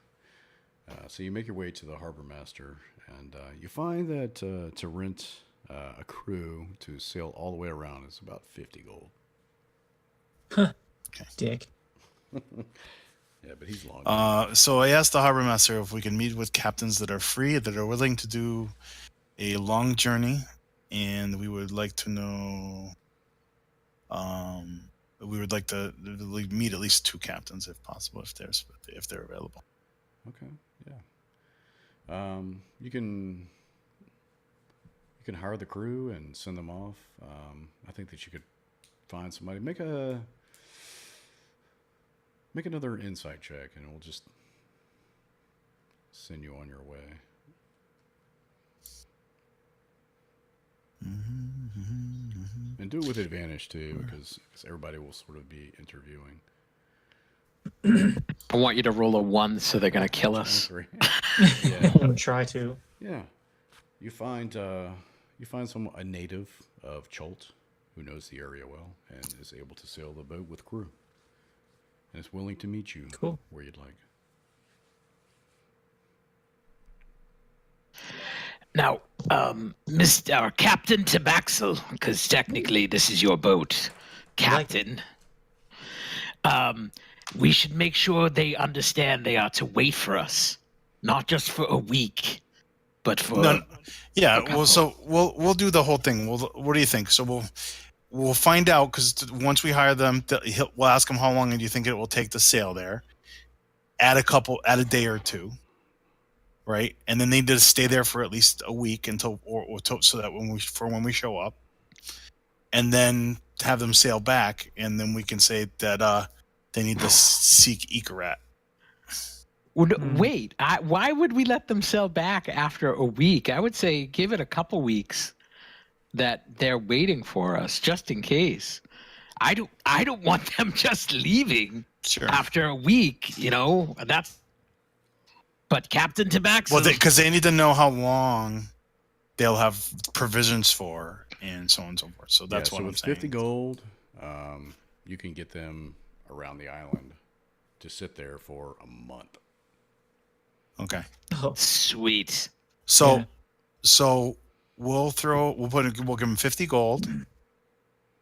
B: So you make your way to the harbor master, and you find that to rent a crew to sail all the way around is about 50 gold.
G: Dick.
B: Yeah, but he's long.
A: So I asked the harbor master if we can meet with captains that are free, that are willing to do a long journey, and we would like to know. We would like to meet at least 2 captains, if possible, if they're available.
B: Okay. Yeah. You can hire the crew and send them off. I think that you could find somebody. Make another insight check, and we'll just send you on your way. And do it with advantage too, because everybody will sort of be interviewing.
E: I want you to roll a 1, so they're going to kill us.
B: 23. Yeah.
G: I'm gonna try to.
B: Yeah, you find a native of Cholt who knows the area well and is able to sail the boat with crew, and is willing to meet you
G: Cool.
B: where you'd like.
H: Now, Mr. Captain Tabaxel, because technically this is your boat, Captain. we should make sure they understand they are to wait for us, not just for a week, but for
A: No, yeah.
H: a couple.
A: Well, so we'll do the whole thing. What do you think? So we'll find out, because once we hire them, we'll ask them how long do you think it will take to sail there. Add a day or two, right? And then they just stay there for at least a week so that when we show up, and then have them sail back, and then we can say that they need to seek Ikarat.
E: Wait, why would we let them sail back after a week? I would say give it a couple weeks that they're waiting for us, just in case. I don't want them just leaving after a week. But Captain Tabaxi.
A: Well, because they need to know how long they'll have provisions for, and so on and so forth. So that's what I'm saying.
B: 50 gold, you can get them around the island to sit there for a month.
A: Okay.
G: Oh,
H: Sweet.
A: So we'll give them 50 gold.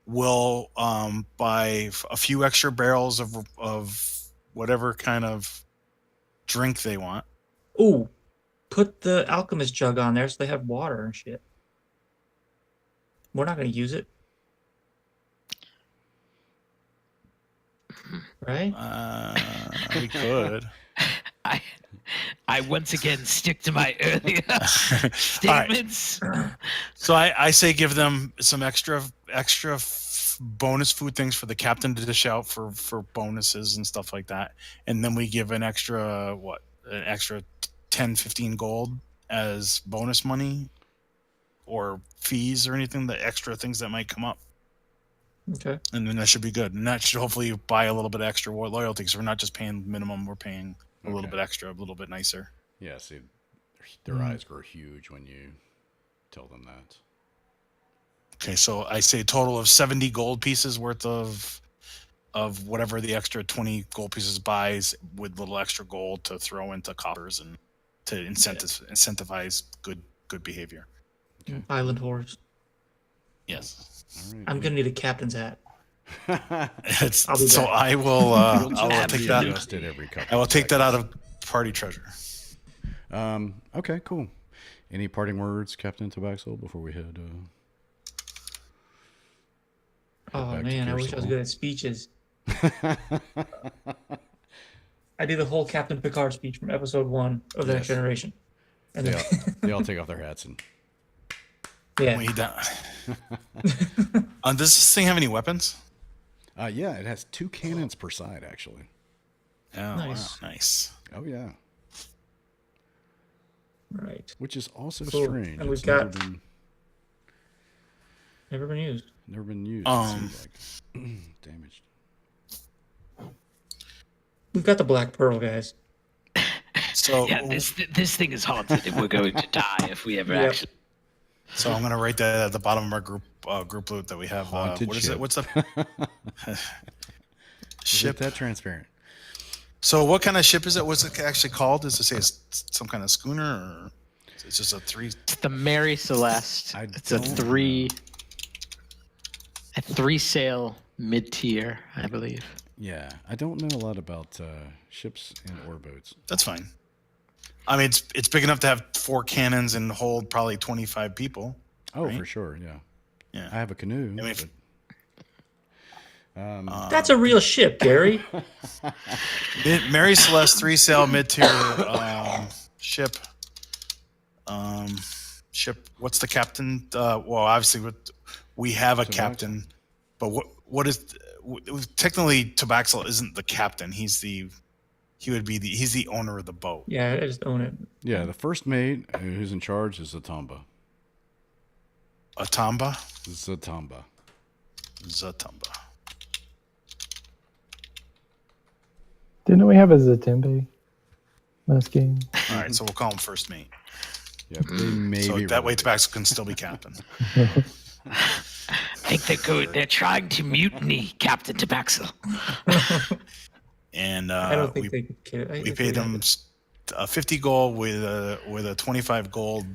A: We'll buy a few extra barrels of whatever kind of drink they want.
G: ooh, put the alchemist jug on there so they have water and shit. We're not gonna use it, right?
A: We could.
H: I once again stick to my earlier statements.
A: So I say give them some extra bonus food things for the captain to dish out for bonuses and stuff like that, and then we give an extra 10, 15 gold as bonus money or fees or anything, the extra things that might come up.
G: Okay.
A: And then that should be good, and that should hopefully buy a little bit extra loyalty, because we're not just paying minimum, we're paying a little bit extra, a little bit nicer.
B: Yeah, see, their eyes grow huge when you tell them that.
A: Okay, so I say a total of 70 gold pieces worth of whatever the extra 20 gold pieces buys, with little extra gold to throw into coppers and to incentivize good behavior.
B: Okay.
G: Island horse.
A: Yes.
B: All right.
G: I'm gonna need a captain's hat.
B: I'll
G: I'll be
A: So
G: back.
A: I will take that.
B: adjusted every couple.
A: I will
B: of
A: take that out
B: seconds.
A: of party treasure.
B: Okay, cool. Any parting words, Captain Tabaxi, before we head?
G: Oh
B: back to
G: man, I wish I was
B: Gearsall.
G: good at speeches. I did the whole Captain Picard speech from episode 1 of the Next
B: Yes.
G: Generation. And
B: They
G: then,
B: they all take off their hats and.
G: yeah.
A: Does this thing have any weapons?
B: Yeah, it has 2 cannons per side, actually.
A: Oh,
G: Nice.
A: wow, nice.
B: Oh yeah,
G: Right.
B: which is also
G: Cool.
B: strange.
G: And we've
B: It's never
G: got-
B: been
G: Never been used.
B: used.
A: Um,
B: It seems like. Damaged.
G: We've got the Black Pearl, guys.
A: So
H: Yeah, this thing is haunted, and we're going to die if we ever
G: Yep.
H: actually.
A: So I'm gonna write that at the bottom of our group loot that we have.
B: Haunted
A: What is
B: ship.
A: it? What's the
B: Ship
A: ship?
B: that transparent.
A: So what kind of ship is it? What's it actually called? Does it say it's some kind of schooner, or it's just a 3?
E: It's the Mary Celeste.
B: I
E: It's a
B: don't
E: 3 sail mid tier, I believe.
B: Yeah, I don't know a lot about ships and or boats.
A: That's fine. I mean, it's big enough to have 4 cannons and hold probably 25 people.
B: Oh,
A: Right?
B: for sure. Yeah.
A: Yeah.
B: I have a canoe.
A: I mean, if-
G: That's a real ship, Gary.
A: Mary Celeste 3 sail mid tier ship. Ship. What's the captain? Well, obviously, we have a
B: Tabaxi.
A: captain, but what is technically Tabaxi isn't the captain. He's the owner of the boat.
G: Yeah, I just own it.
B: Yeah, the first mate who's in charge is Zatamba.
A: Atamba.
B: Zatamba.
C: Didn't we have a Zatembe last game?
A: All right, so we'll call him first mate.
B: Yeah, they may
A: So
B: be
A: that way
B: related.
A: Tabaxi can still be captain.
H: I think they're trying to mutiny Captain Tabaxi.
A: And
G: I don't think they could kill it.
A: we paid him 50 gold with a 25 gold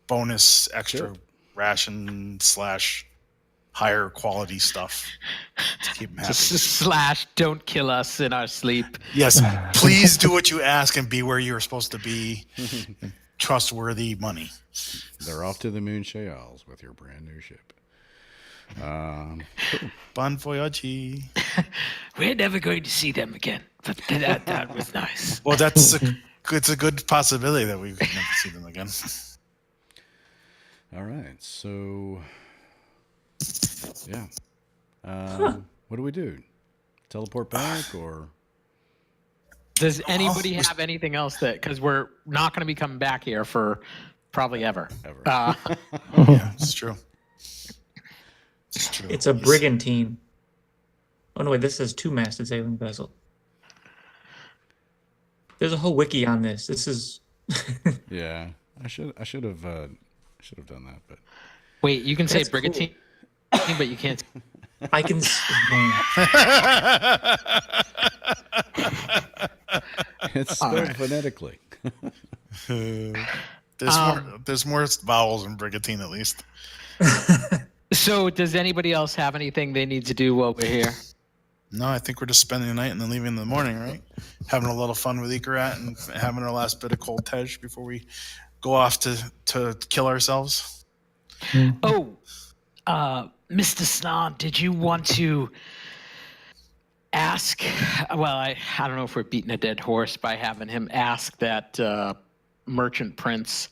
A: bonus extra
B: Sure.
A: ration / higher quality stuff to keep them happy.
E: Slash, don't kill us in our sleep.
A: Yes, please do what you ask and be where you're supposed to be. Trustworthy money.
B: They're off to the Moon Shayals with your brand new ship. Cool.
A: Bon voyage.
H: We're never going to see them again, but that was nice.
A: Well, it's a good possibility that we could never see them again.
B: All right, so yeah, what do we do? Teleport back or?
E: Does anybody have anything else that? Because we're not going to be coming back here for probably ever.
B: Ever.
A: Yeah, it's true. It's true.
G: It's a brigantine. Oh no, wait, this says 2-masted sailing vessel. There's a whole wiki on this. This is
B: Yeah, I should have done that, but
E: Wait, you can say
G: That's
E: brigantine, but you can't.
G: I can
B: it's spelled phonetically.
A: There's more vowels in brigantine at least.
E: So, does anybody else have anything they need to do while we're here?
A: No, I think we're just spending the night and then leaving in the morning, right? Having a little fun with Ikarat and having our last bit of cold tej before we go off to kill ourselves.
H: Oh, Mr. Snan, did you want to ask?
E: Well, I don't know if we're beating a dead horse by having him ask that merchant prince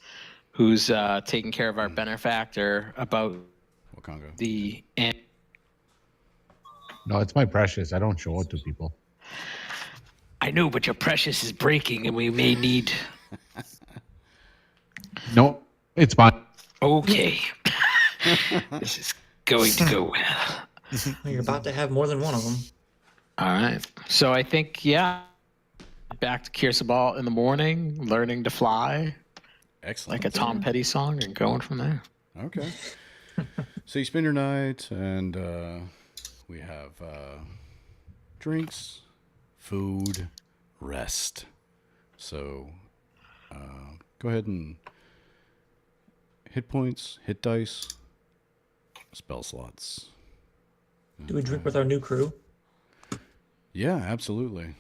E: who's taking care of our benefactor about
B: Wakonga.
E: the.
D: No, it's my precious. I don't show it to people.
H: I know, but your precious is breaking, and we may need.
D: No, it's mine.
H: Okay, this is going to go well.
G: You're about to have more than one of them.
E: All right. So I think back to Kirsabal in the morning, learning to fly
B: Excellent.
E: like a Tom Petty song, and going from there.
B: Okay. So you spend your night, and we have drinks, food, rest. So go ahead and hit points, hit dice, spell slots.
G: Do we drink with our new crew?
B: Yeah, absolutely.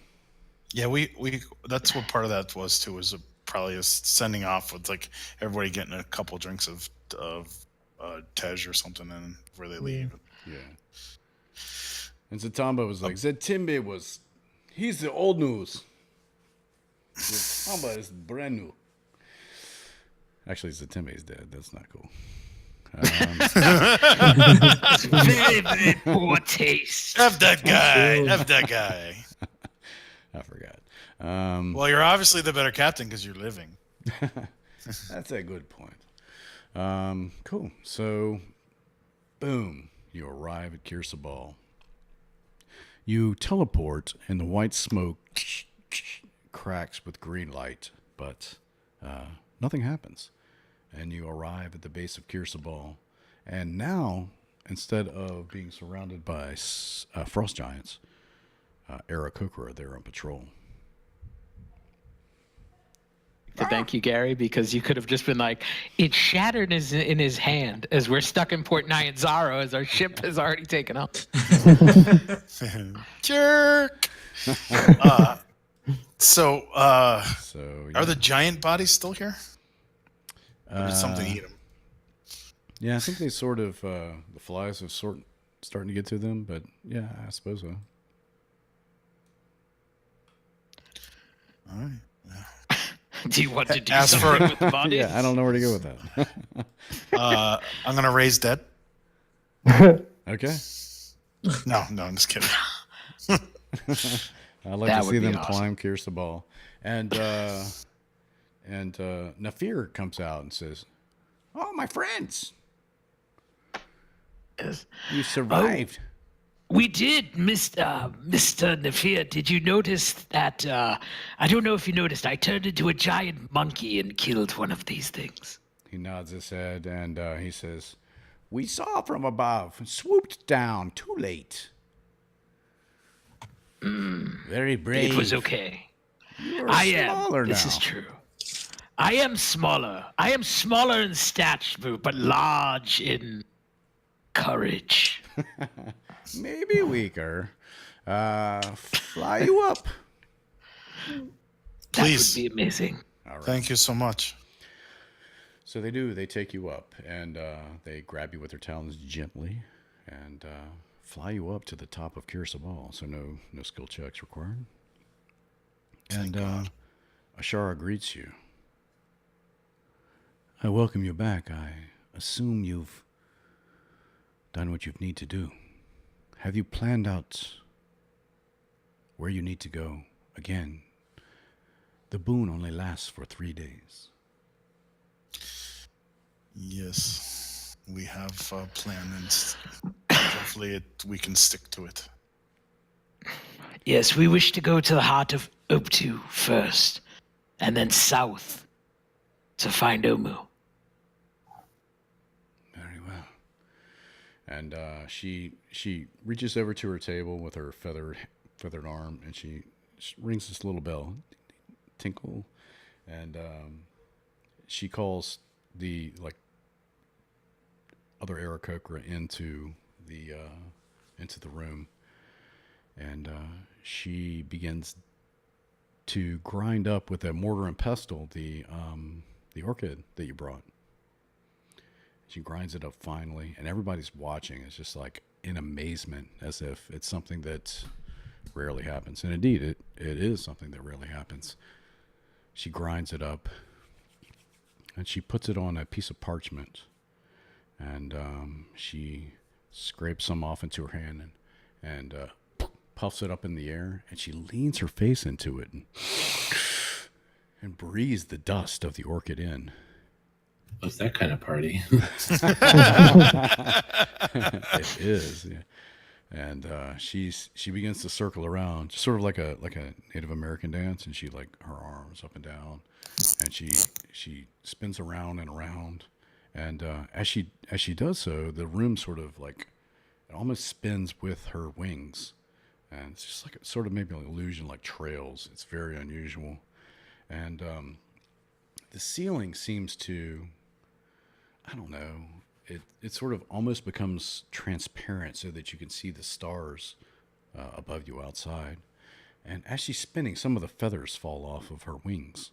A: Yeah, we that's what part of that was too, was probably sending off with like everybody getting a couple drinks of tej or something and before they leave.
B: Yeah. And Zatamba was like, Zetimbe he's the old news. Zatamba is brand new. Actually, Zatimbe is dead. That's not cool.
H: Very, very poor taste.
A: F that guy. F that guy.
B: I forgot.
A: Well, you're obviously the better captain because you're living.
B: That's a good point. Cool. So, boom, you arrive at Kirsabal. You teleport, and the white smoke cracks with green light, but nothing happens. And you arrive at the base of Kirsabal. And now, instead of being surrounded by frost giants, Aarakocra are there on patrol.
E: Thank you, Gary, because you could have just been like, it shattered in his hand as we're stuck in Port Nyanzaro as our ship has already taken up.
A: Jerk. So,
B: So
A: are the giant bodies still here? Or did something eat them?
B: Yeah, I think they sort of the flies have starting to get to them, but yeah, I suppose so.
A: All right.
H: Do you want to do
A: Ask
H: something
A: for-
H: with the bodies?
B: Yeah, I don't know where to go with that.
A: I'm gonna raise dead.
B: Okay,
A: No, I'm just kidding.
B: I'd like
E: That
B: to
E: would
B: see
E: be
B: them
E: awesome.
B: climb Kirsabal, and Nafir comes out and says, "Oh, my friends,
H: Yes.
B: you survived."
H: We did, Mr. Nafir. Did you notice that? I don't know if you noticed. I turned into a giant monkey and killed one of these things.
B: He nods his head and he says, "We saw from above, swooped down too late. Very brave.
H: It was okay.
B: You're
H: I am.
B: smaller
H: This
B: now.
H: is true. I am smaller. I am smaller in stature, but large in courage.
B: Maybe weaker. Fly you up.
A: Please.
H: That would be amazing.
B: All right.
A: Thank you so much.
B: So they do. They take you up, and they grab you with their talons gently, and fly you up to the top of Kirsabal. So no skill checks required. And Ashara greets you. I welcome you back. I assume you've done what you need to do. Have you planned out where you need to go? Again, the boon only lasts for 3 days.
A: Yes, we have a plan, and hopefully we can stick to it.
H: Yes, we wish to go to the heart of Optu first, and then south to find Omu.
B: Very well. And she reaches over to her table with her feathered arm, and she rings this little bell, tinkle, and she calls the other Aarakocra into the room, and she begins to grind up with a mortar and pestle the orchid that you brought. She grinds it up finely, and everybody's watching. It's just like in amazement, as if it's something that rarely happens. And indeed, it is something that rarely happens. She grinds it up, and she puts it on a piece of parchment, and she scrapes some off into her hand, and puffs it up in the air, and she leans her face into it and breathes the dust of the orchid in.
F: What's that kind of party?
B: It is, yeah. And she begins to circle around, just sort of like a Native American dance, and she her arms up and down, and she spins around and around, and as she does so, the room sort of it almost spins with her wings, and it's just like sort of maybe an illusion, like trails. It's very unusual, and the ceiling seems to, I don't know, it sort of almost becomes transparent so that you can see the stars above you outside. And as she's spinning, some of the feathers fall off of her wings.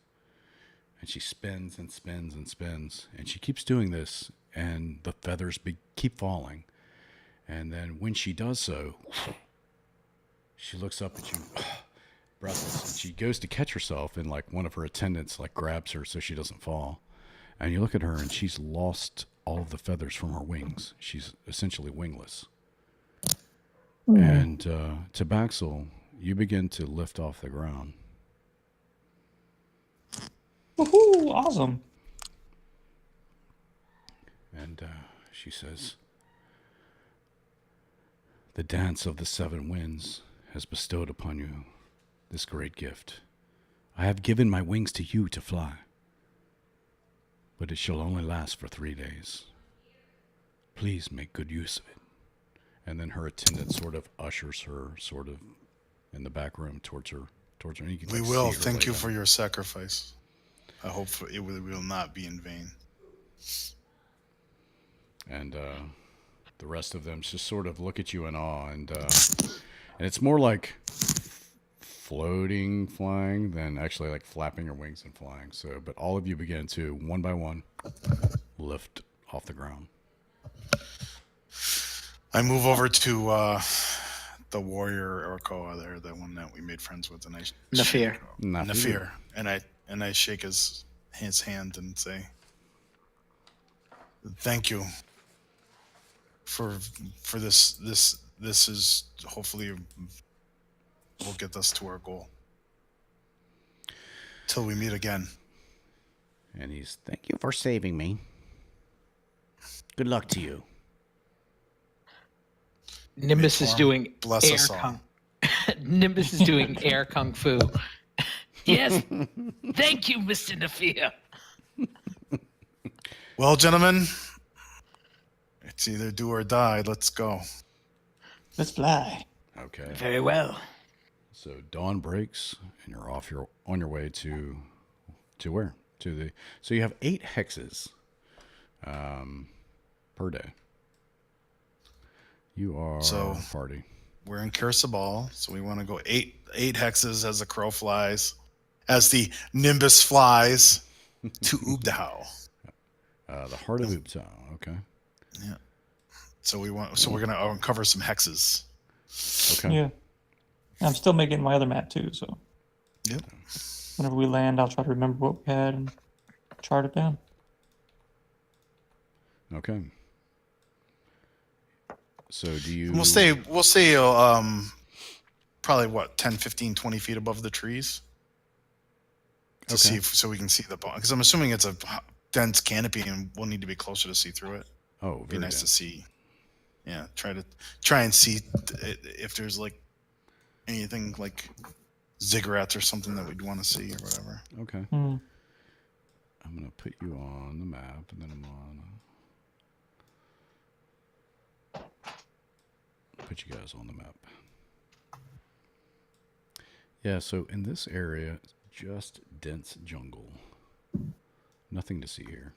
B: And she spins and spins and spins. And she keeps doing this, and the feathers keep falling. And then when she does so, she looks up at you, breathless. And she goes to catch herself, and one of her attendants grabs her so she doesn't fall. And you look at her, and she's lost all of the feathers from her wings. She's essentially wingless. And Tabaxel, you begin to lift off the ground.
G: Woohoo! Awesome.
B: And she says, "The dance of the seven winds has bestowed upon you this great gift. I have given my wings to you to fly, but it shall only last for 3 days. Please make good use of it." And then her attendant sort of ushers her sort of in the back room towards her. And you can,
A: We
B: see
A: will.
B: her
A: Thank
B: lay
A: you
B: down.
A: for your sacrifice. I hope it will not be in vain.
B: And the rest of them just sort of look at you in awe, and it's more like floating, flying than actually flapping your wings and flying. So, but all of you begin to, one by one, lift off the ground.
A: I move over to the warrior Orkoa there, the one that we made friends with, and I
E: Nafir.
A: Nafir, and I shake his hand and say, "Thank you for this. This is hopefully will get us to our goal. Till we meet again."
B: And he's, "Thank you for saving me. Good luck to you."
E: Nimbus is
A: Form,
E: doing
A: bless
E: air
A: us all.
E: kung. Nimbus is doing air kung fu.
H: Yes. Thank you, Mr. Nafir.
A: Well, gentlemen, it's either do or die. Let's go.
G: Let's fly.
B: Okay.
H: Very well.
B: So dawn breaks, and you're on your way to where? So you have 8 hexes per day. You are
A: So-
B: party.
A: We're in Kirsabal, so we want to go eight hexes as the crow flies, as the nimbus flies to Ubdahau.
B: The heart of Ubtao. Okay.
A: Yeah. So we're gonna uncover some hexes.
B: Okay.
C: Yeah. I'm still making my other map too, so
A: Yep.
C: whenever we land, I'll try to remember what we had and chart it down.
B: Okay. So do you?
A: We'll stay probably what 10, 15, 20 feet above the trees to
B: Okay.
A: see so we can see the bone. Because I'm assuming it's a dense canopy, and we'll need to be closer to see through it.
B: Oh,
A: Be
B: very
A: nice to
B: dense.
A: see. Yeah, try and see if there's like anything like ziggurats or something that we'd want to see or whatever.
B: Okay.
C: Hmm.
B: I'm gonna put you on the map, and then I'm on. Put you guys on the map. Yeah. So in this area, just dense jungle. Nothing to see here.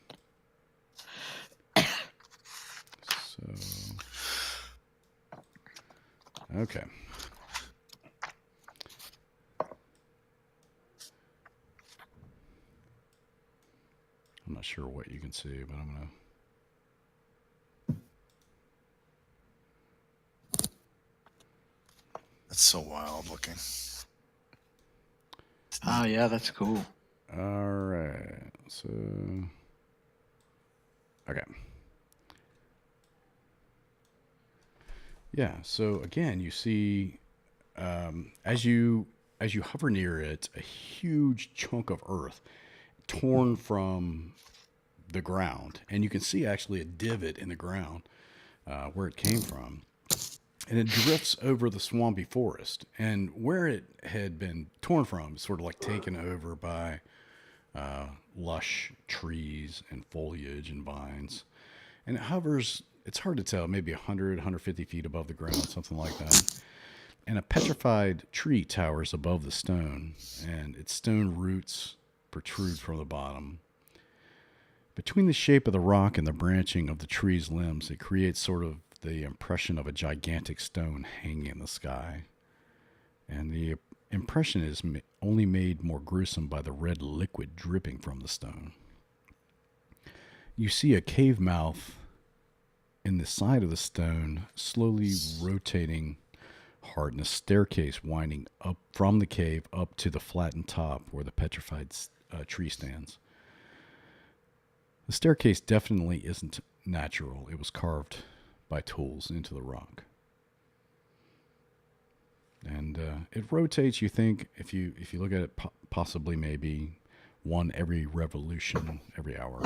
B: So. Okay. I'm not sure what you can see, but I'm gonna.
A: That's so wild looking.
E: Oh yeah, that's cool.
B: All right. So. Okay. Yeah. So again, you see, as you hover near it, a huge chunk of earth torn from the ground, and you can see actually a divot in the ground where it came from, and it drifts over the swampy forest. And where it had been torn from is sort of like taken over by lush trees and foliage and vines, and it hovers. It's hard to tell, maybe 100, 150 feet above the ground, something like that. And a petrified tree towers above the stone, and its stone roots protrude from the bottom. Between the shape of the rock and the branching of the tree's limbs, it creates sort of the impression of a gigantic stone hanging in the sky. And the impression is only made more gruesome by the red liquid dripping from the stone. You see a cave mouth in the side of the stone, slowly rotating hard, and a staircase winding up from the cave up to the flattened top where the petrified tree stands. The staircase definitely isn't natural. It was carved by tools into the rock. And it rotates, you think, if you look at it, possibly maybe one every revolution, every hour.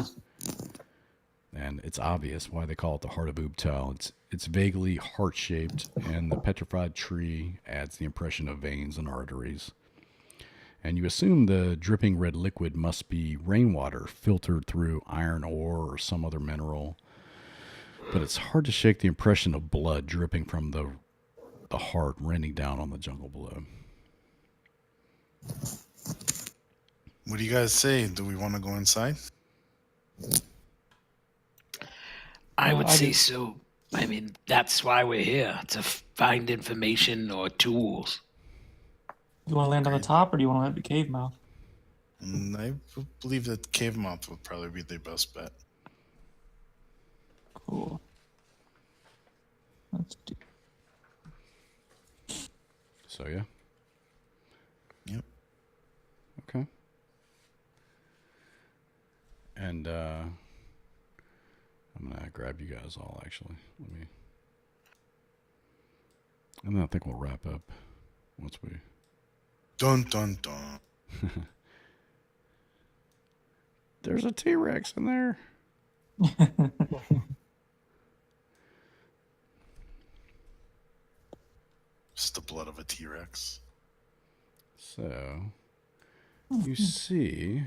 B: And it's obvious why they call it the heart of Ubtal. It's vaguely heart-shaped, and the petrified tree adds the impression of veins and arteries. And you assume the dripping red liquid must be rainwater filtered through iron ore or some other mineral. But it's hard to shake the impression of blood dripping from the heart raining down on the jungle below.
A: What do you guys say? Do we want to go inside?
H: I would
C: I
H: say
C: do.
H: so. I mean, that's why we're here, to find information or tools.
C: You want to land on the top, or do you want to land at the cave mouth?
A: I believe that cave mouth would probably be the best bet.
C: Cool. Let's do.
B: So, yeah.
A: Yep.
B: Okay. And I'm going to grab you guys all, actually. And then I think we'll wrap up once we...
A: Dun dun dun.
B: There's a T-Rex in there.
A: It's the blood of a T-Rex.
B: So, you see...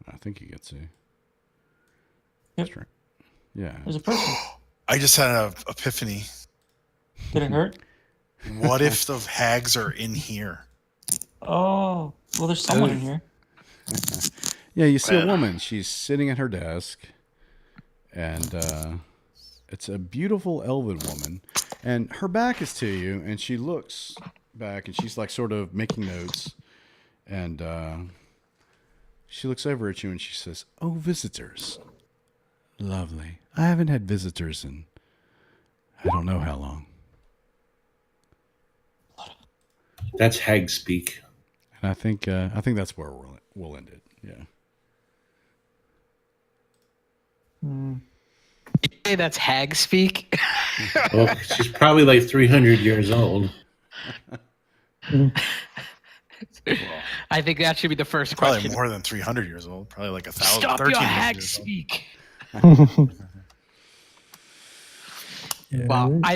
B: I think you can see.
C: Yep.
B: That's right. Yeah.
C: There's a person.
A: I just had an epiphany.
C: Did it hurt?
A: What if the hags are in here?
C: Oh, well, there's someone in here.
B: Yeah, you see a
A: Yeah.
B: woman. She's sitting at her desk, and It's a beautiful elven woman, and her back is to you, and she looks back, and she's like sort of making notes, and she looks over at you, and she says, "Oh, visitors. Lovely. I haven't had visitors in I don't know how long."
F: That's hag speak.
B: And I think that's where we'll end it. Yeah.
E: You say that's hag speak?
F: Well, she's probably like 300 years old.
E: I think that should be the first
A: Probably
E: question.
A: more than 300 years old. Probably like 1,000.
H: Stop your
A: 1,300
H: hag
A: years old.
H: speak.
E: Well, I